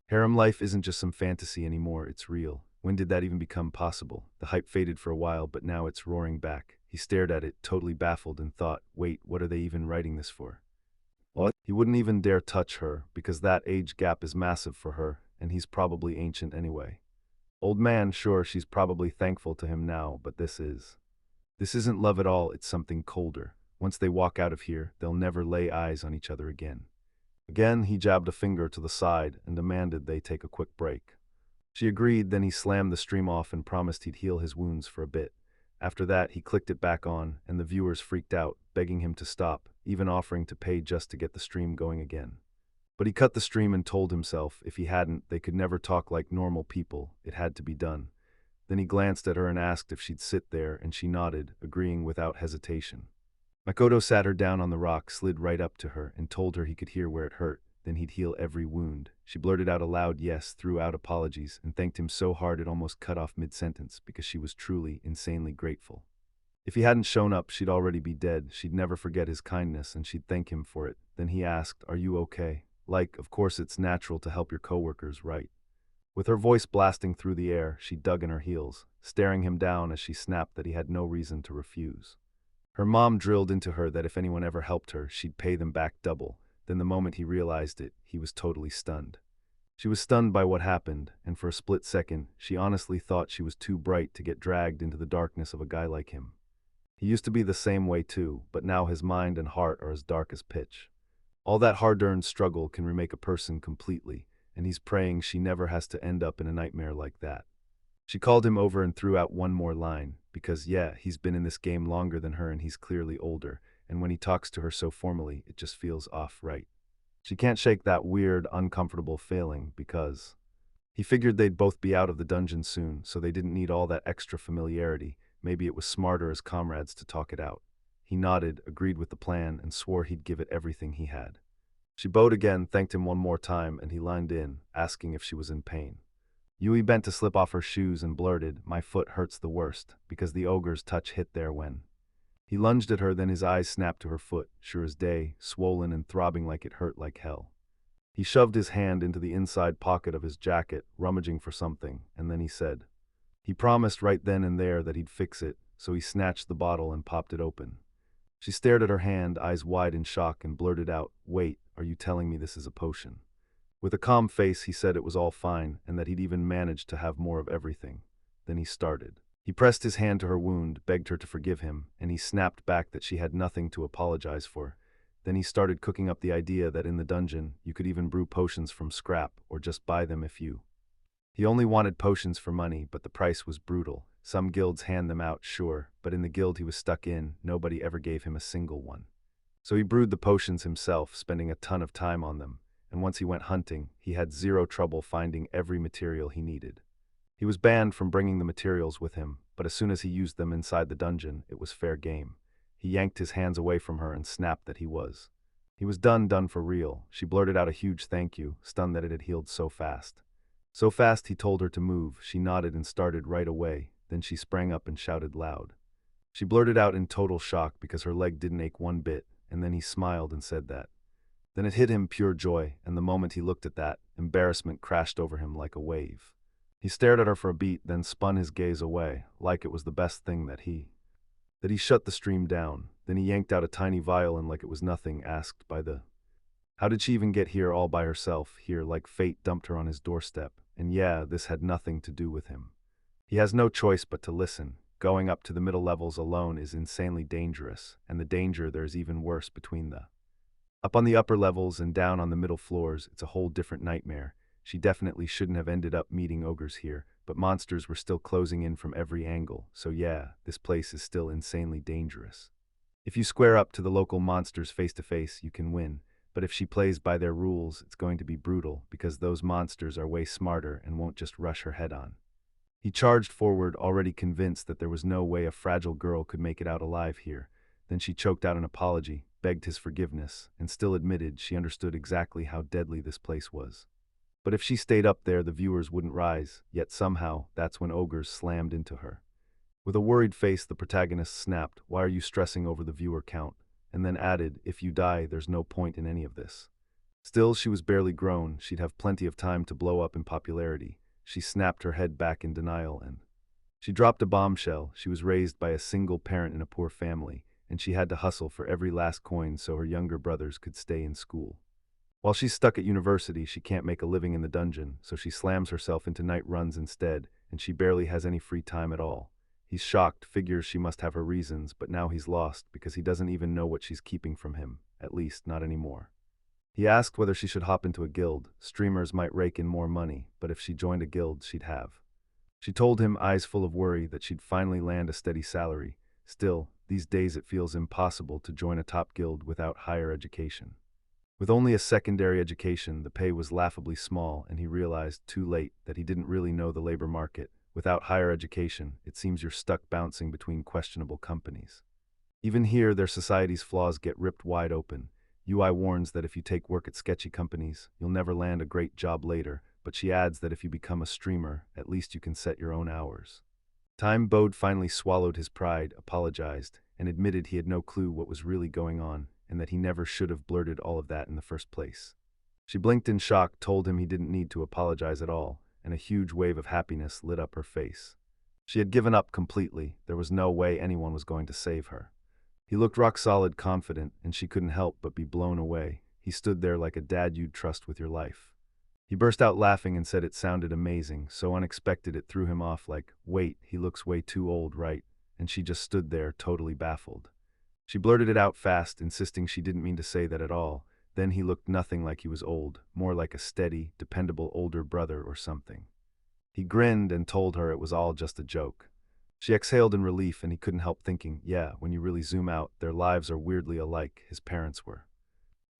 Harem life isn't just some fantasy anymore, it's real. When did that even become possible? The hype faded for a while, but now it's roaring back. He stared at it, totally baffled, and thought, wait, what are they even writing this for? What? He wouldn't even dare touch her, because that age gap is massive for her, and he's probably ancient anyway. Old man, sure, she's probably thankful to him now, but this isn't love at all, it's something colder. Once they walk out of here, they'll never lay eyes on each other again. Again, he jabbed a finger to the side and demanded they take a quick break. She agreed, then he slammed the stream off and promised he'd heal his wounds for a bit. After that, he clicked it back on, and the viewers freaked out, begging him to stop, even offering to pay just to get the stream going again. But he cut the stream and told himself if he hadn't, they could never talk like normal people. It had to be done. Then he glanced at her and asked if she'd sit there, and she nodded, agreeing without hesitation. Makoto sat her down on the rock, slid right up to her, and told her he could hear where it hurt, then he'd heal every wound. She blurted out a loud yes, threw out apologies, and thanked him so hard it almost cut off mid-sentence because she was truly, insanely grateful. If he hadn't shown up, she'd already be dead. She'd never forget his kindness, and she'd thank him for it. Then he asked, "Are you okay?" Like, of course it's natural to help your coworkers, right? With her voice blasting through the air, she dug in her heels, staring him down as she snapped that he had no reason to refuse. Her mom drilled into her that if anyone ever helped her, she'd pay them back double. Then the moment he realized it, he was totally stunned. She was stunned by what happened, and for a split second, she honestly thought she was too bright to get dragged into the darkness of a guy like him. He used to be the same way too, but now his mind and heart are as dark as pitch. All that hard-earned struggle can remake a person completely, and he's praying she never has to end up in a nightmare like that. She called him over and threw out one more line, because yeah, he's been in this game longer than her and he's clearly older, and when he talks to her so formally, it just feels off right. She can't shake that weird, uncomfortable feeling because he figured they'd both be out of the dungeon soon, so they didn't need all that extra familiarity. Maybe it was smarter as comrades to talk it out. He nodded, agreed with the plan, and swore he'd give it everything he had. She bowed again, thanked him one more time, and he lined in, asking if she was in pain. Yui bent to slip off her shoes and blurted, "My foot hurts the worst," because the ogre's touch hit there when. He lunged at her, then his eyes snapped to her foot, sure as day, swollen and throbbing like it hurt like hell. He shoved his hand into the inside pocket of his jacket, rummaging for something, and then he said. He promised right then and there that he'd fix it, so he snatched the bottle and popped it open. She stared at her hand, eyes wide in shock, and blurted out, "Wait, are you telling me this is a potion?" With a calm face, he said it was all fine, and that he'd even managed to have more of everything. Then he started. He pressed his hand to her wound, begged her to forgive him, and he snapped back that she had nothing to apologize for. Then he started cooking up the idea that in the dungeon, you could even brew potions from scrap, or just buy them if you. He only wanted potions for money, but the price was brutal. Some guilds hand them out, sure, but in the guild he was stuck in, nobody ever gave him a single one. So he brewed the potions himself, spending a ton of time on them, and once he went hunting, he had zero trouble finding every material he needed. He was banned from bringing the materials with him, but as soon as he used them inside the dungeon, it was fair game. He yanked his hands away from her and snapped that he was. He was done for real. She blurted out a huge thank you, stunned that it had healed so fast. So fast he told her to move. She nodded and started right away. Then she sprang up and shouted loud. She blurted out in total shock because her leg didn't ache one bit, and then he smiled and said that. Then it hit him pure joy, and the moment he looked at that, embarrassment crashed over him like a wave. He stared at her for a beat, then spun his gaze away, like it was the best thing that he shut the stream down. Then he yanked out a tiny vial and like it was nothing, asked by the. How did she even get here all by herself, here like fate dumped her on his doorstep? And yeah, this had nothing to do with him. He has no choice but to listen. Going up to the middle levels alone is insanely dangerous, and the danger there's even worse between the. Up on the upper levels and down on the middle floors, it's a whole different nightmare. She definitely shouldn't have ended up meeting ogres here, but monsters were still closing in from every angle, so yeah, this place is still insanely dangerous. If you square up to the local monsters face to face, you can win, but if she plays by their rules, it's going to be brutal, because those monsters are way smarter and won't just rush her head on. He charged forward, already convinced that there was no way a fragile girl could make it out alive here. Then she choked out an apology, begged his forgiveness, and still admitted she understood exactly how deadly this place was. But if she stayed up there, the viewers wouldn't rise, yet somehow, that's when ogres slammed into her. With a worried face, the protagonist snapped, "Why are you stressing over the viewer count?" and then added, "If you die, there's no point in any of this." Still, she was barely grown. She'd have plenty of time to blow up in popularity. She snapped her head back in denial and she dropped a bombshell. She was raised by a single parent in a poor family, and she had to hustle for every last coin so her younger brothers could stay in school. While she's stuck at university, she can't make a living in the dungeon, so she slams herself into night runs instead, and she barely has any free time at all. He's shocked, figures she must have her reasons, but now he's lost because he doesn't even know what she's keeping from him, at least not anymore. He asked whether she should hop into a guild. Streamers might rake in more money, but if she joined a guild, she'd have. She told him, eyes full of worry, that she'd finally land a steady salary. Still, these days it feels impossible to join a top guild without higher education. With only a secondary education, the pay was laughably small, and he realized, too late, that he didn't really know the labor market. Without higher education, it seems you're stuck bouncing between questionable companies. Even here, their society's flaws get ripped wide open. UI warns that if you take work at sketchy companies, you'll never land a great job later, but she adds that if you become a streamer, at least you can set your own hours. Time Bode finally swallowed his pride, apologized, and admitted he had no clue what was really going on, and that he never should have blurted all of that in the first place. She blinked in shock, told him he didn't need to apologize at all, and a huge wave of happiness lit up her face. She had given up completely. There was no way anyone was going to save her. He looked rock-solid confident, and she couldn't help but be blown away. He stood there like a dad you'd trust with your life. He burst out laughing and said it sounded amazing, so unexpected it threw him off like, wait, he looks way too old, right? And she just stood there, totally baffled. She blurted it out fast, insisting she didn't mean to say that at all. Then he looked nothing like he was old, more like a steady, dependable older brother or something. He grinned and told her it was all just a joke. She exhaled in relief, and he couldn't help thinking, yeah, when you really zoom out, their lives are weirdly alike, his parents were.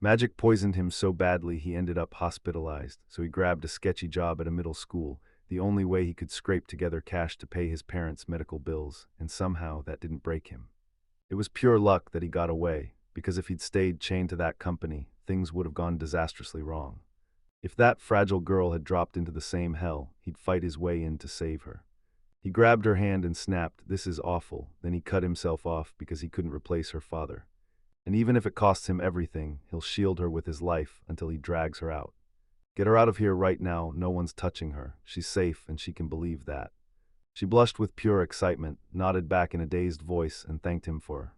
Magic poisoned him so badly he ended up hospitalized, so he grabbed a sketchy job at a middle school, the only way he could scrape together cash to pay his parents' medical bills, and somehow that didn't break him. It was pure luck that he got away, because if he'd stayed chained to that company, things would have gone disastrously wrong. If that fragile girl had dropped into the same hell, he'd fight his way in to save her. He grabbed her hand and snapped, "This is awful." Then he cut himself off because he couldn't replace her father. And even if it costs him everything, he'll shield her with his life until he drags her out. Get her out of here right now, no one's touching her. She's safe and she can believe that. She blushed with pure excitement, nodded back in a dazed voice, and thanked him for her.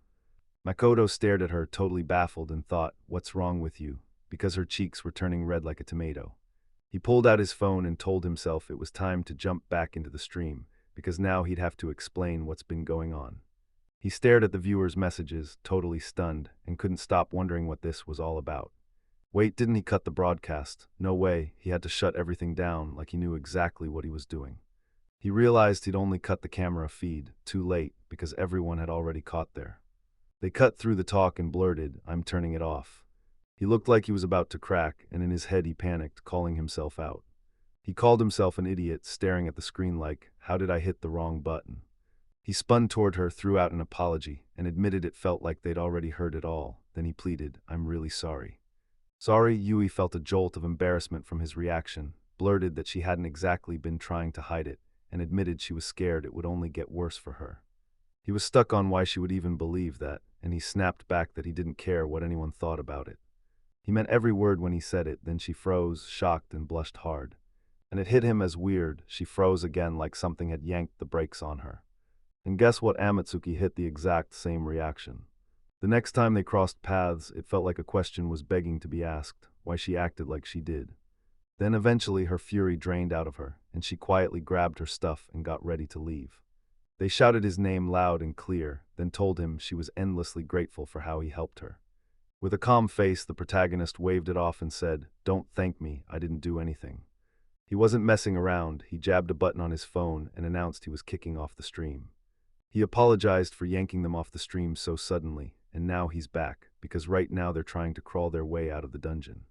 Makoto stared at her, totally baffled, and thought, what's wrong with you? Because her cheeks were turning red like a tomato. He pulled out his phone and told himself it was time to jump back into the stream, because now he'd have to explain what's been going on. He stared at the viewers' messages, totally stunned, and couldn't stop wondering what this was all about. Wait, didn't he cut the broadcast? No way, he had to shut everything down like he knew exactly what he was doing. He realized he'd only cut the camera feed, too late, because everyone had already caught there. They cut through the talk and blurted, "I'm turning it off." He looked like he was about to crack, and in his head he panicked, calling himself out. He called himself an idiot, staring at the screen like, how did I hit the wrong button? He spun toward her, threw out an apology, and admitted it felt like they'd already heard it all. Then he pleaded, "I'm really sorry." Sorry? Yui felt a jolt of embarrassment from his reaction, blurted that she hadn't exactly been trying to hide it, and admitted she was scared it would only get worse for her. He was stuck on why she would even believe that, and he snapped back that he didn't care what anyone thought about it. He meant every word when he said it. Then she froze, shocked, and blushed hard. And it hit him as weird. She froze again like something had yanked the brakes on her. And guess what? Amatsuki hit the exact same reaction. The next time they crossed paths, it felt like a question was begging to be asked, why she acted like she did. Then eventually her fury drained out of her, and she quietly grabbed her stuff and got ready to leave. They shouted his name loud and clear, then told him she was endlessly grateful for how he helped her. With a calm face, the protagonist waved it off and said, "Don't thank me, I didn't do anything." He wasn't messing around. He jabbed a button on his phone and announced he was kicking off the stream. He apologized for yanking them off the stream so suddenly, and now he's back, because right now they're trying to crawl their way out of the dungeon.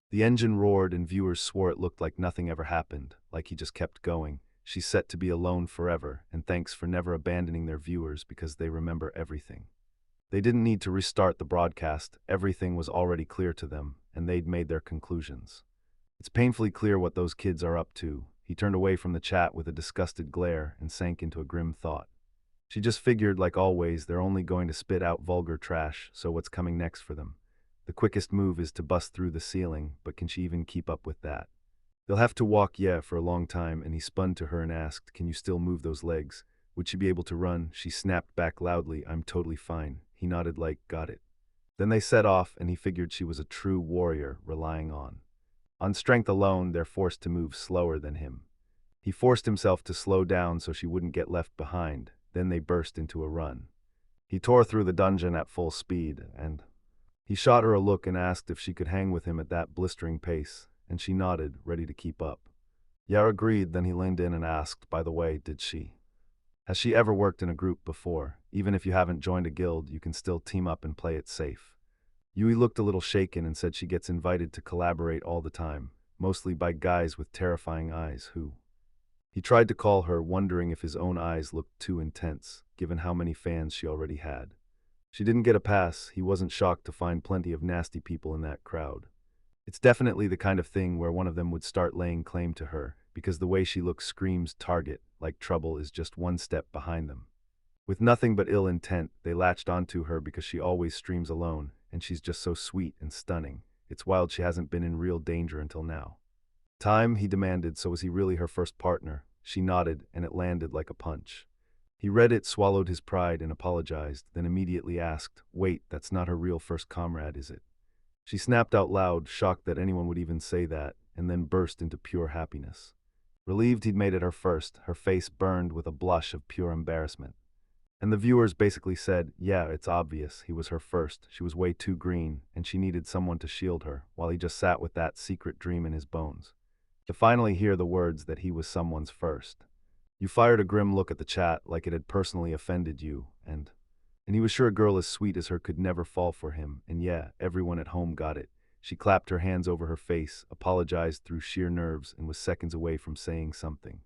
The engine roared and viewers swore it looked like nothing ever happened, like he just kept going. She's set to be alone forever, and thanks for never abandoning their viewers because they remember everything. They didn't need to restart the broadcast, everything was already clear to them, and they'd made their conclusions. It's painfully clear what those kids are up to. He turned away from the chat with a disgusted glare and sank into a grim thought. She just figured, like always, they're only going to spit out vulgar trash, so what's coming next for them? The quickest move is to bust through the ceiling, but can she even keep up with that? They'll have to walk, for a long time, and he spun to her and asked, "Can you still move those legs? Would she be able to run?" She snapped back loudly, "I'm totally fine." He nodded like, "Got it." Then they set off, and he figured she was a true warrior, relying on strength alone. They're forced to move slower than him. He forced himself to slow down so she wouldn't get left behind. then they burst into a run. He tore through the dungeon at full speed, and he shot her a look and asked if she could hang with him at that blistering pace, and she nodded, ready to keep up. Yara agreed, then he leaned in and asked, by the way, has she ever worked in a group before? Even if you haven't joined a guild, you can still team up and play it safe. Yui looked a little shaken and said she gets invited to collaborate all the time, mostly by guys with terrifying eyes who... He tried to call her, wondering if his own eyes looked too intense, given how many fans she already had. She didn't get a pass. He wasn't shocked to find plenty of nasty people in that crowd. It's definitely the kind of thing where one of them would start laying claim to her, because the way she looks screams target, like trouble is just one step behind them. With nothing but ill intent, they latched onto her because she always streams alone, and she's just so sweet and stunning. It's wild she hasn't been in real danger until now. Time, he demanded, so was he really her first partner? She nodded, and it landed like a punch. He read it, swallowed his pride, and apologized, then immediately asked, wait, that's not her real first comrade, is it? She snapped out loud, shocked that anyone would even say that, and then burst into pure happiness. Relieved he'd made it her first, her face burned with a blush of pure embarrassment. And the viewers basically said, yeah, it's obvious, he was her first, she was way too green, and she needed someone to shield her, while he just sat with that secret dream in his bones. To finally hear the words that he was someone's first. You fired a grim look at the chat like it had personally offended you, and he was sure a girl as sweet as her could never fall for him, and yeah, everyone at home got it. She clapped her hands over her face, apologized through sheer nerves, and was seconds away from saying something.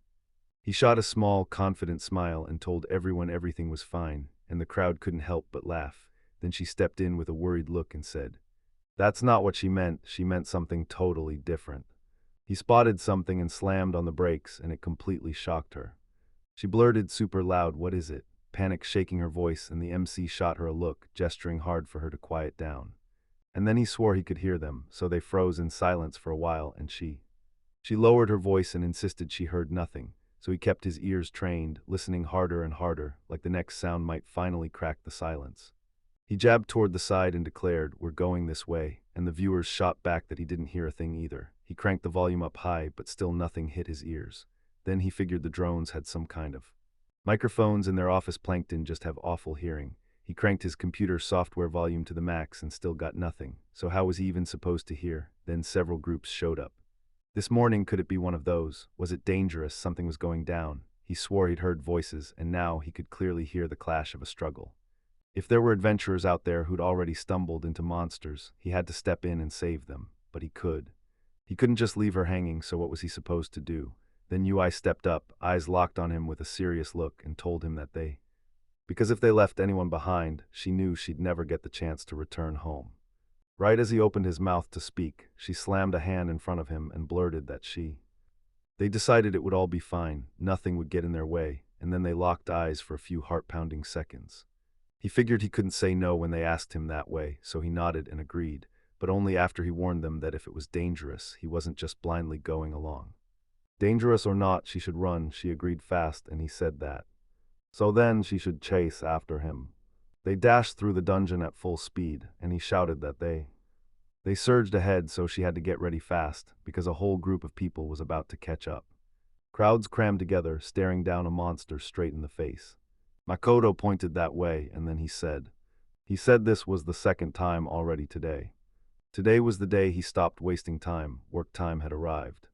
He shot a small, confident smile and told everyone everything was fine, and the crowd couldn't help but laugh. Then she stepped in with a worried look and said, that's not what she meant something totally different. He spotted something and slammed on the brakes, and it completely shocked her. She blurted super loud, what is it? Panic shaking her voice, and the MC shot her a look, gesturing hard for her to quiet down. And then he swore he could hear them, so they froze in silence for a while, and she lowered her voice and insisted she heard nothing, so he kept his ears trained, listening harder and harder, like the next sound might finally crack the silence. He jabbed toward the side and declared, we're going this way, and the viewers shot back that he didn't hear a thing either. He cranked the volume up high, but still nothing hit his ears. Then he figured the drones had some kind of microphones in their office. Plankton just have awful hearing. He cranked his computer software volume to the max and still got nothing, so how was he even supposed to hear? Then several groups showed up. This morning, could it be one of those? Was it dangerous? Something was going down. He swore he'd heard voices, and now he could clearly hear the clash of a struggle. If there were adventurers out there who'd already stumbled into monsters, he had to step in and save them, but he could. He couldn't just leave her hanging, so what was he supposed to do? Then Ui stepped up, eyes locked on him with a serious look, and told him that because if they left anyone behind, she knew she'd never get the chance to return home. Right as he opened his mouth to speak, she slammed a hand in front of him and blurted that they decided it would all be fine, nothing would get in their way, and then they locked eyes for a few heart-pounding seconds. He figured he couldn't say no when they asked him that way, so he nodded and agreed, but only after he warned them that if it was dangerous, he wasn't just blindly going along. Dangerous or not, she should run, she agreed fast, and he said that. So then she should chase after him. They dashed through the dungeon at full speed, and he shouted that they surged ahead, so she had to get ready fast, because a whole group of people was about to catch up. Crowds crammed together, staring down a monster straight in the face. Makoto pointed that way, and then he said this was the second time already today. Today was the day he stopped wasting time, work time had arrived.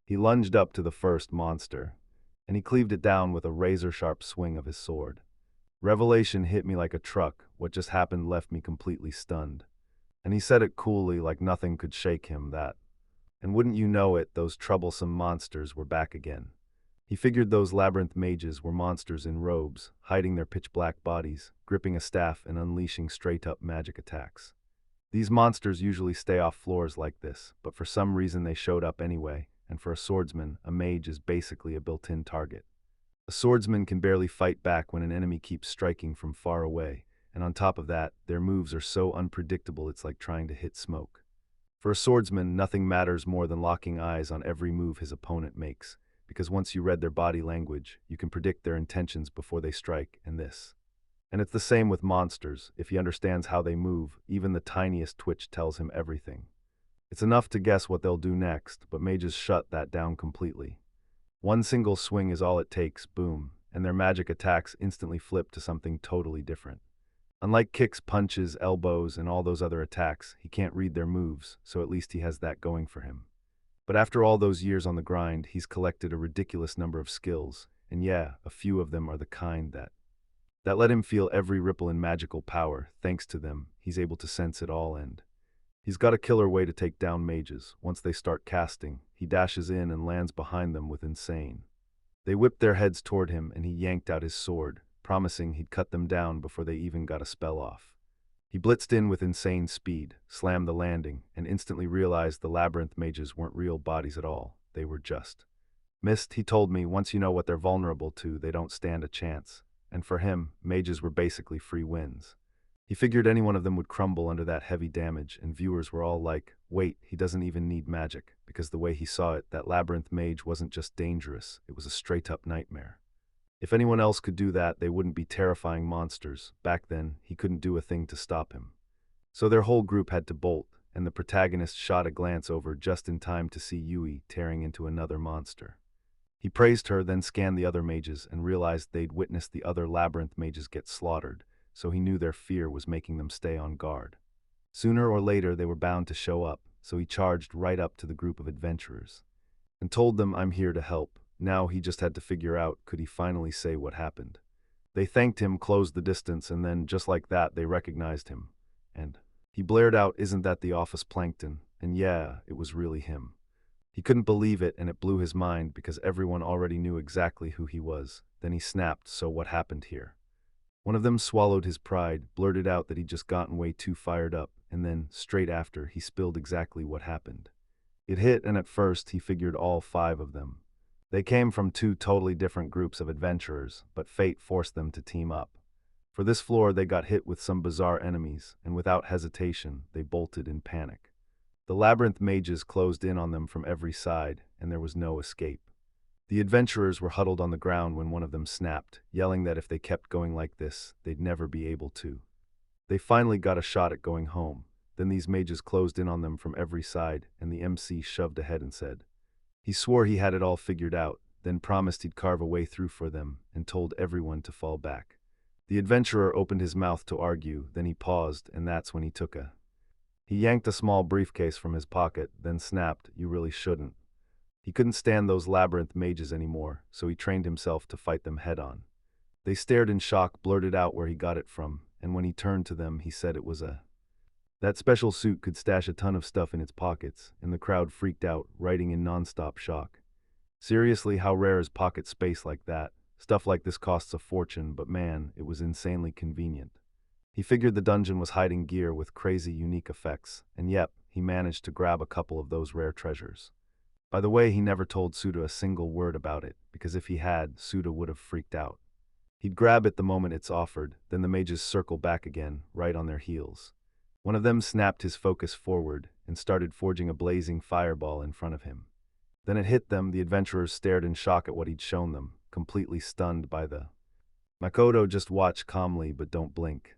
He lunged up to the first monster, and he cleaved it down with a razor-sharp swing of his sword. Revelation hit me like a truck. What just happened left me completely stunned. And he said it coolly, like nothing could shake him, that. And wouldn't you know it, those troublesome monsters were back again. He figured those labyrinth mages were monsters in robes, hiding their pitch-black bodies, gripping a staff and unleashing straight-up magic attacks. These monsters usually stay off floors like this, but for some reason they showed up anyway. And for a swordsman, a mage is basically a built-in target. A swordsman can barely fight back when an enemy keeps striking from far away, and on top of that, their moves are so unpredictable it's like trying to hit smoke. For a swordsman, nothing matters more than locking eyes on every move his opponent makes, because once you read their body language, you can predict their intentions before they strike, and it's the same with monsters. If he understands how they move, even the tiniest twitch tells him everything. It's enough to guess what they'll do next, but mages shut that down completely. One single swing is all it takes, boom, and their magic attacks instantly flipped to something totally different. Unlike kicks, punches, elbows, and all those other attacks, he can't read their moves, so at least he has that going for him. But after all those years on the grind, he's collected a ridiculous number of skills, and yeah, a few of them are the kind that let him feel every ripple in magical power. Thanks to them, he's able to sense it all, and he's got a killer way to take down mages. Once they start casting, he dashes in and lands behind them with insane. They whipped their heads toward him, and he yanked out his sword, promising he'd cut them down before they even got a spell off. He blitzed in with insane speed, slammed the landing, and instantly realized the labyrinth mages weren't real bodies at all. They were just mist. He told me, once you know what they're vulnerable to, they don't stand a chance. And for him, mages were basically free wins. He figured any one of them would crumble under that heavy damage, and viewers were all like, wait, he doesn't even need magic, because the way he saw it, that labyrinth mage wasn't just dangerous, it was a straight-up nightmare. If anyone else could do that, they wouldn't be terrifying monsters. Back then, he couldn't do a thing to stop him. So their whole group had to bolt, and the protagonist shot a glance over just in time to see Yui tearing into another monster. He praised her, then scanned the other mages and realized they'd witnessed the other labyrinth mages get slaughtered, so he knew their fear was making them stay on guard. Sooner or later, they were bound to show up, so he charged right up to the group of adventurers and told them, I'm here to help. Now he just had to figure out, could he finally say what happened. They thanked him, closed the distance, and then, just like that, they recognized him. And he blared out, isn't that the office Plankton? And yeah, it was really him. He couldn't believe it, and it blew his mind because everyone already knew exactly who he was. Then he snapped, so what happened here? One of them swallowed his pride, blurted out that he'd just gotten way too fired up, and then, straight after, he spilled exactly what happened. It hit, and at first he figured all 5 of them. They came from 2 totally different groups of adventurers, but fate forced them to team up. For this floor, they got hit with some bizarre enemies, and without hesitation, they bolted in panic. The labyrinth mages closed in on them from every side, and there was no escape. The adventurers were huddled on the ground when one of them snapped, yelling that if they kept going like this, they'd never be able to. They finally got a shot at going home. Then these mages closed in on them from every side, and the MC shoved ahead and said, he swore he had it all figured out, then promised he'd carve a way through for them, and told everyone to fall back. The adventurer opened his mouth to argue, then he paused, and that's when he yanked a small briefcase from his pocket, then snapped, you really shouldn't. He couldn't stand those labyrinth mages anymore, so he trained himself to fight them head-on. They stared in shock, blurted out where he got it from, and when he turned to them, he said it was that special suit could stash a ton of stuff in its pockets, and the crowd freaked out, writing in non-stop shock. Seriously, how rare is pocket space like that? Stuff like this costs a fortune, but man, it was insanely convenient. He figured the dungeon was hiding gear with crazy unique effects, and yep, he managed to grab a couple of those rare treasures. By the way, he never told Suda a single word about it, because if he had, Suda would have freaked out. He'd grab it the moment it's offered, then the mages circle back again, right on their heels. One of them snapped his focus forward and started forging a blazing fireball in front of him. Then it hit them. The adventurers stared in shock at what he'd shown them, completely stunned by the Makoto just watched calmly but don't blink,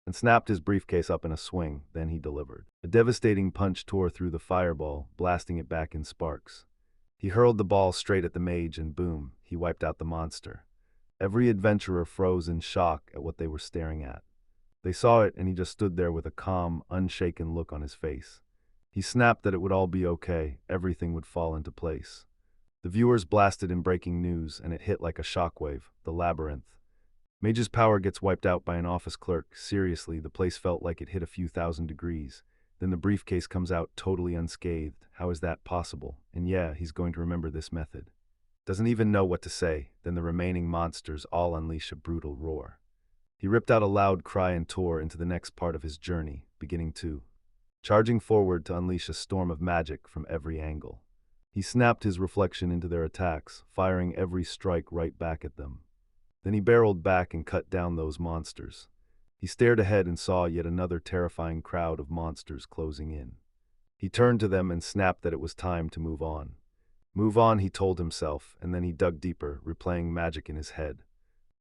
and snapped his briefcase up in a swing. Then he delivered. A devastating punch tore through the fireball, blasting it back in sparks. He hurled the ball straight at the mage and boom, he wiped out the monster. Every adventurer froze in shock at what they were staring at. They saw it, and he just stood there with a calm, unshaken look on his face. He snapped that it would all be okay, everything would fall into place. The viewers blasted in breaking news, and it hit like a shockwave, the labyrinth. Mage's power gets wiped out by an office clerk. Seriously, the place felt like it hit a few thousand degrees. Then the briefcase comes out totally unscathed. How is that possible? And yeah, he's going to remember this method. Doesn't even know what to say. Then the remaining monsters all unleash a brutal roar. He ripped out a loud cry and tore into the next part of his journey, beginning to charging forward to unleash a storm of magic from every angle. He snapped his reflection into their attacks, firing every strike right back at them. Then he barreled back and cut down those monsters. He stared ahead and saw yet another terrifying crowd of monsters closing in. He turned to them and snapped that it was time to move on. Move on, he told himself, and then he dug deeper, replaying magic in his head.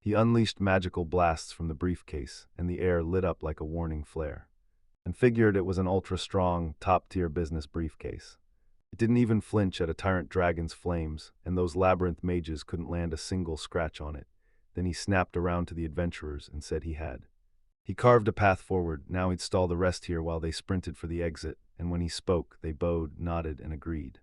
He unleashed magical blasts from the briefcase, and the air lit up like a warning flare, and figured it was an ultra-strong, top-tier business briefcase. It didn't even flinch at a tyrant dragon's flames, and those labyrinth mages couldn't land a single scratch on it. Then he snapped around to the adventurers and said he had. He carved a path forward. Now he'd stall the rest here while they sprinted for the exit, and when he spoke, they bowed, nodded, and agreed.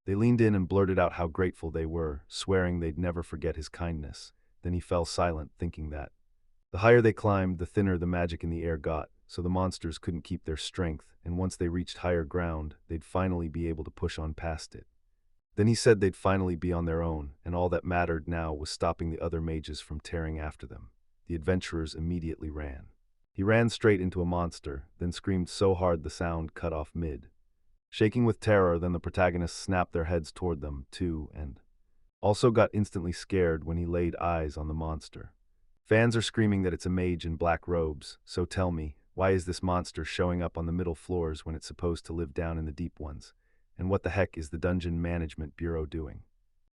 They leaned in and blurted out how grateful they were, swearing they'd never forget his kindness. Then he fell silent, thinking that the higher they climbed, the thinner the magic in the air got, so the monsters couldn't keep their strength, and once they reached higher ground, they'd finally be able to push on past it. Then he said they'd finally be on their own, and all that mattered now was stopping the other mages from tearing after them. The adventurers immediately ran. He ran straight into a monster, then screamed so hard the sound cut off mid. Shaking with terror, then the protagonists snapped their heads toward them, too, and also got instantly scared when he laid eyes on the monster. Fans are screaming that it's a mage in black robes, so tell me, why is this monster showing up on the middle floors when it's supposed to live down in the deep ones? And what the heck is the Dungeon Management Bureau doing?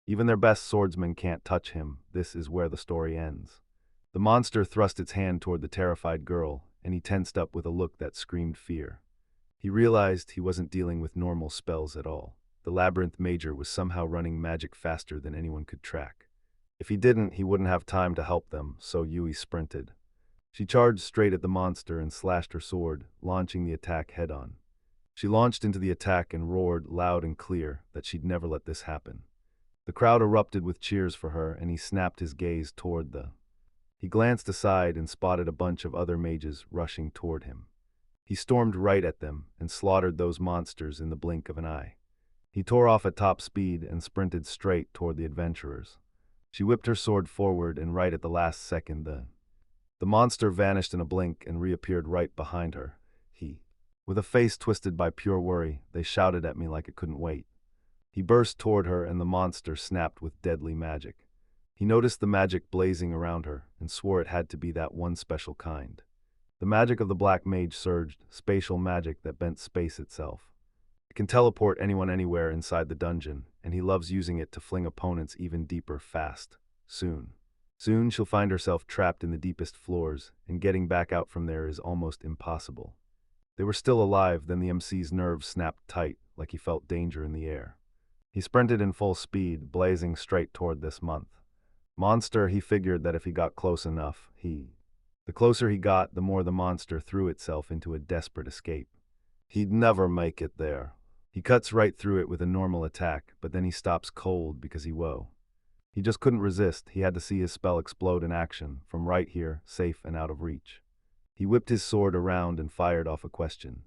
Even their best swordsmen can't touch him. This is where the story ends. The monster thrust its hand toward the terrified girl, and he tensed up with a look that screamed fear. He realized he wasn't dealing with normal spells at all. The Labyrinth Major was somehow running magic faster than anyone could track. If he didn't, he wouldn't have time to help them, so Yui sprinted. She charged straight at the monster and slashed her sword, launching the attack head-on. She launched into the attack and roared loud and clear that she'd never let this happen. The crowd erupted with cheers for her, and he snapped his gaze toward the... He glanced aside and spotted a bunch of other mages rushing toward him. He stormed right at them and slaughtered those monsters in the blink of an eye. He tore off at top speed and sprinted straight toward the adventurers. She whipped her sword forward, and right at the last second the monster vanished in a blink and reappeared right behind her. With a face twisted by pure worry, they shouted at me like it couldn't wait. He burst toward her, and the monster snapped with deadly magic. He noticed the magic blazing around her and swore it had to be that one special kind. The magic of the black mage surged, spatial magic that bent space itself. It can teleport anyone anywhere inside the dungeon, and he loves using it to fling opponents even deeper fast. Soon she'll find herself trapped in the deepest floors, and getting back out from there is almost impossible. They were still alive, then the MC's nerves snapped tight, like he felt danger in the air. He sprinted in full speed, blazing straight toward this monster. He figured that if he got close enough, the closer he got, the more the monster threw itself into a desperate escape. He'd never make it there. He cuts right through it with a normal attack, but then he stops cold because he just couldn't resist. He had to see his spell explode in action, from right here, safe and out of reach. He whipped his sword around and fired off a question.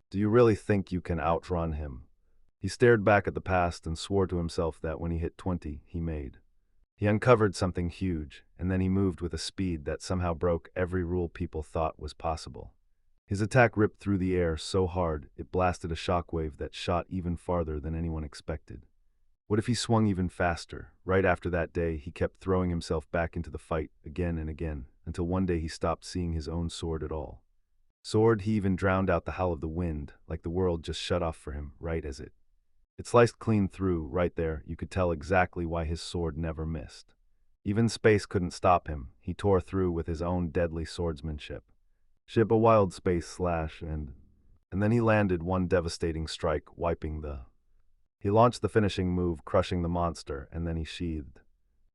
Do you really think you can outrun him? He stared back at the past and swore to himself that when he hit 20, he uncovered something huge, and then he moved with a speed that somehow broke every rule people thought was possible. His attack ripped through the air so hard, it blasted a shockwave that shot even farther than anyone expected. What if he swung even faster? Right after that day, he kept throwing himself back into the fight again and again, until one day he stopped seeing his own sword at all. He even drowned out the howl of the wind, like the world just shut off for him, right as it sliced clean through. Right there, you could tell exactly why his sword never missed. Even space couldn't stop him. He tore through with his own deadly swordsmanship. A wild space slash, and then he landed one devastating strike, He launched the finishing move, crushing the monster, and then he sheathed.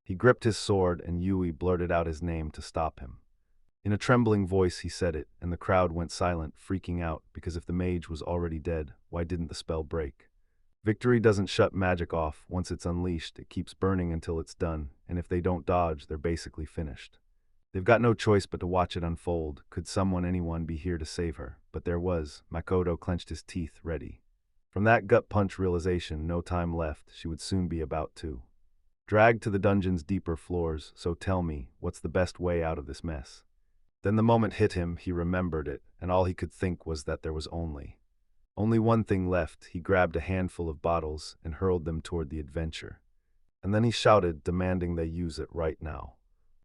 He gripped his sword, and Yui blurted out his name to stop him. In a trembling voice he said it, and the crowd went silent, freaking out, because if the mage was already dead, why didn't the spell break? Victory doesn't shut magic off. Once it's unleashed, it keeps burning until it's done, and if they don't dodge, they're basically finished. They've got no choice but to watch it unfold. Could anyone be here to save her? But there was. Makoto clenched his teeth, ready. From that gut punch realization, no time left. She would soon be about to dragged to the dungeon's deeper floors. So tell me, what's the best way out of this mess? Then the moment hit him, he remembered it, and all he could think was that there was only one thing left. He grabbed a handful of bottles and hurled them toward the adventure. And then he shouted, demanding they use it right now.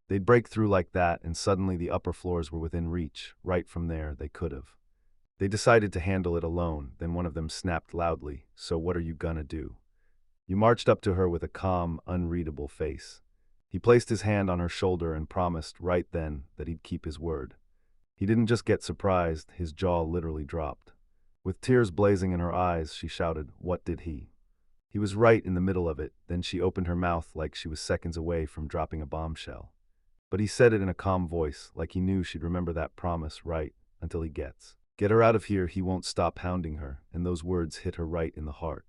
They'd break through like that, and suddenly the upper floors were within reach. Right from there, they could have. They decided to handle it alone. Then one of them snapped loudly, "So what are you gonna do?" You marched up to her with a calm, unreadable face. He placed his hand on her shoulder and promised right then that he'd keep his word. He didn't just get surprised, his jaw literally dropped. With tears blazing in her eyes, she shouted, "What did he?" He was right in the middle of it. Then she opened her mouth like she was seconds away from dropping a bombshell. But he said it in a calm voice, like he knew she'd remember that promise right until he gets. Get her out of here, he won't stop hounding her, and those words hit her right in the heart.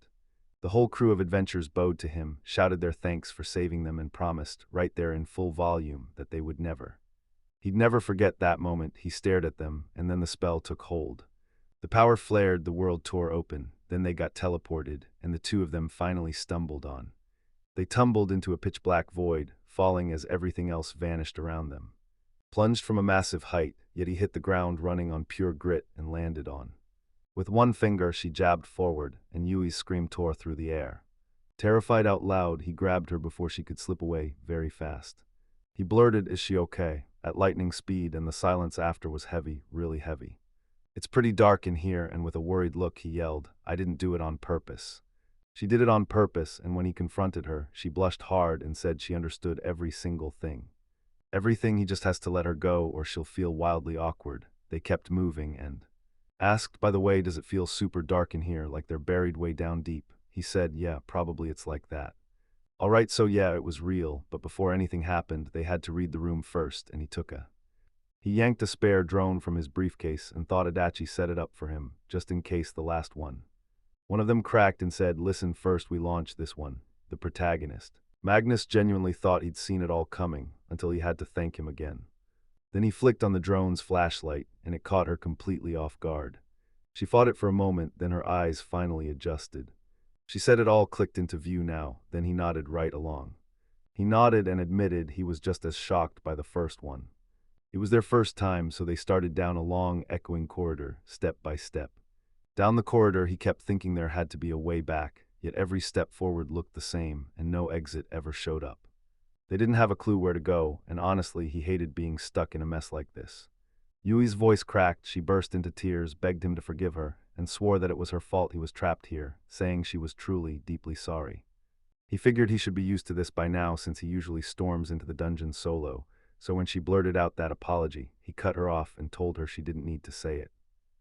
The whole crew of adventurers bowed to him, shouted their thanks for saving them, and promised, right there in full volume, that they would never. He'd never forget that moment. He stared at them, and then the spell took hold. The power flared, the world tore open, then they got teleported, and the two of them finally stumbled on. They tumbled into a pitch-black void, falling as everything else vanished around them. Plunged from a massive height, yet he hit the ground running on pure grit and landed on. With one finger, she jabbed forward, and Yui's scream tore through the air. Terrified out loud, he grabbed her before she could slip away very fast. He blurted, "Is she okay?" at lightning speed, and the silence after was heavy, really heavy. "It's pretty dark in here," and with a worried look he yelled, "I didn't do it on purpose." She did it on purpose, and when he confronted her, she blushed hard and said she understood every single thing. Everything. He just has to let her go or she'll feel wildly awkward. They kept moving and asked, "By the way, does it feel super dark in here, like they're buried way down deep?" He said, "Yeah, probably it's like that." All right, so yeah, it was real, but before anything happened, they had to read the room first, and he yanked a spare drone from his briefcase and thought Adachi set it up for him, just in case the last one. One of them cracked and said, "Listen, first we launch this one, the protagonist." Magnus genuinely thought he'd seen it all coming, until he had to thank him again. Then he flicked on the drone's flashlight, and it caught her completely off guard. She fought it for a moment, then her eyes finally adjusted. She said it all clicked into view now, then he nodded right along. He nodded and admitted he was just as shocked by the first one. It was their first time, so they started down a long, echoing corridor, step by step. Down the corridor, he kept thinking there had to be a way back, yet every step forward looked the same, and no exit ever showed up. They didn't have a clue where to go, and honestly, he hated being stuck in a mess like this. Yui's voice cracked, she burst into tears, begged him to forgive her, and swore that it was her fault he was trapped here, saying she was truly, deeply sorry. He figured he should be used to this by now since he usually storms into the dungeon solo, so when she blurted out that apology, he cut her off and told her she didn't need to say it.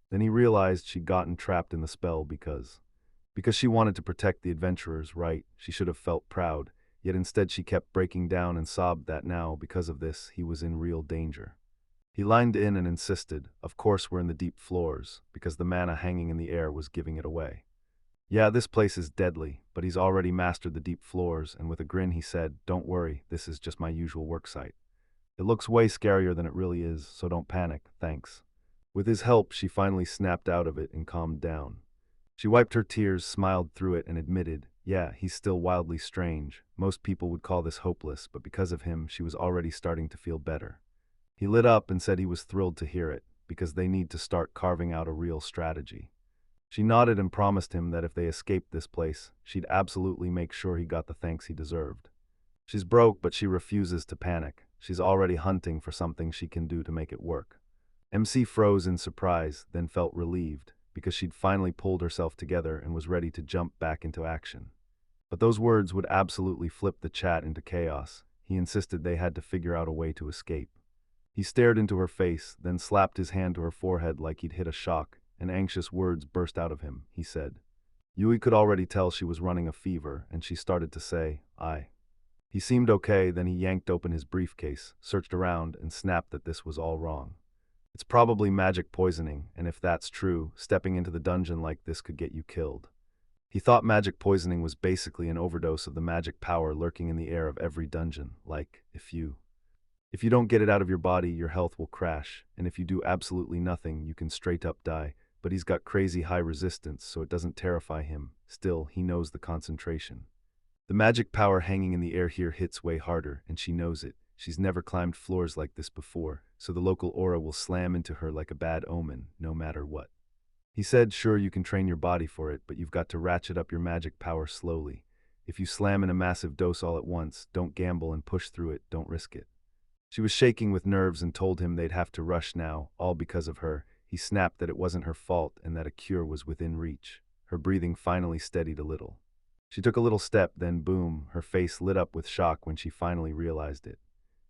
Then he realized she'd gotten trapped in the spell because she wanted to protect the adventurers, right? She should have felt proud, yet instead she kept breaking down and sobbed that now, because of this, he was in real danger. He lined in and insisted, "Of course we're in the deep floors," because the mana hanging in the air was giving it away. "Yeah, this place is deadly, but he's already mastered the deep floors," and with a grin he said, "Don't worry, this is just my usual worksite. It looks way scarier than it really is, so don't panic, thanks." With his help, she finally snapped out of it and calmed down. She wiped her tears, smiled through it, and admitted, "Yeah, he's still wildly strange. Most people would call this hopeless, but because of him, she was already starting to feel better." He lit up and said he was thrilled to hear it, because they need to start carving out a real strategy. She nodded and promised him that if they escaped this place, she'd absolutely make sure he got the thanks he deserved. She's broke, but she refuses to panic. She's already hunting for something she can do to make it work. MC froze in surprise, then felt relieved, because she'd finally pulled herself together and was ready to jump back into action. But those words would absolutely flip the chat into chaos. He insisted they had to figure out a way to escape. He stared into her face, then slapped his hand to her forehead like he'd hit a shock, and anxious words burst out of him. He said. Yui could already tell she was running a fever, and she started to say, "I." He seemed okay, then he yanked open his briefcase, searched around, and snapped that this was all wrong. It's probably magic poisoning, and if that's true, stepping into the dungeon like this could get you killed. He thought magic poisoning was basically an overdose of the magic power lurking in the air of every dungeon, like, if you don't get it out of your body, your health will crash, and if you do absolutely nothing, you can straight up die. But he's got crazy high resistance, so it doesn't terrify him. Still, he knows the concentration. The magic power hanging in the air here hits way harder, and she knows it. She's never climbed floors like this before, so the local aura will slam into her like a bad omen, no matter what. He said, "Sure, you can train your body for it, but you've got to ratchet up your magic power slowly. If you slam in a massive dose all at once, don't gamble and push through it, don't risk it." She was shaking with nerves and told him they'd have to rush now, all because of her. He snapped that it wasn't her fault and that a cure was within reach. Her breathing finally steadied a little. She took a little step, then boom, her face lit up with shock when she finally realized it.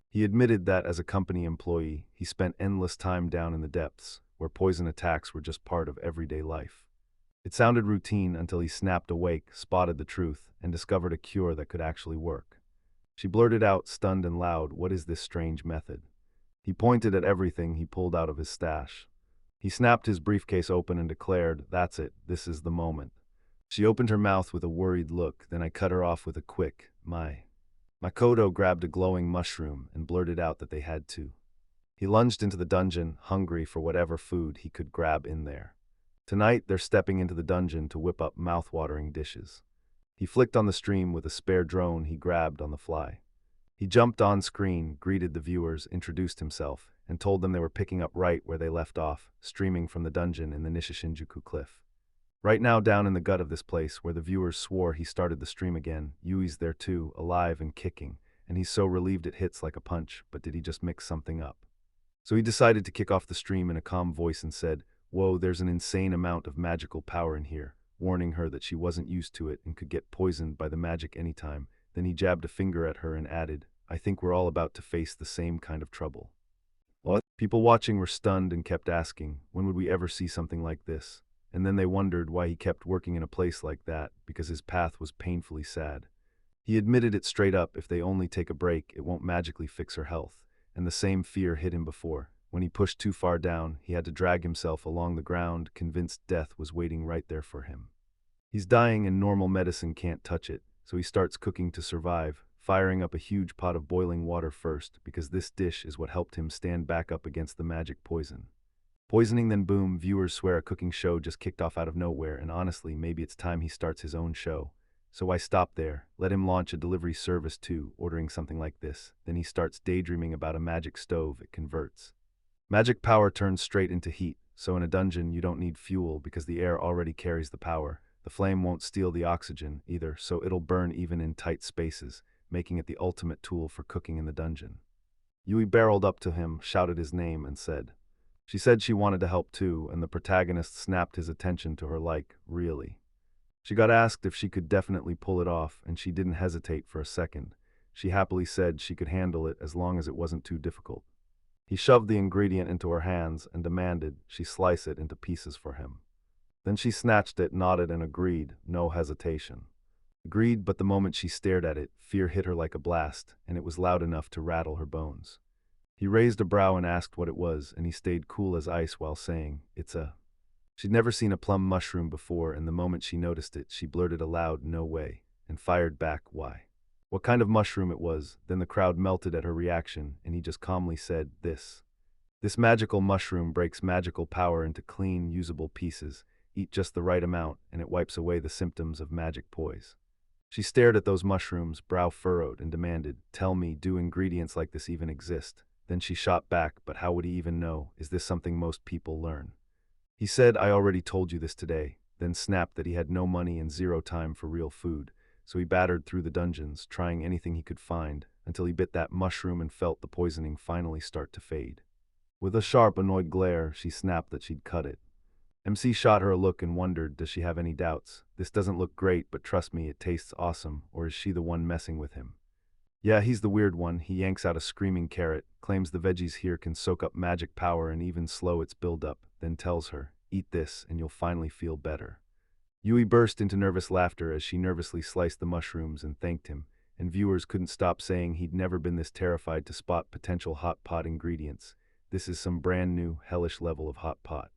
He admitted that as a company employee, he spent endless time down in the depths, where poison attacks were just part of everyday life. It sounded routine until he snapped awake, spotted the truth, and discovered a cure that could actually work. She blurted out, stunned and loud, "What is this strange method?" He pointed at everything he pulled out of his stash. He snapped his briefcase open and declared, "That's it, this is the moment." She opened her mouth with a worried look, then I cut her off with a quick, "My." Makoto grabbed a glowing mushroom and blurted out that they had to. He lunged into the dungeon, hungry for whatever food he could grab in there. Tonight, they're stepping into the dungeon to whip up mouth-watering dishes. He flicked on the stream with a spare drone he grabbed on the fly. He jumped on screen, greeted the viewers, introduced himself, and told them they were picking up right where they left off, streaming from the dungeon in the Nishishinjuku cliff. Right now, down in the gut of this place, where the viewers swore he started the stream again, Yui's there too, alive and kicking, and he's so relieved it hits like a punch, but did he just mix something up? So he decided to kick off the stream in a calm voice and said, "Whoa, there's an insane amount of magical power in here," warning her that she wasn't used to it and could get poisoned by the magic anytime. Then he jabbed a finger at her and added, "I think we're all about to face the same kind of trouble." What? People watching were stunned and kept asking, when would we ever see something like this? And then they wondered why he kept working in a place like that, because his path was painfully sad. He admitted it straight up, if they only take a break, it won't magically fix her health. And the same fear hit him before. When he pushed too far down, he had to drag himself along the ground, convinced death was waiting right there for him. He's dying and normal medicine can't touch it, so he starts cooking to survive, firing up a huge pot of boiling water first, because this dish is what helped him stand back up against the magic poison. Poisoning, then boom, viewers swear a cooking show just kicked off out of nowhere, and honestly, maybe it's time he starts his own show. So why stop there? Let him launch a delivery service too, ordering something like this. Then he starts daydreaming about a magic stove it converts. Magic power turns straight into heat, so in a dungeon you don't need fuel because the air already carries the power. The flame won't steal the oxygen either, so it'll burn even in tight spaces, making it the ultimate tool for cooking in the dungeon. Yui barreled up to him, shouted his name, and said. She said she wanted to help too, and the protagonist snapped his attention to her like, really. She got asked if she could definitely pull it off, and she didn't hesitate for a second. She happily said she could handle it as long as it wasn't too difficult. He shoved the ingredient into her hands and demanded she slice it into pieces for him. Then she snatched it, nodded, and agreed, no hesitation. Agreed, but the moment she stared at it, fear hit her like a blast, and it was loud enough to rattle her bones. He raised a brow and asked what it was, and he stayed cool as ice while saying, "It's a..." She'd never seen a plum mushroom before, and the moment she noticed it, she blurted aloud, "No way," and fired back, "Why?" What kind of mushroom it was. Then the crowd melted at her reaction, and he just calmly said, This magical mushroom breaks magical power into clean, usable pieces. Eat just the right amount, and it wipes away the symptoms of magic poise." She stared at those mushrooms, brow furrowed, and demanded, "Tell me, do ingredients like this even exist?" Then she shot back, "But how would he even know? Is this something most people learn?" He said, "I already told you this today," then snapped that he had no money and zero time for real food, so he battered through the dungeons, trying anything he could find, until he bit that mushroom and felt the poisoning finally start to fade. With a sharp, annoyed glare, she snapped that she'd cut it. MC shot her a look and wondered, does she have any doubts? This doesn't look great, but trust me, it tastes awesome, or is she the one messing with him? Yeah, he's the weird one. He yanks out a screaming carrot, claims the veggies here can soak up magic power and even slow its buildup, then tells her, "Eat this and you'll finally feel better." Yui burst into nervous laughter as she nervously sliced the mushrooms and thanked him, and viewers couldn't stop saying he'd never been this terrified to spot potential hot pot ingredients. This is some brand new, hellish level of hot pot.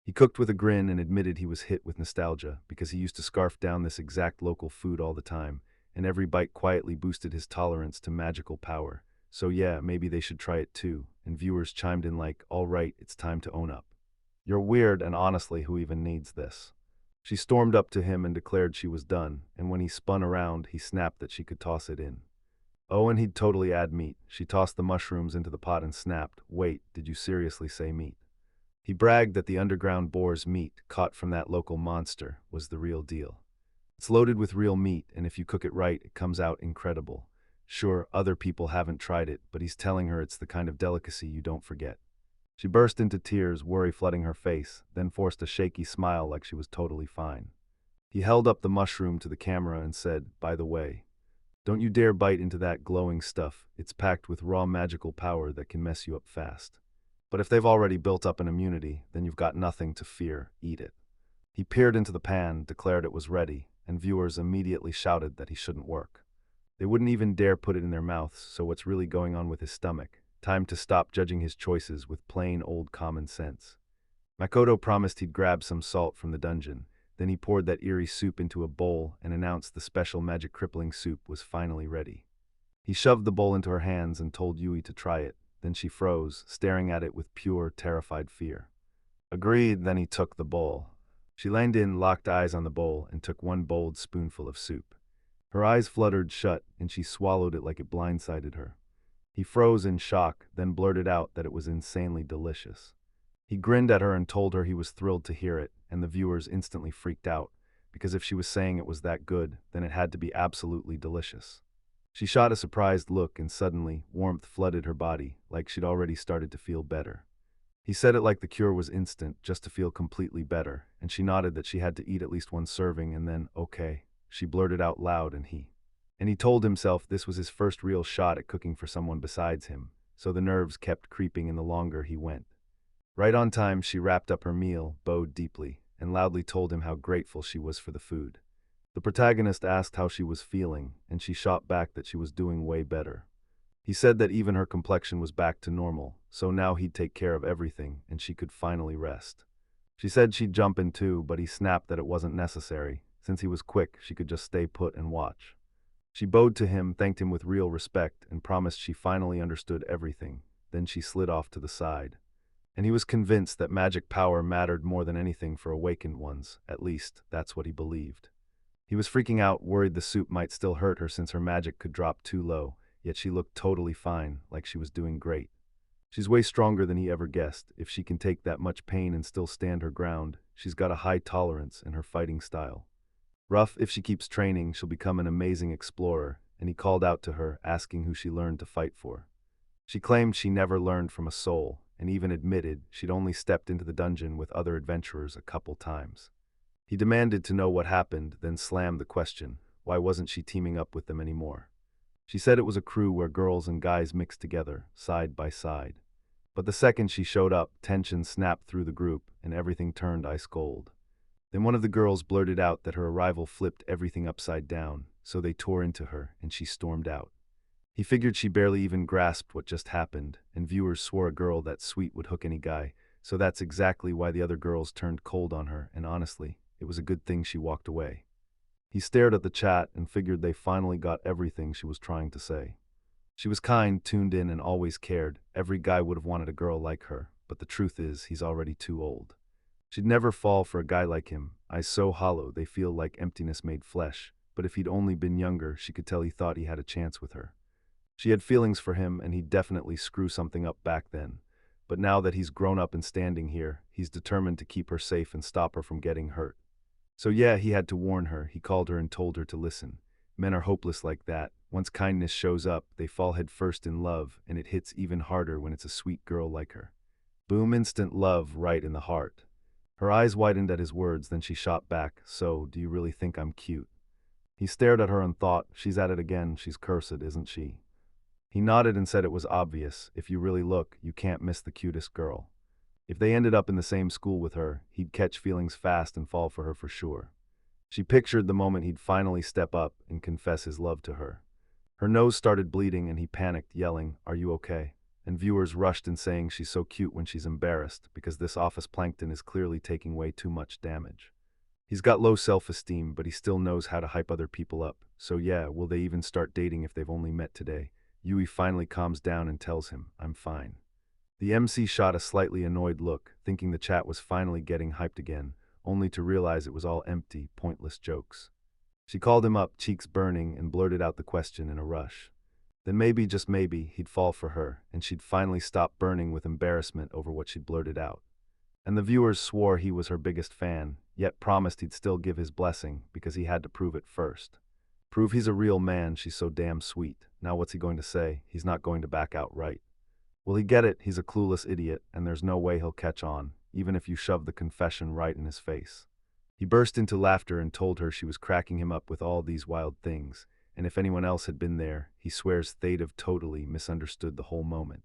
He cooked with a grin and admitted he was hit with nostalgia because he used to scarf down this exact local food all the time, and every bite quietly boosted his tolerance to magical power. So yeah, maybe they should try it too, and viewers chimed in like, "All right, it's time to own up. You're weird, and honestly, who even needs this?" She stormed up to him and declared she was done, and when he spun around, he snapped that she could toss it in. Oh, and he'd totally add meat. She tossed the mushrooms into the pot and snapped, "Wait, did you seriously say meat?" He bragged that the underground boar's meat, caught from that local monster, was the real deal. It's loaded with real meat, and if you cook it right, it comes out incredible. Sure, other people haven't tried it, but he's telling her it's the kind of delicacy you don't forget. She burst into tears, worry flooding her face, then forced a shaky smile like she was totally fine. He held up the mushroom to the camera and said, "By the way, don't you dare bite into that glowing stuff. It's packed with raw magical power that can mess you up fast. But if they've already built up an immunity, then you've got nothing to fear. Eat it." He peered into the pan, declared it was ready, and viewers immediately shouted that he shouldn't work. They wouldn't even dare put it in their mouths, so what's really going on with his stomach? Time to stop judging his choices with plain old common sense. Makoto promised he'd grab some salt from the dungeon. Then he poured that eerie soup into a bowl and announced the special magic crippling soup was finally ready. He shoved the bowl into her hands and told Yui to try it. Then she froze, staring at it with pure, terrified fear. Agreed, then he took the bowl. She leaned in, locked eyes on the bowl, and took one bold spoonful of soup. Her eyes fluttered shut, and she swallowed it like it blindsided her. He froze in shock, then blurted out that it was insanely delicious. He grinned at her and told her he was thrilled to hear it, and the viewers instantly freaked out, because if she was saying it was that good, then it had to be absolutely delicious. She shot a surprised look, and suddenly, warmth flooded her body, like she'd already started to feel better. He said it like the cure was instant, just to feel completely better, and she nodded that she had to eat at least one serving, and then, okay, she blurted out loud, and he told himself this was his first real shot at cooking for someone besides him, so the nerves kept creeping in the longer he went. Right on time, she wrapped up her meal, bowed deeply, and loudly told him how grateful she was for the food. The protagonist asked how she was feeling, and she shot back that she was doing way better. He said that even her complexion was back to normal, so now he'd take care of everything, and she could finally rest. She said she'd jump in too, but he snapped that it wasn't necessary. Since he was quick, she could just stay put and watch. She bowed to him, thanked him with real respect, and promised she finally understood everything. Then she slid off to the side. And he was convinced that magic power mattered more than anything for awakened ones. At least, that's what he believed. He was freaking out, worried the soup might still hurt her since her magic could drop too low, yet she looked totally fine, like she was doing great. She's way stronger than he ever guessed. If she can take that much pain and still stand her ground, she's got a high tolerance in her fighting style. Rough, if she keeps training, she'll become an amazing explorer, and he called out to her, asking who she learned to fight for. She claimed she never learned from a soul, and even admitted she'd only stepped into the dungeon with other adventurers a couple times. He demanded to know what happened, then slammed the question, why wasn't she teaming up with them anymore? She said it was a crew where girls and guys mixed together, side by side. But the second she showed up, tension snapped through the group, and everything turned ice cold. Then one of the girls blurted out that her arrival flipped everything upside down, so they tore into her, and she stormed out. He figured she barely even grasped what just happened, and viewers swore a girl that sweet would hook any guy, so that's exactly why the other girls turned cold on her, and honestly, it was a good thing she walked away. He stared at the chat and figured they finally got everything she was trying to say. She was kind, tuned in, and always cared. Every guy would have wanted a girl like her, but the truth is, he's already too old. She'd never fall for a guy like him, eyes so hollow they feel like emptiness made flesh, but if he'd only been younger, she could tell he thought he had a chance with her. She had feelings for him, and he'd definitely screw something up back then. But now that he's grown up and standing here, he's determined to keep her safe and stop her from getting hurt. So yeah, he had to warn her. He called her and told her to listen. Men are hopeless like that. Once kindness shows up, they fall headfirst in love, and it hits even harder when it's a sweet girl like her. Boom, instant love right in the heart. Her eyes widened at his words, then she shot back, so, do you really think I'm cute? He stared at her and thought, she's at it again, she's cursed, isn't she? He nodded and said it was obvious. If you really look, you can't miss the cutest girl. If they ended up in the same school with her, he'd catch feelings fast and fall for her for sure. She pictured the moment he'd finally step up and confess his love to her. Her nose started bleeding and he panicked, yelling, "Are you okay?" And viewers rushed in saying she's so cute when she's embarrassed, because this office plankton is clearly taking way too much damage. He's got low self-esteem, but he still knows how to hype other people up. So yeah, will they even start dating if they've only met today? Yui finally calms down and tells him, "I'm fine." The MC shot a slightly annoyed look, thinking the chat was finally getting hyped again, only to realize it was all empty, pointless jokes. She called him up, cheeks burning, and blurted out the question in a rush. Then maybe, just maybe, he'd fall for her, and she'd finally stop burning with embarrassment over what she'd blurted out. And the viewers swore he was her biggest fan, yet promised he'd still give his blessing, because he had to prove it first. Prove he's a real man, she's so damn sweet. Now what's he going to say? He's not going to back out, right? Will he get it? He's a clueless idiot, and there's no way he'll catch on, even if you shove the confession right in his face. He burst into laughter and told her she was cracking him up with all these wild things, and if anyone else had been there, he swears they'd have totally misunderstood the whole moment.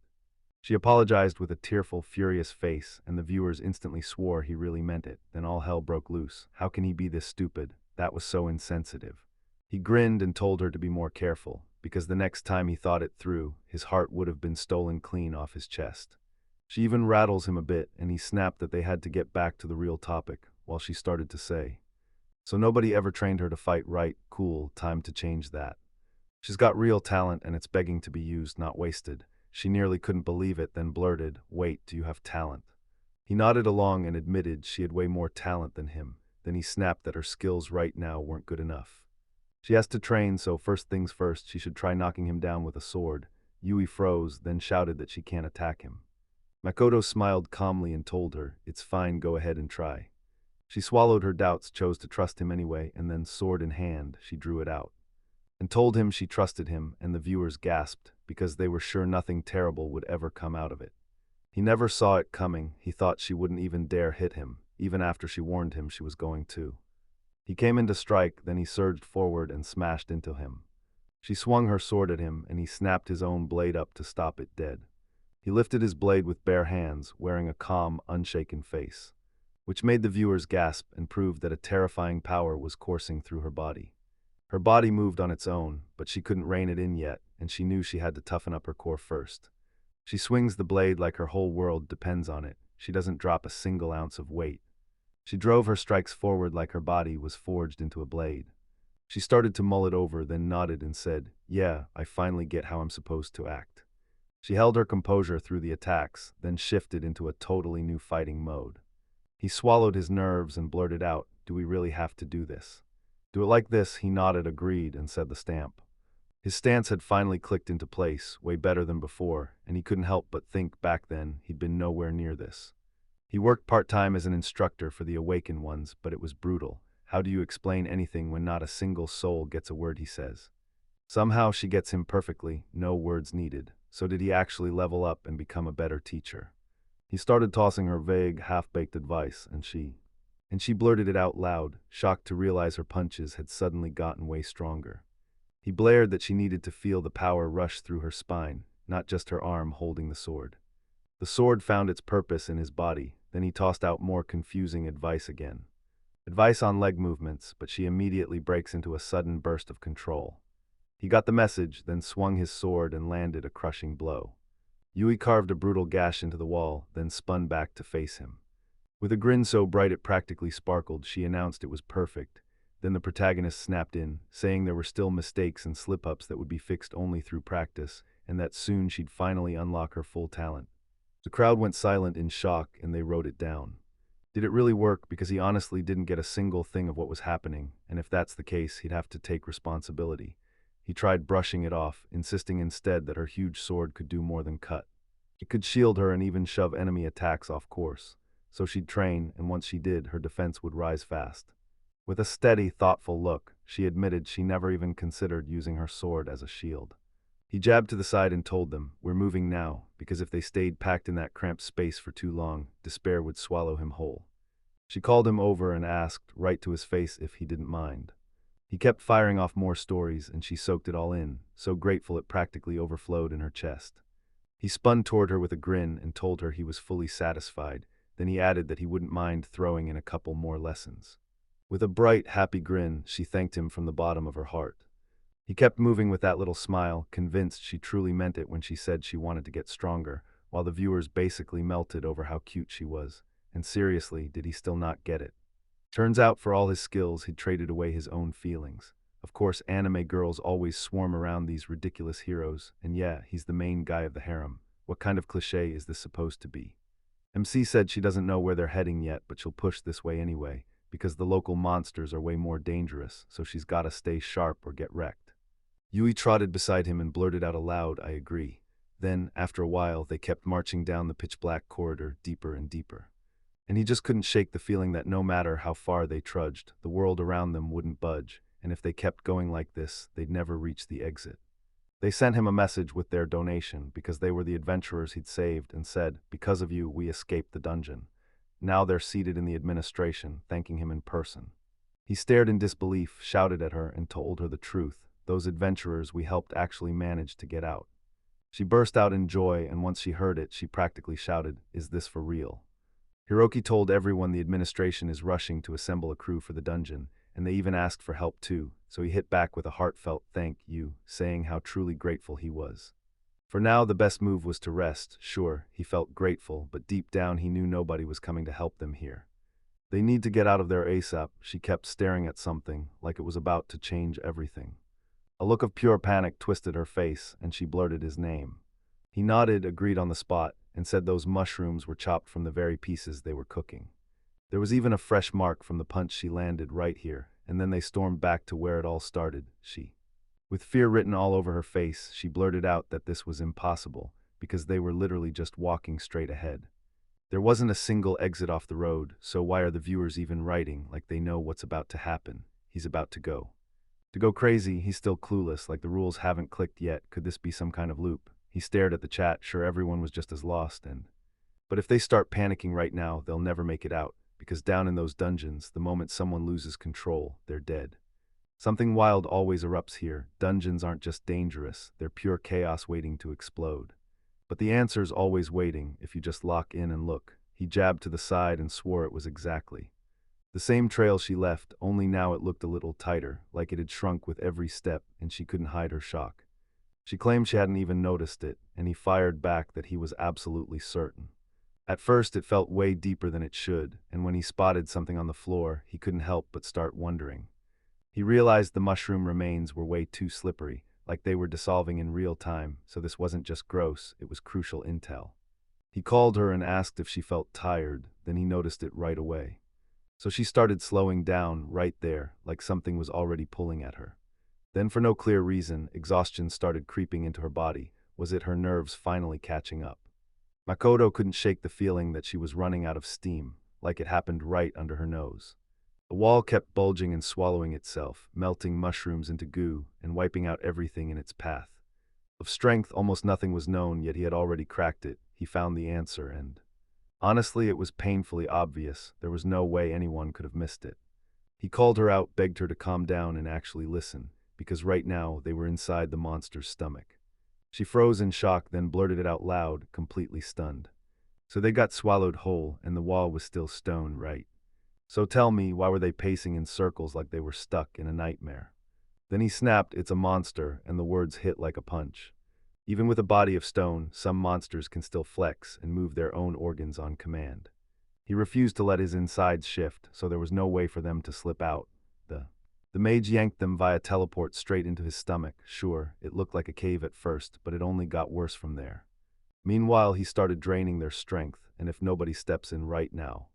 She apologized with a tearful, furious face, and the viewers instantly swore he really meant it. Then all hell broke loose. How can he be this stupid? That was so insensitive. He grinned and told her to be more careful, because the next time he thought it through, his heart would have been stolen clean off his chest. She even rattles him a bit, and he snapped that they had to get back to the real topic, while she started to say, "So nobody ever trained her to fight right, cool, time to change that. She's got real talent and it's begging to be used, not wasted." She nearly couldn't believe it, then blurted, "Wait, do you have talent?" He nodded along and admitted she had way more talent than him. Then he snapped that her skills right now weren't good enough. She has to train, so first things first, she should try knocking him down with a sword. Yui froze, then shouted that she can't attack him. Makoto smiled calmly and told her, "It's fine, go ahead and try." She swallowed her doubts, chose to trust him anyway, and then, sword in hand, she drew it out and told him she trusted him, and the viewers gasped, because they were sure nothing terrible would ever come out of it. He never saw it coming. He thought she wouldn't even dare hit him, even after she warned him she was going to. He came in to strike, then he surged forward and smashed into him. She swung her sword at him, and he snapped his own blade up to stop it dead. He lifted his blade with bare hands, wearing a calm, unshaken face, which made the viewers gasp and proved that a terrifying power was coursing through her body. Her body moved on its own, but she couldn't rein it in yet, and she knew she had to toughen up her core first. She swings the blade like her whole world depends on it. She doesn't drop a single ounce of weight. She drove her strikes forward like her body was forged into a blade. She started to mull it over, then nodded and said, "Yeah, I finally get how I'm supposed to act." She held her composure through the attacks, then shifted into a totally new fighting mode. He swallowed his nerves and blurted out, "Do we really have to do this?" "Do it like this," he nodded, agreed, and said the stamp. His stance had finally clicked into place, way better than before, and he couldn't help but think back then he'd been nowhere near this. He worked part-time as an instructor for the awakened ones, but it was brutal. How do you explain anything when not a single soul gets a word he says? Somehow she gets him perfectly, no words needed. So did he actually level up and become a better teacher? He started tossing her vague, half-baked advice, and she blurted it out loud, shocked to realize her punches had suddenly gotten way stronger. He blared that she needed to feel the power rush through her spine, not just her arm holding the sword. The sword found its purpose in his body, then he tossed out more confusing advice again. Advice on leg movements, but she immediately breaks into a sudden burst of control. He got the message, then swung his sword and landed a crushing blow. Yui carved a brutal gash into the wall, then spun back to face him. With a grin so bright it practically sparkled, she announced it was perfect. Then the protagonist snapped in, saying there were still mistakes and slip-ups that would be fixed only through practice, and that soon she'd finally unlock her full talent. The crowd went silent in shock, and they wrote it down. Did it really work? Because he honestly didn't get a single thing of what was happening, and if that's the case, he'd have to take responsibility. He tried brushing it off, insisting instead that her huge sword could do more than cut. It could shield her and even shove enemy attacks off course. So she'd train, and once she did, her defense would rise fast. With a steady, thoughtful look, she admitted she never even considered using her sword as a shield. He jabbed to the side and told them, "We're moving now, because if they stayed packed in that cramped space for too long, despair would swallow him whole." She called him over and asked, right to his face, if he didn't mind. He kept firing off more stories, and she soaked it all in, so grateful it practically overflowed in her chest. He spun toward her with a grin and told her he was fully satisfied. Then he added that he wouldn't mind throwing in a couple more lessons. With a bright, happy grin, she thanked him from the bottom of her heart. He kept moving with that little smile, convinced she truly meant it when she said she wanted to get stronger, while the viewers basically melted over how cute she was. And seriously, did he still not get it? Turns out, for all his skills, he'd traded away his own feelings. Of course, anime girls always swarm around these ridiculous heroes, and yeah, he's the main guy of the harem. What kind of cliché is this supposed to be? MC said she doesn't know where they're heading yet, but she'll push this way anyway, because the local monsters are way more dangerous, so she's gotta stay sharp or get wrecked. Yui trotted beside him and blurted out aloud, "I agree." Then, after a while, they kept marching down the pitch-black corridor, deeper and deeper. And he just couldn't shake the feeling that no matter how far they trudged, the world around them wouldn't budge, and if they kept going like this, they'd never reach the exit. They sent him a message with their donation, because they were the adventurers he'd saved, and said, "Because of you, we escaped the dungeon." Now they're seated in the administration, thanking him in person. He stared in disbelief, shouted at her, and told her the truth. Those adventurers we helped actually managed to get out. She burst out in joy, and once she heard it, she practically shouted, "Is this for real?" Hiroki told everyone the administration is rushing to assemble a crew for the dungeon, and they even asked for help too, so he hit back with a heartfelt thank you, saying how truly grateful he was. For now, the best move was to rest. Sure, he felt grateful, but deep down he knew nobody was coming to help them here. They need to get out of there ASAP. She kept staring at something, like it was about to change everything. A look of pure panic twisted her face, and she blurted his name. He nodded, agreed on the spot, and said those mushrooms were chopped from the very pieces they were cooking. There was even a fresh mark from the punch she landed right here, and then they stormed back to where it all started. With fear written all over her face, she blurted out that this was impossible, because they were literally just walking straight ahead. There wasn't a single exit off the road, so why are the viewers even writing like they know what's about to happen? He's about to go. To go crazy, he's still clueless, like the rules haven't clicked yet. Could this be some kind of loop? He stared at the chat, sure everyone was just as lost, but if they start panicking right now, they'll never make it out, because down in those dungeons, the moment someone loses control, they're dead. Something wild always erupts here. Dungeons aren't just dangerous, they're pure chaos waiting to explode. But the answer's always waiting if you just lock in and look. He jabbed to the side and swore it was exactly the same trail she left, only now it looked a little tighter, like it had shrunk with every step, and she couldn't hide her shock. She claimed she hadn't even noticed it, and he fired back that he was absolutely certain. At first it felt way deeper than it should, and when he spotted something on the floor, he couldn't help but start wondering. He realized the mushroom remains were way too slippery, like they were dissolving in real time, so this wasn't just gross, it was crucial intel. He called her and asked if she felt tired, then he noticed it right away. So she started slowing down right there, like something was already pulling at her. Then for no clear reason, exhaustion started creeping into her body. Was it her nerves finally catching up? Makoto couldn't shake the feeling that she was running out of steam, like it happened right under her nose. The wall kept bulging and swallowing itself, melting mushrooms into goo and wiping out everything in its path. Of strength, almost nothing was known, yet he had already cracked it. He found the answer, and honestly, it was painfully obvious. There was no way anyone could have missed it. He called her out, begged her to calm down and actually listen, because right now they were inside the monster's stomach. She froze in shock, then blurted it out loud, completely stunned. So they got swallowed whole, and the wall was still stone, right? So tell me, why were they pacing in circles like they were stuck in a nightmare? Then he snapped, it's a monster, and the words hit like a punch. Even with a body of stone, some monsters can still flex and move their own organs on command. He refused to let his insides shift, so there was no way for them to slip out. The mage yanked them via teleport straight into his stomach. Sure, it looked like a cave at first, but it only got worse from there. Meanwhile, he started draining their strength, and if nobody steps in right now.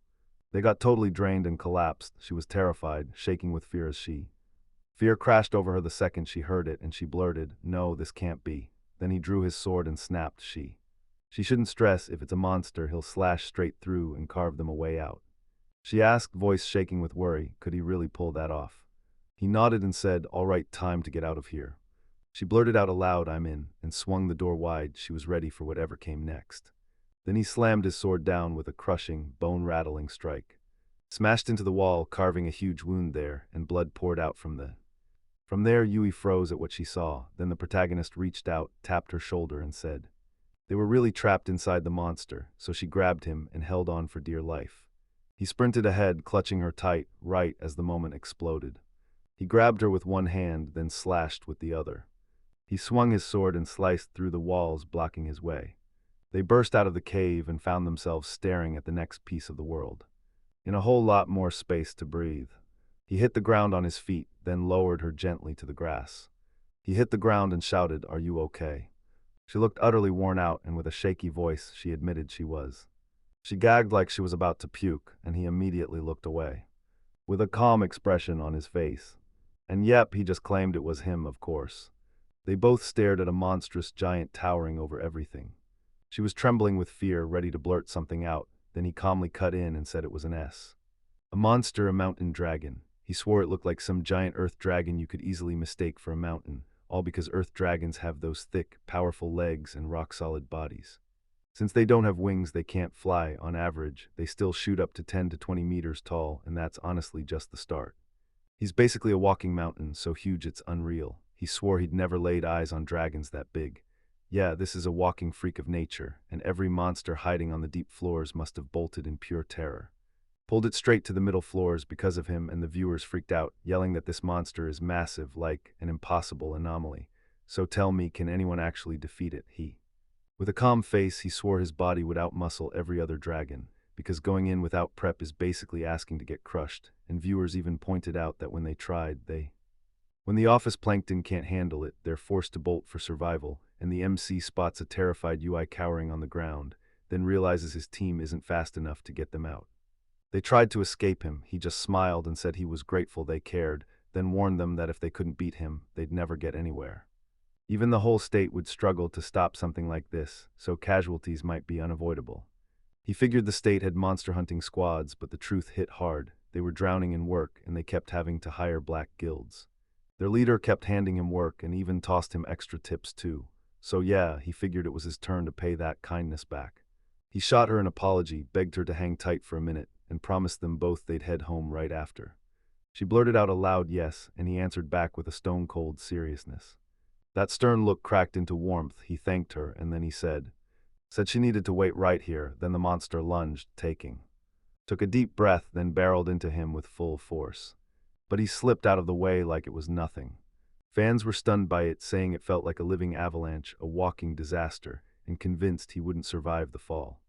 They got totally drained and collapsed. She was terrified, shaking with fear as Fear crashed over her the second she heard it, and she blurted, no, this can't be. Then he drew his sword and snapped, She shouldn't stress, if it's a monster, he'll slash straight through and carve them a way out. She asked, voice shaking with worry, could he really pull that off? He nodded and said, all right, time to get out of here. She blurted out aloud, I'm in, and swung the door wide. She was ready for whatever came next. Then he slammed his sword down with a crushing, bone-rattling strike. Smashed into the wall, carving a huge wound there, and blood poured out from there. Yui froze at what she saw. Then the protagonist reached out, tapped her shoulder, and said, they were really trapped inside the monster, so she grabbed him and held on for dear life. He sprinted ahead, clutching her tight, right as the moment exploded. He grabbed her with one hand, then slashed with the other. He swung his sword and sliced through the walls, blocking his way. They burst out of the cave and found themselves staring at the next piece of the world. In a whole lot more space to breathe. He hit the ground on his feet, then lowered her gently to the grass. He hit the ground and shouted, are you okay? She looked utterly worn out, and with a shaky voice, she admitted she was. She gagged like she was about to puke, and he immediately looked away, with a calm expression on his face. And yep, he just claimed it was him, of course. They both stared at a monstrous giant towering over everything. She was trembling with fear, ready to blurt something out, then he calmly cut in and said it was an S. A monster, a mountain dragon. He swore it looked like some giant earth dragon you could easily mistake for a mountain, all because earth dragons have those thick, powerful legs and rock-solid bodies. Since they don't have wings, they can't fly. On average, they still shoot up to 10 to 20 meters tall, and that's honestly just the start. He's basically a walking mountain, so huge it's unreal. He swore he'd never laid eyes on dragons that big. Yeah, this is a walking freak of nature, and every monster hiding on the deep floors must have bolted in pure terror. pulled it straight to the middle floors because of him, and the viewers freaked out, yelling that this monster is massive, like an impossible anomaly. So tell me, can anyone actually defeat it? With a calm face, he swore his body would outmuscle every other dragon, because going in without prep is basically asking to get crushed, and viewers even pointed out that when they tried, when the office plankton can't handle it, they're forced to bolt for survival, and the MC spots a terrified UI cowering on the ground, then realizes his team isn't fast enough to get them out. They tried to escape him. He just smiled and said he was grateful they cared, then warned them that if they couldn't beat him, they'd never get anywhere. Even the whole state would struggle to stop something like this, so casualties might be unavoidable. He figured the state had monster hunting squads, but the truth hit hard. They were drowning in work, and they kept having to hire black guilds. Their leader kept handing him work and even tossed him extra tips too. So yeah, he figured it was his turn to pay that kindness back. He shot her an apology, begged her to hang tight for a minute, and promised them both they'd head home right after. She blurted out a loud yes, and he answered back with a stone-cold seriousness. That stern look cracked into warmth. He thanked her, and then he said she needed to wait right here. Then the monster lunged, took a deep breath, then barreled into him with full force. But he slipped out of the way like it was nothing. Fans were stunned by it, saying it felt like a living avalanche, a walking disaster, and convinced he wouldn't survive the fall.